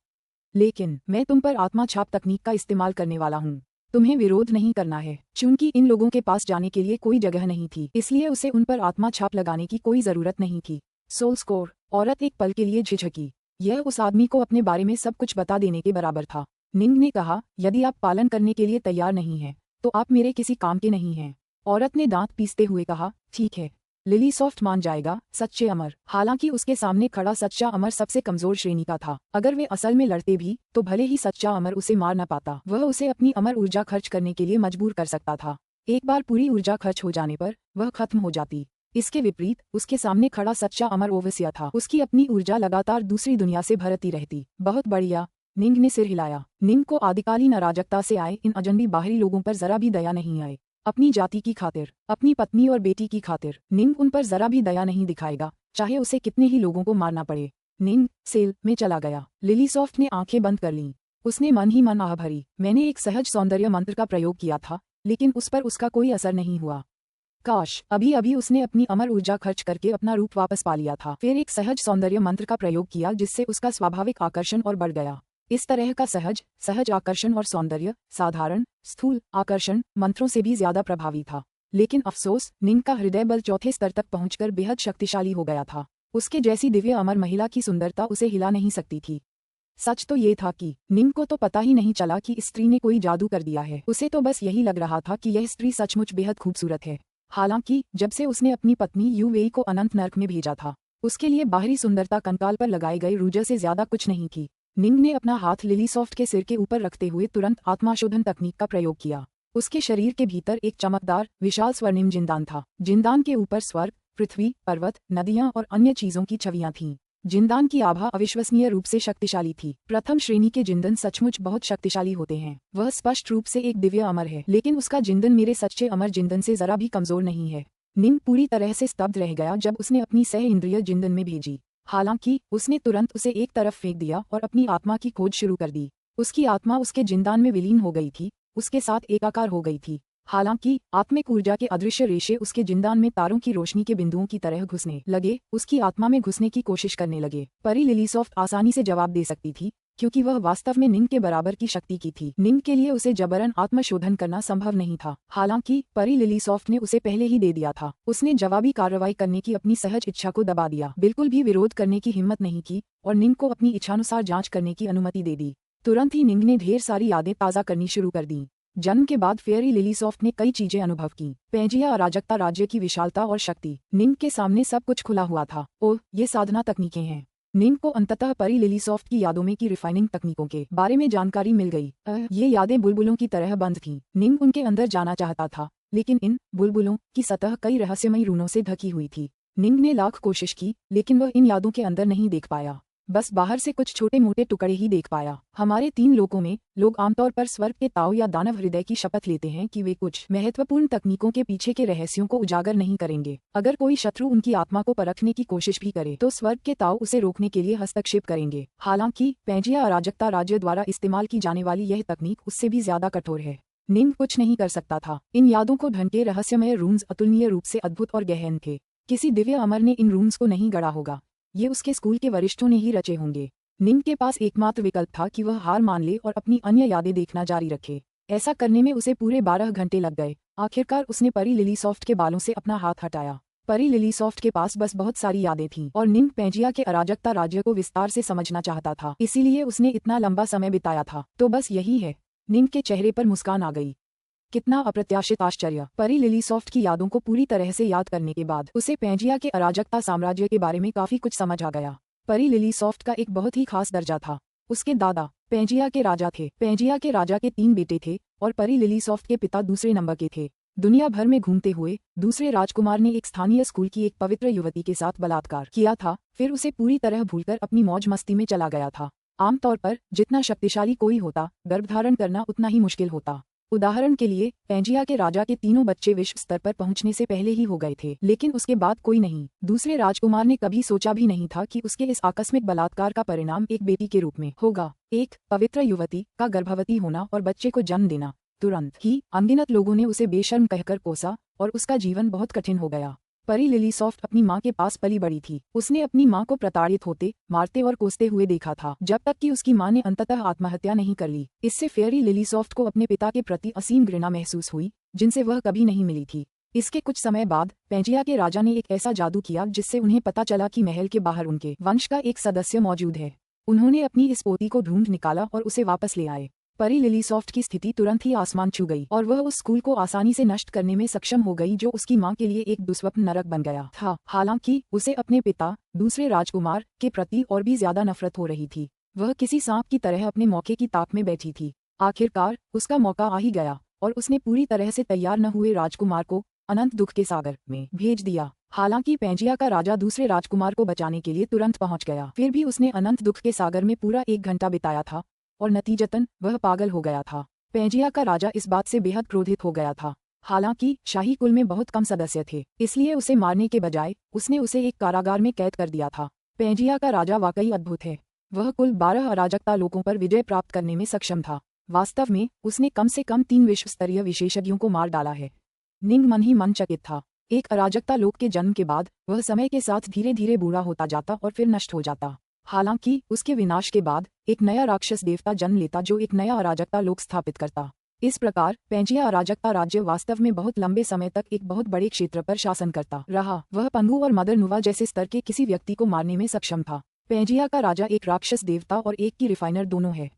लेकिन मैं तुम पर आत्मा छाप तकनीक का इस्तेमाल करने वाला हूँ। तुम्हें विरोध नहीं करना है। चूंकि इन लोगों के पास जाने के लिए कोई जगह नहीं थी, इसलिए उसे उन पर आत्मा छाप लगाने की कोई जरूरत नहीं थी। सोल्स्कोर। औरत एक पल के लिए झिझकी। यह उस आदमी को अपने बारे में सब कुछ बता देने के बराबर था। निंग ने कहा, यदि आप पालन करने के लिए तैयार नहीं हैं, तो आप मेरे किसी काम के नहीं हैं। औरत ने दांत पीसते हुए कहा, ठीक है, लिली सॉफ्ट मान जाएगा, सच्चे अमर। हालांकि उसके सामने खड़ा सच्चा अमर सबसे कमजोर श्रेणी का था। अगर वे असल में लड़ते भी तो भले ही सच्चा अमर उसे मार न पाता, वह उसे अपनी अमर ऊर्जा खर्च करने के लिए मजबूर कर सकता था। एक बार पूरी ऊर्जा खर्च हो जाने पर वह खत्म हो जाती। इसके विपरीत उसके सामने खड़ा सच्चा अमर ओवसिया था। उसकी अपनी ऊर्जा लगातार दूसरी दुनिया से भरती रहती। बहुत बढ़िया, निंग ने सिर हिलाया। निंग को आदिकालीन अराजकता से आए इन अजनबी बाहरी लोगों पर जरा भी दया नहीं आए। अपनी जाति की खातिर, अपनी पत्नी और बेटी की खातिर निंग उन पर जरा भी दया नहीं दिखाएगा, चाहे उसे कितने ही लोगों को मारना पड़े। निंग सेल में चला गया। लिली सॉफ्ट ने आंखें बंद कर लीं। उसने मन ही मन आह भरी। मैंने एक सहज सौंदर्य मंत्र का प्रयोग किया था, लेकिन उस पर उसका कोई असर नहीं हुआ। काश अभी अभी उसने अपनी अमर ऊर्जा खर्च करके अपना रूप वापस पा लिया था। फिर एक सहज सौंदर्य मंत्र का प्रयोग किया, जिससे उसका स्वाभाविक आकर्षण और बढ़ गया। इस तरह का सहज आकर्षण और सौंदर्य साधारण स्थूल आकर्षण मंत्रों से भी ज्यादा प्रभावी था। लेकिन अफसोस, निंग का हृदय बल चौथे स्तर तक पहुंचकर बेहद शक्तिशाली हो गया था। उसके जैसी दिव्य अमर महिला की सुंदरता उसे हिला नहीं सकती थी। सच तो ये था कि निंग को तो पता ही नहीं चला कि इस स्त्री ने कोई जादू कर दिया है। उसे तो बस यही लग रहा था कि यह स्त्री सचमुच बेहद खूबसूरत है। हालांकि जब से उसने अपनी पत्नी यूवेई को अनंत नर्क में भेजा था, उसके लिए बाहरी सुंदरता कंकाल पर लगाए गए रूजर से ज्यादा कुछ नहीं थी। निंग ने अपना हाथ लिली सॉफ्ट के सिर के ऊपर रखते हुए तुरंत आत्माशोधन तकनीक का प्रयोग किया। उसके शरीर के भीतर एक चमकदार विशाल स्वर्णिम जिंदान था। जिंदान के ऊपर स्वर्ग, पृथ्वी, पर्वत, नदियां और अन्य चीजों की छवियां थीं। जिंदान की आभा अविश्वसनीय रूप से शक्तिशाली थी। प्रथम श्रेणी के जिंदन सचमुच बहुत शक्तिशाली होते हैं। वह स्पष्ट रूप से एक दिव्य अमर है, लेकिन उसका जिंदन मेरे सच्चे अमर जिंदन से जरा भी कमजोर नहीं है। निंग पूरी तरह से स्तब्ध रह गया जब उसने अपनी सह इंद्रिय जिंदन में भेजी। हालांकि उसने तुरंत उसे एक तरफ फेंक दिया और अपनी आत्मा की खोज शुरू कर दी। उसकी आत्मा उसके जिंदान में विलीन हो गई थी, उसके साथ एकाकार हो गई थी। हालांकि आत्मिक ऊर्जा के अदृश्य रेशे उसके जिंदान में तारों की रोशनी के बिंदुओं की तरह घुसने लगे, उसकी आत्मा में घुसने की कोशिश करने लगे। परी लिली सॉफ्ट आसानी से जवाब दे सकती थी, क्योंकि वह वास्तव में निंग के बराबर की शक्ति की थी। निंग के लिए उसे जबरन आत्मशोधन करना संभव नहीं था। हालांकि परी लिली सॉफ्ट ने उसे पहले ही दे दिया था। उसने जवाबी कार्रवाई करने की अपनी सहज इच्छा को दबा दिया, बिल्कुल भी विरोध करने की हिम्मत नहीं की और निंग को अपनी इच्छानुसार जांच करने की अनुमति दे दी। तुरंत ही निंग ने ढेर सारी यादें ताज़ा करनी शुरू कर दी। जन्म के बाद फेयरी लिली सॉफ्ट ने कई चीजें अनुभव की। पैंजिया अराजकता, राज्य की विशालता और शक्ति। निंग के सामने सब कुछ खुला हुआ था। ओह, ये साधना तकनीकें हैं। निंग को अंततः परी लिली सॉफ्ट की यादों में की रिफाइनिंग तकनीकों के बारे में जानकारी मिल गई। ये यादें बुलबुलों की तरह बंद थीं। निंग उनके अंदर जाना चाहता था, लेकिन इन बुलबुलों की सतह कई रहस्यमयी रूनों से ढकी हुई थी। निंग ने लाख कोशिश की, लेकिन वह इन यादों के अंदर नहीं देख पाया। बस बाहर से कुछ छोटे मोटे टुकड़े ही देख पाया। हमारे 3 लोकों में लोग आमतौर पर स्वर्ग के ताओ या दानव हृदय की शपथ लेते हैं कि वे कुछ महत्वपूर्ण तकनीकों के पीछे के रहस्यों को उजागर नहीं करेंगे। अगर कोई शत्रु उनकी आत्मा को परखने की कोशिश भी करे तो स्वर्ग के ताओ उसे रोकने के लिए हस्तक्षेप करेंगे। हालांकि पैंजिया अराजकता राज्य द्वारा इस्तेमाल की जाने वाली यह तकनीक उससे भी ज्यादा कठोर है। निंग कुछ नहीं कर सकता था। इन यादों को ढंके रहस्यमय रून्स अतुलनीय रूप से अद्भुत और गहन थे। किसी दिव्य अमर ने इन रून्स को नहीं गढ़ा होगा, ये उसके स्कूल के वरिष्ठों ने ही रचे होंगे। निंग के पास एकमात्र विकल्प था कि वह हार मान ले और अपनी अन्य यादें देखना जारी रखे। ऐसा करने में उसे पूरे 12 घंटे लग गए। आखिरकार उसने परी लिली सॉफ्ट के बालों से अपना हाथ हटाया। परी लिली सॉफ्ट के पास बस बहुत सारी यादें थीं और निंग पैंजिया के अराजकता राज्य को विस्तार से समझना चाहता था, इसीलिए उसने इतना लंबा समय बिताया था। तो बस यही है। निंग के चेहरे पर मुस्कान आ गई। कितना अप्रत्याशित आश्चर्य। परी लिली सॉफ्ट की यादों को पूरी तरह से याद करने के बाद उसे पैंजिया के अराजकता साम्राज्य के बारे में काफी कुछ समझ आ गया। परी लिली सॉफ्ट का एक बहुत ही खास दर्जा था। उसके दादा पैंजिया के राजा थे। पैंजिया के राजा के 3 बेटे थे और परी लिली सॉफ्ट के पिता दूसरे नंबर के थे। दुनिया भर में घूमते हुए दूसरे राजकुमार ने एक स्थानीय स्कूल की एक पवित्र युवती के साथ बलात्कार किया था, फिर उसे पूरी तरह भूलकर अपनी मौज मस्ती में चला गया था। आमतौर पर जितना शक्तिशाली कोई होता, गर्भधारण करना उतना ही मुश्किल होता। उदाहरण के लिए पैंजिया के राजा के 3 बच्चे विश्व स्तर पर पहुंचने से पहले ही हो गए थे, लेकिन उसके बाद कोई नहीं। दूसरे राजकुमार ने कभी सोचा भी नहीं था कि उसके इस आकस्मिक बलात्कार का परिणाम एक बेटी के रूप में होगा। एक पवित्र युवती का गर्भवती होना और बच्चे को जन्म देना। तुरंत ही अनगिनत लोगों ने उसे बेशर्म कहकर कोसा और उसका जीवन बहुत कठिन हो गया। परी लिली सॉफ्ट अपनी माँ के पास पली बड़ी थी। उसने अपनी माँ को प्रताड़ित होते, मारते और कोसते हुए देखा था, जब तक कि उसकी माँ ने अंततः आत्महत्या नहीं कर ली। इससे फेयरी लिली सॉफ्ट को अपने पिता के प्रति असीम घृणा महसूस हुई, जिनसे वह कभी नहीं मिली थी। इसके कुछ समय बाद पैंजिया के राजा ने एक ऐसा जादू किया जिससे उन्हें पता चला कि महल के बाहर उनके वंश का एक सदस्य मौजूद है। उन्होंने अपनी इस पोती को ढूंढ निकाला और उसे वापस ले आए। परी लिलीसॉफ्ट की स्थिति तुरंत ही आसमान छू गई और वह उस स्कूल को आसानी से नष्ट करने में सक्षम हो गई जो उसकी मां के लिए एक दुस्वप्न नरक बन गया था। हालांकि उसे अपने पिता, दूसरे राजकुमार, के प्रति और भी ज्यादा नफरत हो रही थी। वह किसी सांप की तरह अपने मौके की ताक में बैठी थी। आखिरकार उसका मौका आ ही गया और उसने पूरी तरह से तैयार न हुए राजकुमार को अनंत दुख के सागर में भेज दिया। हालांकि पेंजिया का राजा दूसरे राजकुमार को बचाने के लिए तुरंत पहुंच गया, फिर भी उसने अनंत दुख के सागर में पूरा 1 घंटा बिताया था और नतीजतन वह पागल हो गया था। पेंजिया का राजा इस बात से बेहद क्रोधित हो गया था। हालांकि शाही कुल में बहुत कम सदस्य थे, इसलिए उसे मारने के बजाय उसने उसे एक कारागार में कैद कर दिया था। पेंजिया का राजा वाकई अद्भुत है। वह कुल 12 अराजकता लोगों पर विजय प्राप्त करने में सक्षम था। वास्तव में उसने कम से कम 3 विश्व स्तरीय विशेषज्ञों को मार डाला है। निंग मन ही मन चकित था। एक अराजकता लोक के जन्म के बाद वह समय के साथ धीरे धीरे बूढ़ा होता जाता और फिर नष्ट हो जाता। हालांकि उसके विनाश के बाद एक नया राक्षस देवता जन्म लेता जो एक नया अराजकता लोक स्थापित करता। इस प्रकार पेंजिया अराजकता राज्य वास्तव में बहुत लंबे समय तक एक बहुत बड़े क्षेत्र पर शासन करता रहा। वह पंगु और मदर नुवा जैसे स्तर के किसी व्यक्ति को मारने में सक्षम था। पेंजिया का राजा एक राक्षस देवता और एक की रिफाइनर दोनों है।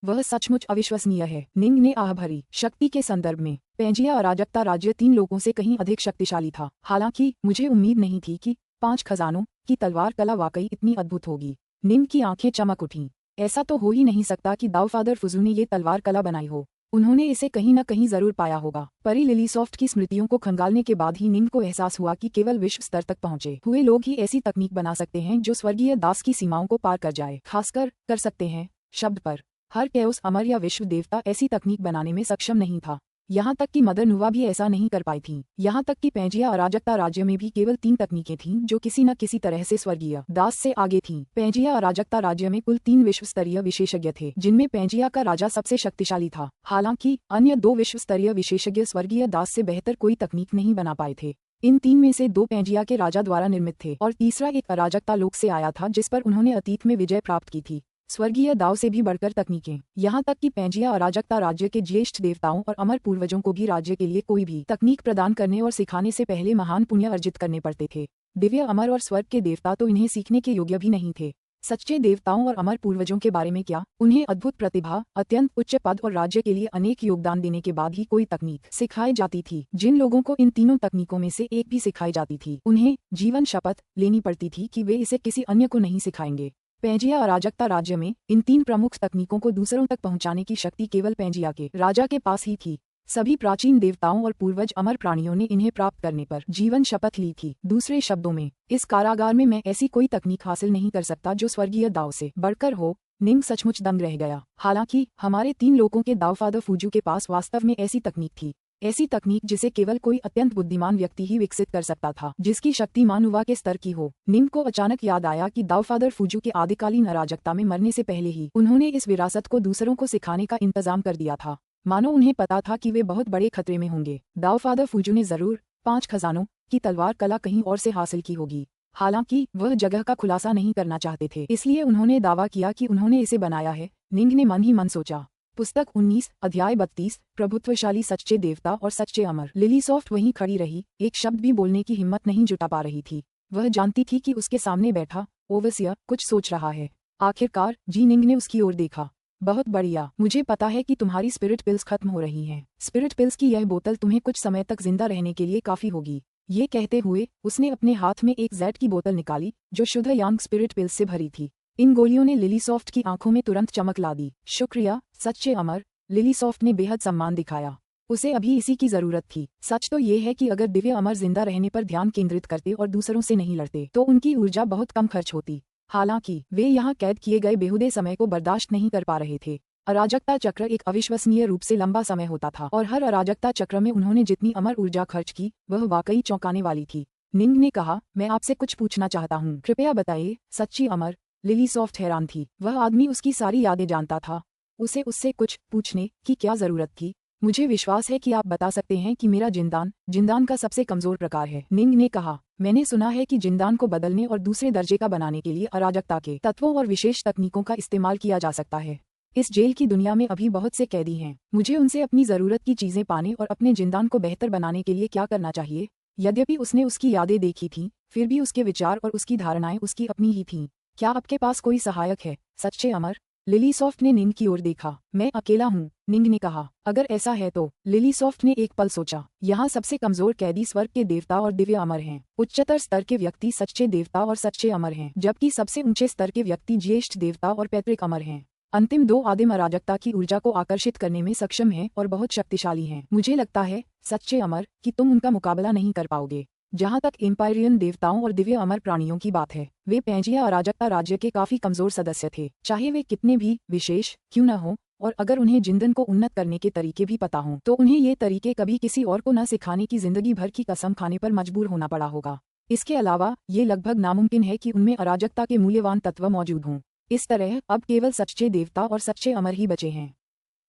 वह सचमुच अविश्वसनीय है। निंग ने आह भरी। शक्ति के संदर्भ में पेंजिया अराजकता राज्य 3 लोगों से कहीं अधिक शक्तिशाली था। हालांकि मुझे उम्मीद नहीं थी कि 5 खजानों की तलवार कला वाकई इतनी अद्भुत होगी। निंग की आंखें चमक उठीं। ऐसा तो हो ही नहीं सकता कि दाऊफादर फुजू ने ये तलवार कला बनाई हो। उन्होंने इसे कहीं न कहीं जरूर पाया होगा। परी लिलीसॉफ्ट की स्मृतियों को खंगालने के बाद ही निंग को एहसास हुआ कि केवल विश्व स्तर तक पहुंचे हुए लोग ही ऐसी तकनीक बना सकते हैं जो स्वर्गीय दास की सीमाओं को पार कर जाए। खासकर कर सकते हैं शब्द पर। हर कैओस अमर या विश्व देवता ऐसी तकनीक बनाने में सक्षम नहीं था। यहाँ तक कि मदर नुवा भी ऐसा नहीं कर पाई थी। यहाँ तक कि पेंजिया अराजकता राज्य में भी केवल 3 तकनीकें थीं जो किसी न किसी तरह से स्वर्गीय दास से आगे थीं। पेंजिया अराजकता राज्य में कुल 3 विश्व स्तरीय विशेषज्ञ थे, जिनमें पेंजिया का राजा सबसे शक्तिशाली था। हालांकि अन्य 2 विश्व स्तरीय विशेषज्ञ स्वर्गीय दास से बेहतर कोई तकनीक नहीं बना पाए थे। इन 3 में से 2 पेंजिया के राजा द्वारा निर्मित थे और तीसरा एक अराजकता लोक से आया था जिस पर उन्होंने अतीत में विजय प्राप्त की थी। स्वर्गीय दाव से भी बढ़कर तकनीकें। यहाँ तक कि पेंजिया अराजकता राज्य के ज्येष्ठ देवताओं और अमर पूर्वजों को भी राज्य के लिए कोई भी तकनीक प्रदान करने और सिखाने से पहले महान पुण्य अर्जित करने पड़ते थे। दिव्य अमर और स्वर्ग के देवता तो इन्हें सीखने के योग्य भी नहीं थे। सच्चे देवताओं और अमर पूर्वजों के बारे में क्या, उन्हें अद्भुत प्रतिभा, अत्यंत उच्च पद और राज्य के लिए अनेक योगदान देने के बाद ही कोई तकनीक सिखाई जाती थी। जिन लोगों को इन तीनों तकनीकों में से एक भी सिखाई जाती थी, उन्हें जीवन शपथ लेनी पड़ती थी कि वे इसे किसी अन्य को नहीं सिखाएंगे। पेंजिया अराजकता राज्य में इन 3 प्रमुख तकनीकों को दूसरों तक पहुंचाने की शक्ति केवल पेंजिया के राजा के पास ही थी। सभी प्राचीन देवताओं और पूर्वज अमर प्राणियों ने इन्हें प्राप्त करने पर जीवन शपथ ली थी। दूसरे शब्दों में, इस कारागार में मैं ऐसी कोई तकनीक हासिल नहीं कर सकता जो स्वर्गीय दाव से बढ़कर हो। निंग सचमुच दंग रह गया। हालांकि हमारे 3 लोगों के दाऊफादर फुजू के पास वास्तव में ऐसी तकनीक थी। ऐसी तकनीक जिसे केवल कोई अत्यंत बुद्धिमान व्यक्ति ही विकसित कर सकता था, जिसकी शक्ति मानुवा के स्तर की हो। निंग को अचानक याद आया कि दाऊफादर फुजू के आदिकालीन अराजकता में मरने से पहले ही उन्होंने इस विरासत को दूसरों को सिखाने का इंतजाम कर दिया था। मानो उन्हें पता था कि वे बहुत बड़े खतरे में होंगे। दाऊफादर फुजू ने जरूर 5 खजानों की तलवार कला कहीं और से हासिल की होगी। हालांकि वह जगह का खुलासा नहीं करना चाहते थे, इसलिए उन्होंने दावा किया कि उन्होंने इसे बनाया है। निंग ने मन ही मन सोचा। पुस्तक 19 अध्याय 32 प्रभुत्वशाली सच्चे देवता और सच्चे अमर। लिलीसॉफ्ट वहीं खड़ी रही, एक शब्द भी बोलने की हिम्मत नहीं जुटा पा रही थी। वह जानती थी कि उसके सामने बैठा ओवसियर कुछ सोच रहा है। आखिरकार जी निंग ने उसकी ओर देखा। बहुत बढ़िया, मुझे पता है कि तुम्हारी स्पिरिट पिल्स खत्म हो रही हैं। स्पिरिट पिल्स की यह बोतल तुम्हें कुछ समय तक जिंदा रहने के लिए काफी होगी। ये कहते हुए उसने अपने हाथ में एक जेड की बोतल निकाली जो शुद्ध यांग स्पिरिट पिल्स से भरी थी। इन गोलियों ने लिलीसॉफ्ट की आंखों में तुरंत चमक ला दी। शुक्रिया सच्चे अमर, लिलीसॉफ्ट ने बेहद सम्मान दिखाया। उसे अभी इसी की जरूरत थी। सच तो ये है कि अगर दिव्य अमर जिंदा रहने पर ध्यान केंद्रित करते और दूसरों से नहीं लड़ते तो उनकी ऊर्जा बहुत कम खर्च होती। हालांकि वे यहाँ कैद किए गए बेहुदे समय को बर्दाश्त नहीं कर पा रहे थे। अराजकता चक्र एक अविश्वसनीय रूप से लंबा समय होता था और हर अराजकता चक्र में उन्होंने जितनी अमर ऊर्जा खर्च की वह वाकई चौंकाने वाली थी। निंग ने कहा, मैं आपसे कुछ पूछना चाहता हूँ, कृपया बताइए सच्ची अमर। लिलीसॉफ्ट हैरान थी। वह आदमी उसकी सारी यादें जानता था। उसे उससे कुछ पूछने की क्या जरूरत थी। मुझे विश्वास है कि आप बता सकते हैं कि मेरा जिंदान का सबसे कमजोर प्रकार है। निंग ने कहा, मैंने सुना है कि जिंदान को बदलने और दूसरे दर्जे का बनाने के लिए अराजकता के तत्वों और विशेष तकनीकों का इस्तेमाल किया जा सकता है। इस जेल की दुनिया में अभी बहुत से कैदी हैं। मुझे उनसे अपनी जरूरत की चीजें पाने और अपने जिंदान को बेहतर बनाने के लिए क्या करना चाहिए। यद्यपि उसने उसकी यादें देखी थीं, फिर भी उसके विचार और उसकी धारणाएं उसकी अपनी ही थीं। क्या आपके पास कोई सहायक है सच्चे अमर? लिलीसॉफ्ट ने निंग की ओर देखा। मैं अकेला हूँ, निंग ने कहा। अगर ऐसा है तो, लिलीसॉफ्ट ने एक पल सोचा। यहाँ सबसे कमजोर कैदी स्वर्ग के देवता और दिव्य अमर हैं। उच्चतर स्तर के व्यक्ति सच्चे देवता और सच्चे अमर हैं, जबकि सबसे ऊंचे स्तर के व्यक्ति ज्येष्ठ देवता और पैतृक अमर हैं। अंतिम दो आदिम अराजकता की ऊर्जा को आकर्षित करने में सक्षम हैं और बहुत शक्तिशाली हैं। मुझे लगता है, सच्चे अमर, कि तुम उनका मुकाबला नहीं कर पाओगे। जहाँ तक एम्पायरियन देवताओं और दिव्य अमर प्राणियों की बात है, वे पैंजिया अराजकता राज्य के काफी कमजोर सदस्य थे, चाहे वे कितने भी विशेष क्यों न हो। और अगर उन्हें जिंदन को उन्नत करने के तरीके भी पता हों, तो उन्हें ये तरीके कभी किसी और को न सिखाने की जिंदगी भर की कसम खाने पर मजबूर होना पड़ा होगा। इसके अलावा ये लगभग नामुमकिन है कि उनमें अराजकता के मूल्यवान तत्व मौजूद हों। इस तरह अब केवल सच्चे देवता और सच्चे अमर ही बचे हैं।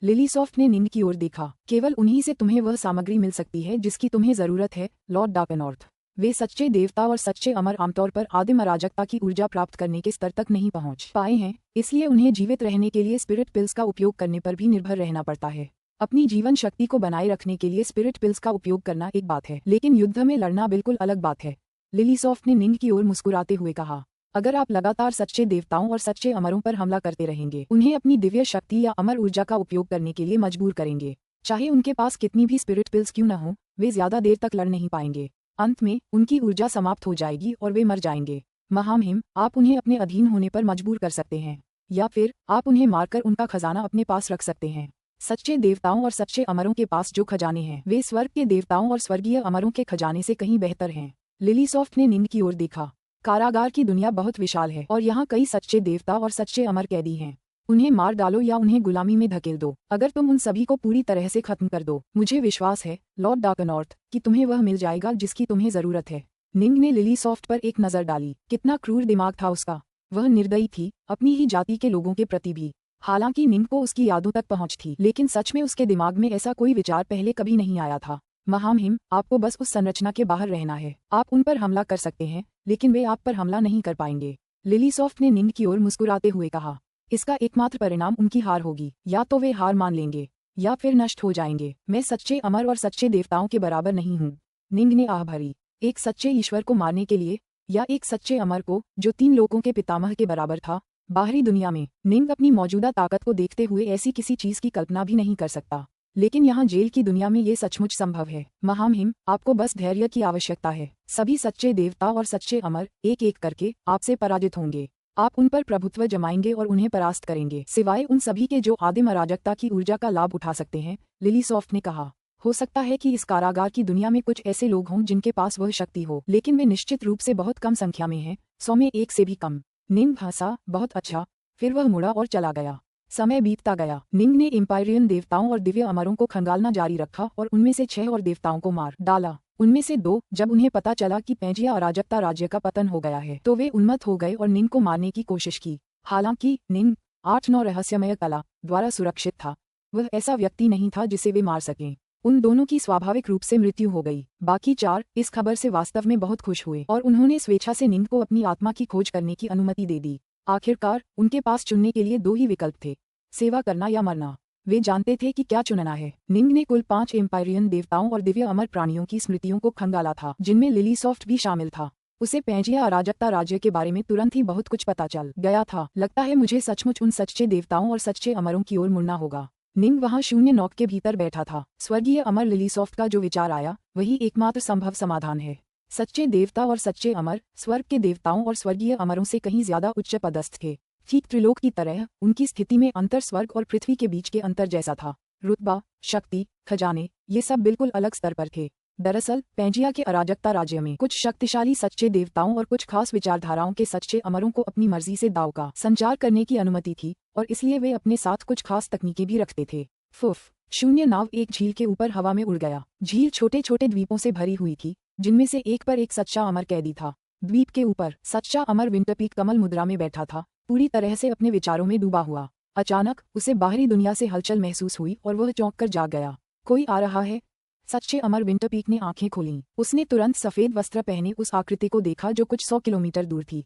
लिलीसॉफ्ट ने निंग की ओर देखा। केवल उन्हीं से तुम्हें वह सामग्री मिल सकती है जिसकी तुम्हें जरूरत है, लॉर्ड डार्कनॉर्थ। वे सच्चे देवता और सच्चे अमर आमतौर पर आदिम अराजकता की ऊर्जा प्राप्त करने के स्तर तक नहीं पहुंच पाए हैं, इसलिए उन्हें जीवित रहने के लिए स्पिरिट पिल्स का उपयोग करने पर भी निर्भर रहना पड़ता है। अपनी जीवन शक्ति को बनाए रखने के लिए स्पिरिट पिल्स का उपयोग करना एक बात है, लेकिन युद्ध में लड़ना बिल्कुल अलग बात है। लिलीसॉफ्ट ने निंग की ओर मुस्कुराते हुए कहा। अगर आप लगातार सच्चे देवताओं और सच्चे अमरों पर हमला करते रहेंगे, उन्हें अपनी दिव्य शक्ति या अमर ऊर्जा का उपयोग करने के लिए मजबूर करेंगे, चाहे उनके पास कितनी भी स्पिरिट पिल्स क्यों न हो, वे ज्यादा देर तक लड़ नहीं पाएंगे। अंत में उनकी ऊर्जा समाप्त हो जाएगी और वे मर जाएंगे। महामहिम, आप उन्हें अपने अधीन होने पर मजबूर कर सकते हैं, या फिर आप उन्हें मारकर उनका खजाना अपने पास रख सकते हैं। सच्चे देवताओं और सच्चे अमरों के पास जो खजाने हैं, वे स्वर्ग के देवताओं और स्वर्गीय अमरों के खजाने से कहीं बेहतर हैं। लिलीसॉफ्ट ने निंग की ओर देखा। कारागार की दुनिया बहुत विशाल है और यहाँ कई सच्चे देवता और सच्चे अमर कैदी हैं। उन्हें मार डालो या उन्हें गुलामी में धकेल दो। अगर तुम उन सभी को पूरी तरह से खत्म कर दो, मुझे विश्वास है, लॉर्ड डार्कनॉर्थ, कि तुम्हें वह मिल जाएगा जिसकी तुम्हें जरूरत है। निंग ने लिलीसॉफ्ट पर एक नजर डाली। कितना क्रूर दिमाग था उसका। वह निर्दयी थी, अपनी ही जाति के लोगों के प्रति भी। हालांकि निंग को उसकी यादों तक पहुंच थी, लेकिन सच में उसके दिमाग में ऐसा कोई विचार पहले कभी नहीं आया था। महामहिम, आपको बस उस संरचना के बाहर रहना है। आप उन पर हमला कर सकते हैं, लेकिन वे आप पर हमला नहीं कर पाएंगे। लिलीसॉफ्ट ने निंग की ओर मुस्कुराते हुए कहा। इसका एकमात्र परिणाम उनकी हार होगी। या तो वे हार मान लेंगे, या फिर नष्ट हो जाएंगे। मैं सच्चे अमर और सच्चे देवताओं के बराबर नहीं हूँ। निंग ने आह भरी। एक सच्चे ईश्वर को मारने के लिए, या एक सच्चे अमर को, जो 3 लोकों के पितामह के बराबर था। बाहरी दुनिया में निंग अपनी मौजूदा ताकत को देखते हुए ऐसी किसी चीज की कल्पना भी नहीं कर सकता, लेकिन यहाँ जेल की दुनिया में ये सचमुच संभव है। महामहिम, आपको बस धैर्य की आवश्यकता है। सभी सच्चे देवता और सच्चे अमर एक एक करके आपसे पराजित होंगे। आप उन पर प्रभुत्व जमाएंगे और उन्हें परास्त करेंगे, सिवाय उन सभी के जो आदिम अराजकता की ऊर्जा का लाभ उठा सकते हैं। लिलीसॉफ्ट ने कहा। हो सकता है कि इस कारागार की दुनिया में कुछ ऐसे लोग हों जिनके पास वह शक्ति हो, लेकिन वे निश्चित रूप से बहुत कम संख्या में हैं, 100 में 1 से भी कम। निंग हंसा। बहुत अच्छा। फिर वह मुड़ा और चला गया। समय बीतता गया। निंग ने एम्पायरियन देवताओं और दिव्य अमरों को खंगालना जारी रखा और उनमें से 6 और देवताओं को मार डाला। उनमें से 2, जब उन्हें पता चला कि पैंजिया अराजकता राज्य का पतन हो गया है, तो वे उन्मत्त हो गए और निंग को मारने की कोशिश की। हालांकि निंग 8-9 रहस्यमय कला द्वारा सुरक्षित था। वह ऐसा व्यक्ति नहीं था जिसे वे मार सकें। उन दोनों की स्वाभाविक रूप से मृत्यु हो गई। बाकी 4 इस खबर से वास्तव में बहुत खुश हुए और उन्होंने स्वेच्छा से निंग को अपनी आत्मा की खोज करने की अनुमति दे दी। आखिरकार उनके पास चुनने के लिए 2 ही विकल्प थे, सेवा करना या मरना। वे जानते थे कि क्या चुनना है। निंग ने कुल 5 एम्पायरियन देवताओं और दिव्य अमर प्राणियों की स्मृतियों को खंगाला था, जिनमें लिलीसॉफ्ट भी शामिल था। उसे पैंजिया अराजकता राज्य के बारे में तुरंत ही बहुत कुछ पता चल गया था। लगता है मुझे सचमुच उन सच्चे देवताओं और सच्चे अमरों की ओर मुड़ना होगा। निंग वहां शून्य नौक के भीतर बैठा था। स्वर्गीय अमर लिलीसॉफ्ट का जो विचार आया, वही एकमात्र संभव समाधान है। सच्चे देवता और सच्चे अमर स्वर्ग के देवताओं और स्वर्गीय अमरों से कहीं ज्यादा उच्च पदस्थ थे। ठीक त्रिलोक की तरह उनकी स्थिति में अंतर स्वर्ग और पृथ्वी के बीच के अंतर जैसा था। रुतबा, शक्ति, खजाने, ये सब बिल्कुल अलग स्तर पर थे। दरअसल पैंजिया के अराजकता राज्य में कुछ शक्तिशाली सच्चे देवताओं और कुछ खास विचारधाराओं के सच्चे अमरों को अपनी मर्जी से दाव का संचार करने की अनुमति थी, और इसलिए वे अपने साथ कुछ खास तकनीकें भी रखते थे। फुफ। शून्य नाव एक झील के ऊपर हवा में उड़ गया। झील छोटे छोटे द्वीपों से भरी हुई थी, जिनमें से एक पर एक सच्चा अमर कैदी था। द्वीप के ऊपर सच्चा अमर विंटरपीक कमल मुद्रा में बैठा था, पूरी तरह से अपने विचारों में डूबा हुआ। अचानक उसे बाहरी दुनिया से हलचल महसूस हुई और वह चौंक कर जाग गया। कोई आ रहा है। सच्चे अमर विंटरपीक ने आंखें खोलीं। उसने तुरंत सफेद वस्त्र पहने उस आकृति को देखा जो कुछ 100 किलोमीटर दूर थी।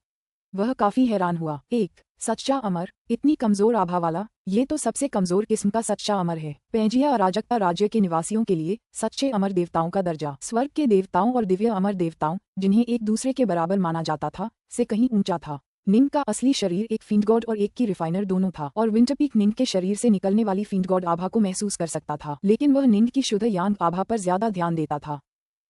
वह काफी हैरान हुआ। एक सच्चा अमर, इतनी कमजोर आभा वाला, ये तो सबसे कमजोर किस्म का सच्चा अमर है। पैंजिया अराजकता राज्य के निवासियों के लिए सच्चे अमर देवताओं का दर्जा स्वर्ग के देवताओं और दिव्य अमर देवताओं, जिन्हें एक दूसरे के बराबर माना जाता था, से कहीं ऊंचा था। निंग का असली शरीर एक फील्ड गॉड और एक की रिफाइनर दोनों था और विंटरपीक निंग के शरीर से निकलने वाली फील्ड गॉड आभा को महसूस कर सकता था, लेकिन वह निंग की शुद्ध यांग आभा पर ज्यादा ध्यान देता था।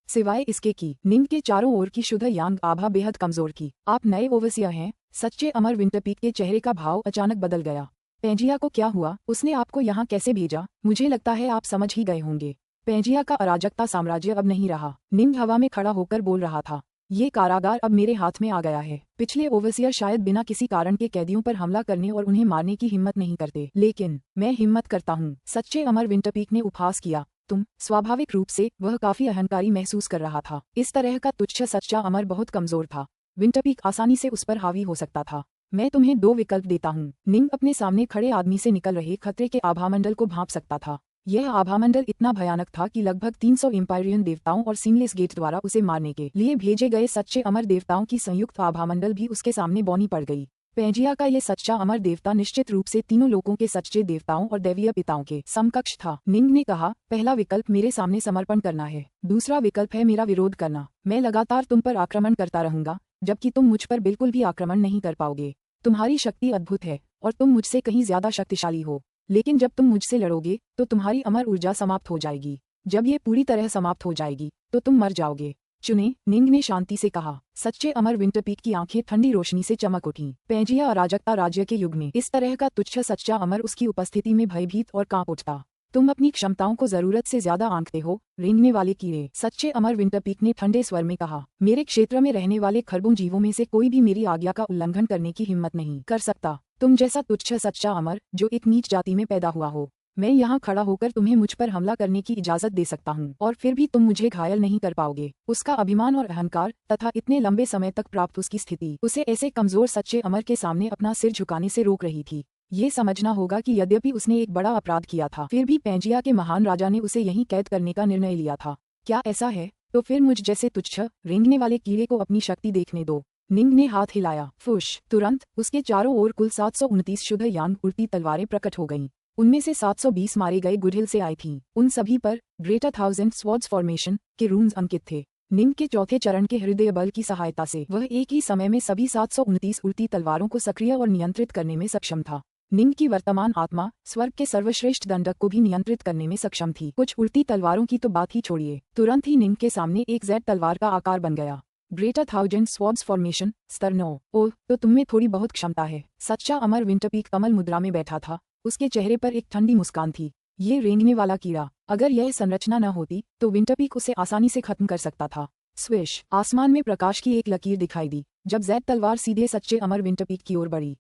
सिवाय इसके कि निंग के चारों ओर की शुद्ध यांग आभा बेहद कमजोर की। आप नए ओवरसियर हैं? सच्चे अमर विंटरपीक के चेहरे का भाव अचानक बदल गया। पेंजिया को क्या हुआ? उसने आपको यहाँ कैसे भेजा? मुझे लगता है आप समझ ही गए होंगे। पेंजिया का अराजकता साम्राज्य अब नहीं रहा। निंग हवा में खड़ा होकर बोल रहा था, ये कारागार अब मेरे हाथ में आ गया है। पिछले ओवरसियर शायद बिना किसी कारण के कैदियों पर हमला करने और उन्हें मारने की हिम्मत नहीं करते, लेकिन मैं हिम्मत करता हूँ। सच्चे अमर विंटरपीक ने उपहास किया। तुम? स्वाभाविक रूप से वह काफी अहंकारी महसूस कर रहा था। इस तरह का तुच्छ सच्चा अमर बहुत कमजोर था। विंटरपीक आसानी से उस पर हावी हो सकता था। मैं तुम्हें 2 विकल्प देता हूँ। निंग अपने सामने खड़े आदमी से निकल रहे खतरे के आभामंडल को भांप सकता था। यह आभामंडल इतना भयानक था कि लगभग 300 एम्पायरियन देवताओं और सीमलेस गेट द्वारा उसे मारने के लिए भेजे गए सच्चे अमर देवताओं की संयुक्त आभामंडल भी उसके सामने बौनी पड़ गई। पेंजिया का ये सच्चा अमर देवता निश्चित रूप से तीनों लोगों के सच्चे देवताओं और दैवीय पिताओं के समकक्ष था। निंग ने कहा, पहला विकल्प मेरे सामने समर्पण करना है, दूसरा विकल्प है मेरा विरोध करना। मैं लगातार तुम पर आक्रमण करता रहूंगा, जबकि तुम मुझ पर बिल्कुल भी आक्रमण नहीं कर पाओगे। तुम्हारी शक्ति अद्भुत है और तुम मुझसे कहीं ज्यादा शक्तिशाली हो, लेकिन जब तुम मुझसे लड़ोगे तो तुम्हारी अमर ऊर्जा समाप्त हो जाएगी। जब ये पूरी तरह समाप्त हो जाएगी तो तुम मर जाओगे। चुने, निंग ने शांति से कहा। सच्चे अमर विंटरपीक की आंखें ठंडी रोशनी से चमक उठीं। पेंजिया अराजकता राज्य के युग में इस तरह का तुच्छ सच्चा अमर उसकी उपस्थिति में भयभीत और कांप उठता। तुम अपनी क्षमताओं को जरूरत से ज्यादा आंकते हो, रेंगने वाले कीड़े। सच्चे अमर विंटरपीक ने ठंडे स्वर में कहा, मेरे क्षेत्र में रहने वाले खरबों जीवों में से कोई भी मेरी आज्ञा का उल्लंघन करने की हिम्मत नहीं कर सकता। तुम जैसा तुच्छ सच्चा अमर जो एक नीच जाति में पैदा हुआ हो। मैं यहाँ खड़ा होकर तुम्हें मुझ पर हमला करने की इजाजत दे सकता हूँ और फिर भी तुम मुझे घायल नहीं कर पाओगे। उसका अभिमान और अहंकार तथा इतने लंबे समय तक प्राप्त उसकी स्थिति उसे ऐसे कमजोर सच्चे अमर के सामने अपना सिर झुकाने से रोक रही थी। ये समझना होगा कि यद्यपि उसने एक बड़ा अपराध किया था, फिर भी पेंजिया के महान राजा ने उसे यहीं कैद करने का निर्णय लिया था। क्या ऐसा है? तो फिर मुझ जैसे तुच्छ रेंगने वाले कीड़े को अपनी शक्ति देखने दो। निंग ने हाथ हिलाया। फुश! तुरंत उसके चारों ओर कुल 729 शुद्ध यांग उड़ती तलवारें प्रकट हो गईं। उनमें से 720 मारे गए गुडहिल से आई थीं। उन सभी पर ग्रेटर 1000 स्वॉर्ड्स फॉर्मेशन के रून्स अंकित थे। निंग के चौथे चरण के हृदय बल की सहायता से वह एक ही समय में सभी 729 उड़ती तलवारों को सक्रिय और नियंत्रित करने में सक्षम था। निंग की वर्तमान आत्मा स्वर्ग के सर्वश्रेष्ठ दंडक को भी नियंत्रित करने में सक्षम थी। कुछ उड़ती तलवारों की तो बात ही छोड़िए, तुरंत ही निंग के सामने एक जेड तलवार का आकार बन गया। ग्रेटर 1000 स्वॉर्ड्स फॉर्मेशन स्तर 9। ओह, तो तुममें थोड़ी बहुत क्षमता है। सच्चा अमर विंटरपीक कमल मुद्रा में बैठा था। उसके चेहरे पर एक ठंडी मुस्कान थी। ये रेंगने वाला कीड़ा, अगर यह संरचना न होती तो विंटरपीक उसे आसानी से खत्म कर सकता था। स्विश! आसमान में प्रकाश की एक लकीर दिखाई दी जब जेड तलवार सीधे सच्चे अमर विंटरपीक की ओर बढ़ी।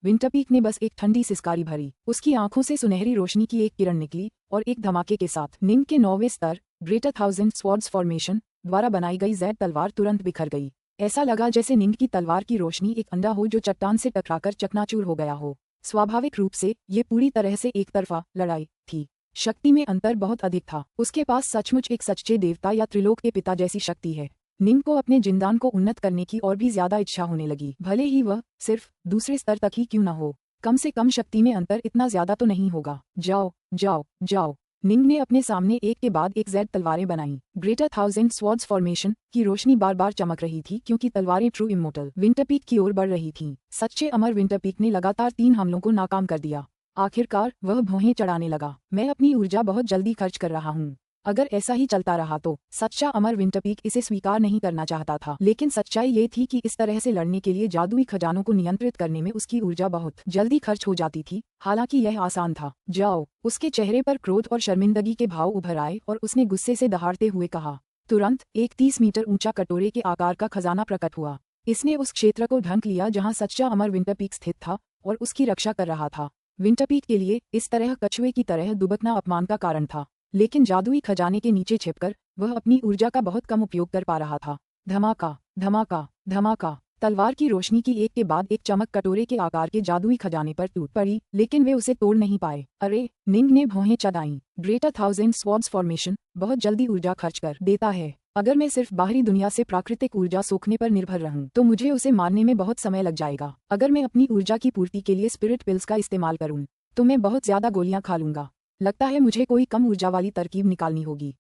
विंटरपीक ने बस एक ठंडी सिसकारी भरी। उसकी आंखों से सुनहरी रोशनी की एक किरण निकली और एक धमाके के साथ निंग के 9वें स्तर ग्रेटर 1000 स्वॉर्ड्स फॉर्मेशन द्वारा बनाई गई जेड तलवार तुरंत बिखर गई। ऐसा लगा जैसे निंग की तलवार की रोशनी एक अंडा हो जो चट्टान से टकराकर चकनाचूर हो गया हो। स्वाभाविक रूप से ये पूरी तरह से एक तरफा लड़ाई थी। शक्ति में अंतर बहुत अधिक था। उसके पास सचमुच एक सच्चे देवता या त्रिलोक के पिता जैसी शक्ति है। निंग को अपने जिंदान को उन्नत करने की और भी ज्यादा इच्छा होने लगी, भले ही वह सिर्फ दूसरे स्तर तक ही क्यों न हो। कम से कम शक्ति में अंतर इतना ज्यादा तो नहीं होगा। जाओ जाओ जाओ! निंग ने अपने सामने एक के बाद एक जेड तलवारें बनाईं। ग्रेटर 1000 स्वॉर्ड्स फॉर्मेशन की रोशनी बार बार चमक रही थी क्योंकि तलवारें ट्रू इमोर्टल विंटरपीक की ओर बढ़ रही थीं। सच्चे अमर विंटरपीक ने लगातार 3 हमलों को नाकाम कर दिया। आखिरकार वह भौहें चढ़ाने लगा। मैं अपनी ऊर्जा बहुत जल्दी खर्च कर रहा हूँ। अगर ऐसा ही चलता रहा तो सच्चा अमर विंटरपीक इसे स्वीकार नहीं करना चाहता था, लेकिन सच्चाई ये थी कि इस तरह से लड़ने के लिए जादुई खजानों को नियंत्रित करने में उसकी ऊर्जा बहुत जल्दी खर्च हो जाती थी। हालांकि यह आसान था। जाओ! उसके चेहरे पर क्रोध और शर्मिंदगी के भाव उभर आए और उसने गुस्से से दहाड़ते हुए कहा। तुरंत एक 30 मीटर ऊंचा कटोरे के आकार का खजाना प्रकट हुआ। इसने उस क्षेत्र को ढंक लिया जहाँ सच्चा अमर विंटरपीक स्थित था और उसकी रक्षा कर रहा था। विंटरपीक के लिए इस तरह कछुए की तरह दुबकना अपमान का कारण था, लेकिन जादुई खजाने के नीचे छिपकर वह अपनी ऊर्जा का बहुत कम उपयोग कर पा रहा था। धमाका धमाका धमाका! तलवार की रोशनी की एक के बाद एक चमक कटोरे के आकार के जादुई खजाने पर टूट पड़ी, लेकिन वे उसे तोड़ नहीं पाए। अरे! निंग ने भौहें चढ़ाईं। ग्रेटर 1000 स्वॉर्ड्स फॉर्मेशन बहुत जल्दी ऊर्जा खर्च कर देता है। अगर मैं सिर्फ बाहरी दुनिया से प्राकृतिक ऊर्जा सोखने पर निर्भर रहूं तो मुझे उसे मारने में बहुत समय लग जाएगा। अगर मैं अपनी ऊर्जा की पूर्ति के लिए स्पिरिट पिल्स का इस्तेमाल करूं तो मैं बहुत ज्यादा गोलियां खा लूंगा। लगता है मुझे कोई कम ऊर्जा वाली तरकीब निकालनी होगी।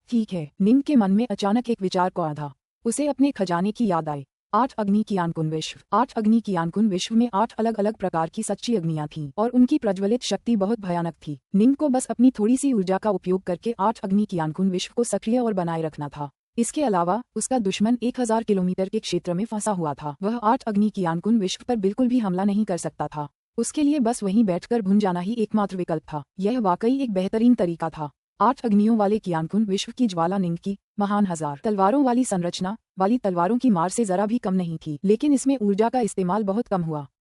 ठीक है। निंग के मन में अचानक एक विचार को आधा। उसे अपने खजाने की याद आई। 8 अग्नि कियानकुन विश्व। 8 अग्नि कियानकुन विश्व में 8 अलग अलग प्रकार की सच्ची अग्नियां थीं और उनकी प्रज्वलित शक्ति बहुत भयानक थी। निंग को बस अपनी थोड़ी सी ऊर्जा का उपयोग करके 8 अग्नि कियानकुन विश्व को सक्रिय और बनाए रखना था। इसके अलावा उसका दुश्मन 1000 किलोमीटर के क्षेत्र में फंसा हुआ था। वह 8 अग्नि कियानकुन विश्व पर बिल्कुल भी हमला नहीं कर सकता था। उसके लिए बस वहीं बैठकर भुन जाना ही एकमात्र विकल्प था। यह वाकई एक बेहतरीन तरीका था। 8 अग्नियों वाले कियानकुन विश्व की ज्वाला निंग की महान 1000 तलवारों वाली संरचना वाली तलवारों की मार से जरा भी कम नहीं थी, लेकिन इसमें ऊर्जा का इस्तेमाल बहुत कम हुआ।